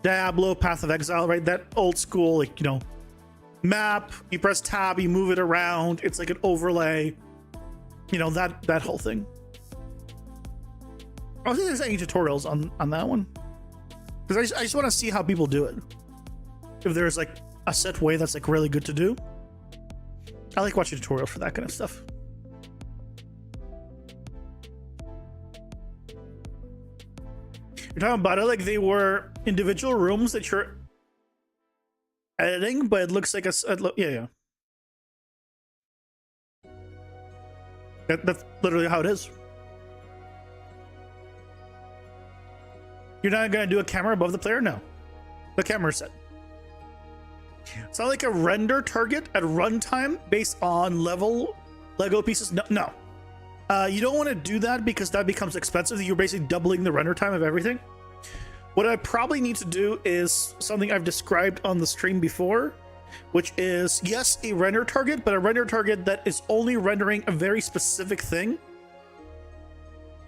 Diablo Path of Exile, right? That old school, like, you know, map, you press tab, you move it around, it's like an overlay, you know, that whole thing. I don't think there's any tutorials on that one, because I just want to see how people do it. If there's like a set way that's like really good to do. I like watching tutorials for that kind of stuff. You're talking about it like they were individual rooms that you're editing, but it looks like yeah. That's literally how it is. You're not gonna do a camera above the player? No. The camera set. It's not like a render target at runtime based on level Lego pieces. No. You don't want to do that because that becomes expensive. You're basically doubling the render time of everything. What I probably need to do is something I've described on the stream before, which is, yes, a render target, but a render target that is only rendering a very specific thing.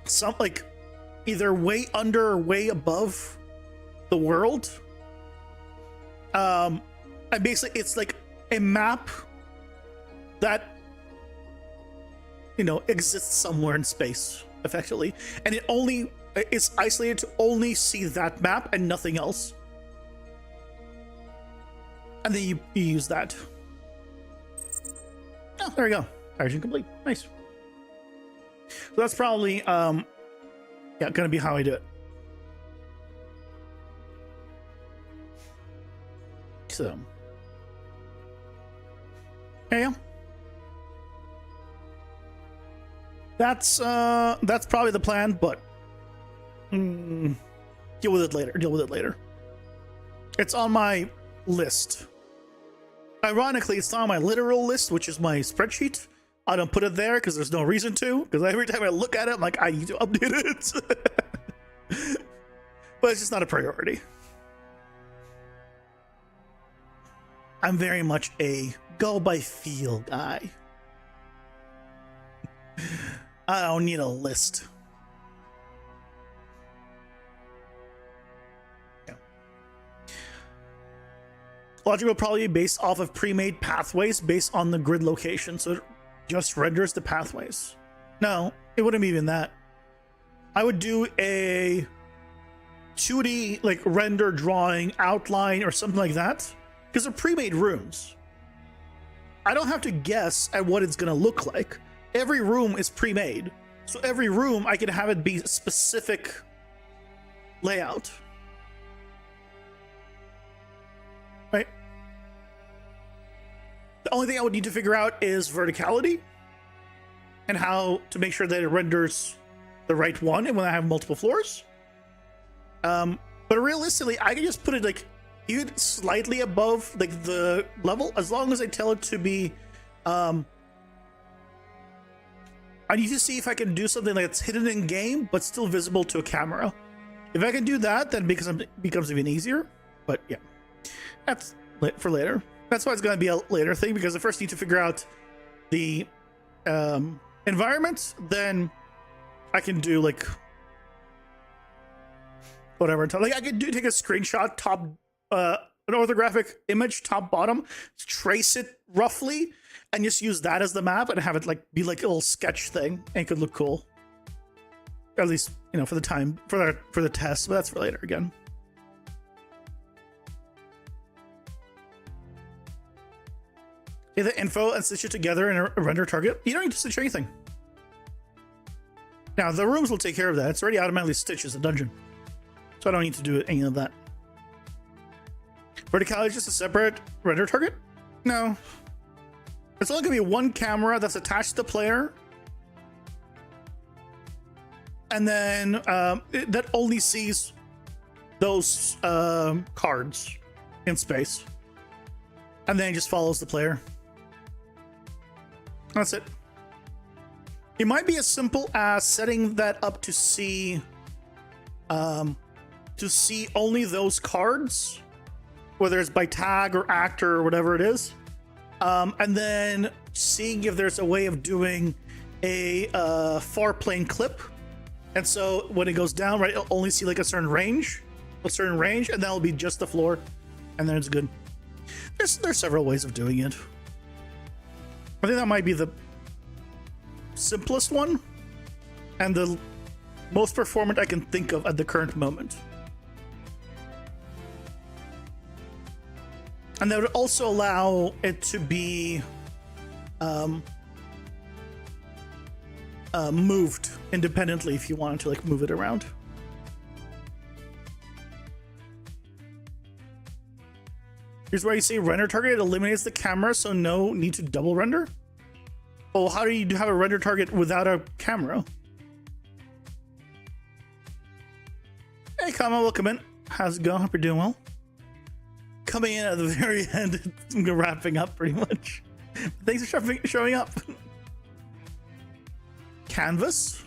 Some like either way under or way above the world. And basically it's like a map that, you know, exists somewhere in space, effectively. And it's isolated to only see that map and nothing else. And then you use that. Oh, there we go. Origin complete. Nice. So that's probably, yeah, gonna be how I do it. So. Yeah. That's probably the plan, but deal with it later. It's on my list. Ironically, it's not on my literal list, which is my spreadsheet. I don't put it there because there's no reason to, because every time I look at it, I'm like, I need to update it. But it's just not a priority. I'm very much a go by feel guy. I don't need a list. Yeah. Logic will probably be based off of pre-made pathways based on the grid location, so it just renders the pathways. No, it wouldn't be even that. I would do a 2D like render drawing outline or something like that, because they're pre-made rooms. I don't have to guess at what it's gonna look like. Every room is pre-made, so every room I can have it be specific layout. Right? The only thing I would need to figure out is verticality and how to make sure that it renders the right one and when I have multiple floors. But realistically, I can just put it like even slightly above like the level, as long as I tell it to be I need to see if I can do something that's hidden in game but still visible to a camera. If I can do that, then it becomes even easier. But yeah, that's for later. That's why it's going to be a later thing, because I first need to figure out the environment, then I can do like whatever. Like I could take a screenshot, top an orthographic image, top bottom, trace it roughly, and just use that as the map and have it like be like a little sketch thing, and it could look cool. At least, you know, for the time for the test, but that's for later again. Get the info and stitch it together in a render target. You don't need to stitch anything. Now the rooms will take care of that. It's already automatically stitched as a dungeon, so I don't need to do any of that. Verticality is just a separate render target? No. It's only gonna be one camera that's attached to the player, and then that only sees those cards in space, and then it just follows the player. That's it. It might be as simple as setting that up to see only those cards, whether it's by tag or actor or whatever it is, and then seeing if there's a way of doing a far plane clip, and so when it goes down, right, it'll only see like a certain range, and that'll be just the floor, and then it's good. There's several ways of doing it. I think that might be the simplest one and the most performant I can think of at the current moment. And that would also allow it to be moved independently if you wanted to like move it around. Here's where you say render target. It eliminates the camera, so no need to double render. Oh, how do you have a render target without a camera? Hey, Kama, welcome in. How's it going? Hope you're doing well. Coming in at the very end, wrapping up pretty much. Thanks for showing up. Canvas.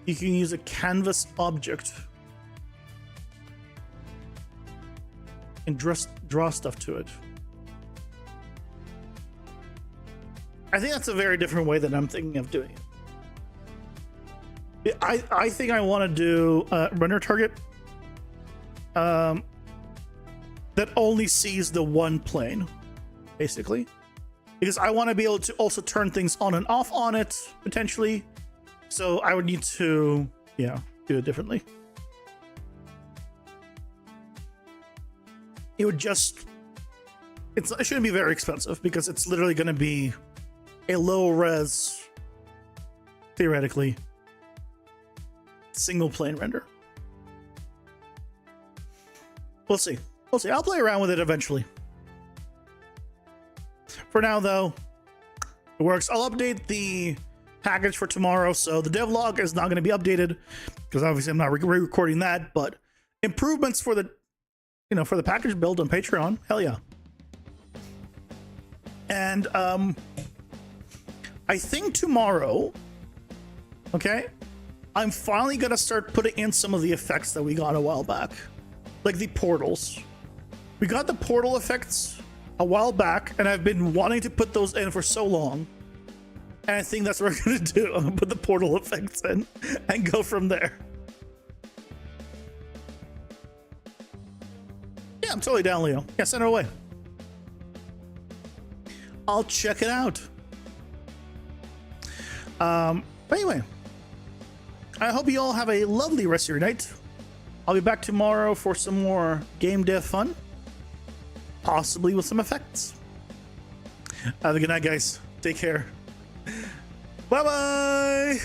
You can use a canvas object and draw stuff to it. I think that's a very different way that I'm thinking of doing it. I think I want to do a render target that only sees the one plane, basically, because I want to be able to also turn things on and off on it potentially. So I would need to, do it differently. It would just, it shouldn't be very expensive because it's literally going to be a low res, theoretically, single plane render. We'll see. We'll see. I'll play around with it eventually. For now, though, it works. I'll update the package for tomorrow, so the devlog is not going to be updated because obviously I'm not re-recording that, but improvements for the for the package build on Patreon, hell yeah. And I think tomorrow, okay, I'm finally gonna start putting in some of the effects that we got a while back, like the portals. We got the portal effects a while back, and I've been wanting to put those in for so long. And I think that's what we're gonna do. I'm gonna put the portal effects in and go from there. Yeah, I'm totally down, Leo. Yeah, send it away. I'll check it out. But anyway, I hope you all have a lovely rest of your night. I'll be back tomorrow for some more game dev fun, possibly with some effects. Have a good night, guys. Take care. Bye-bye.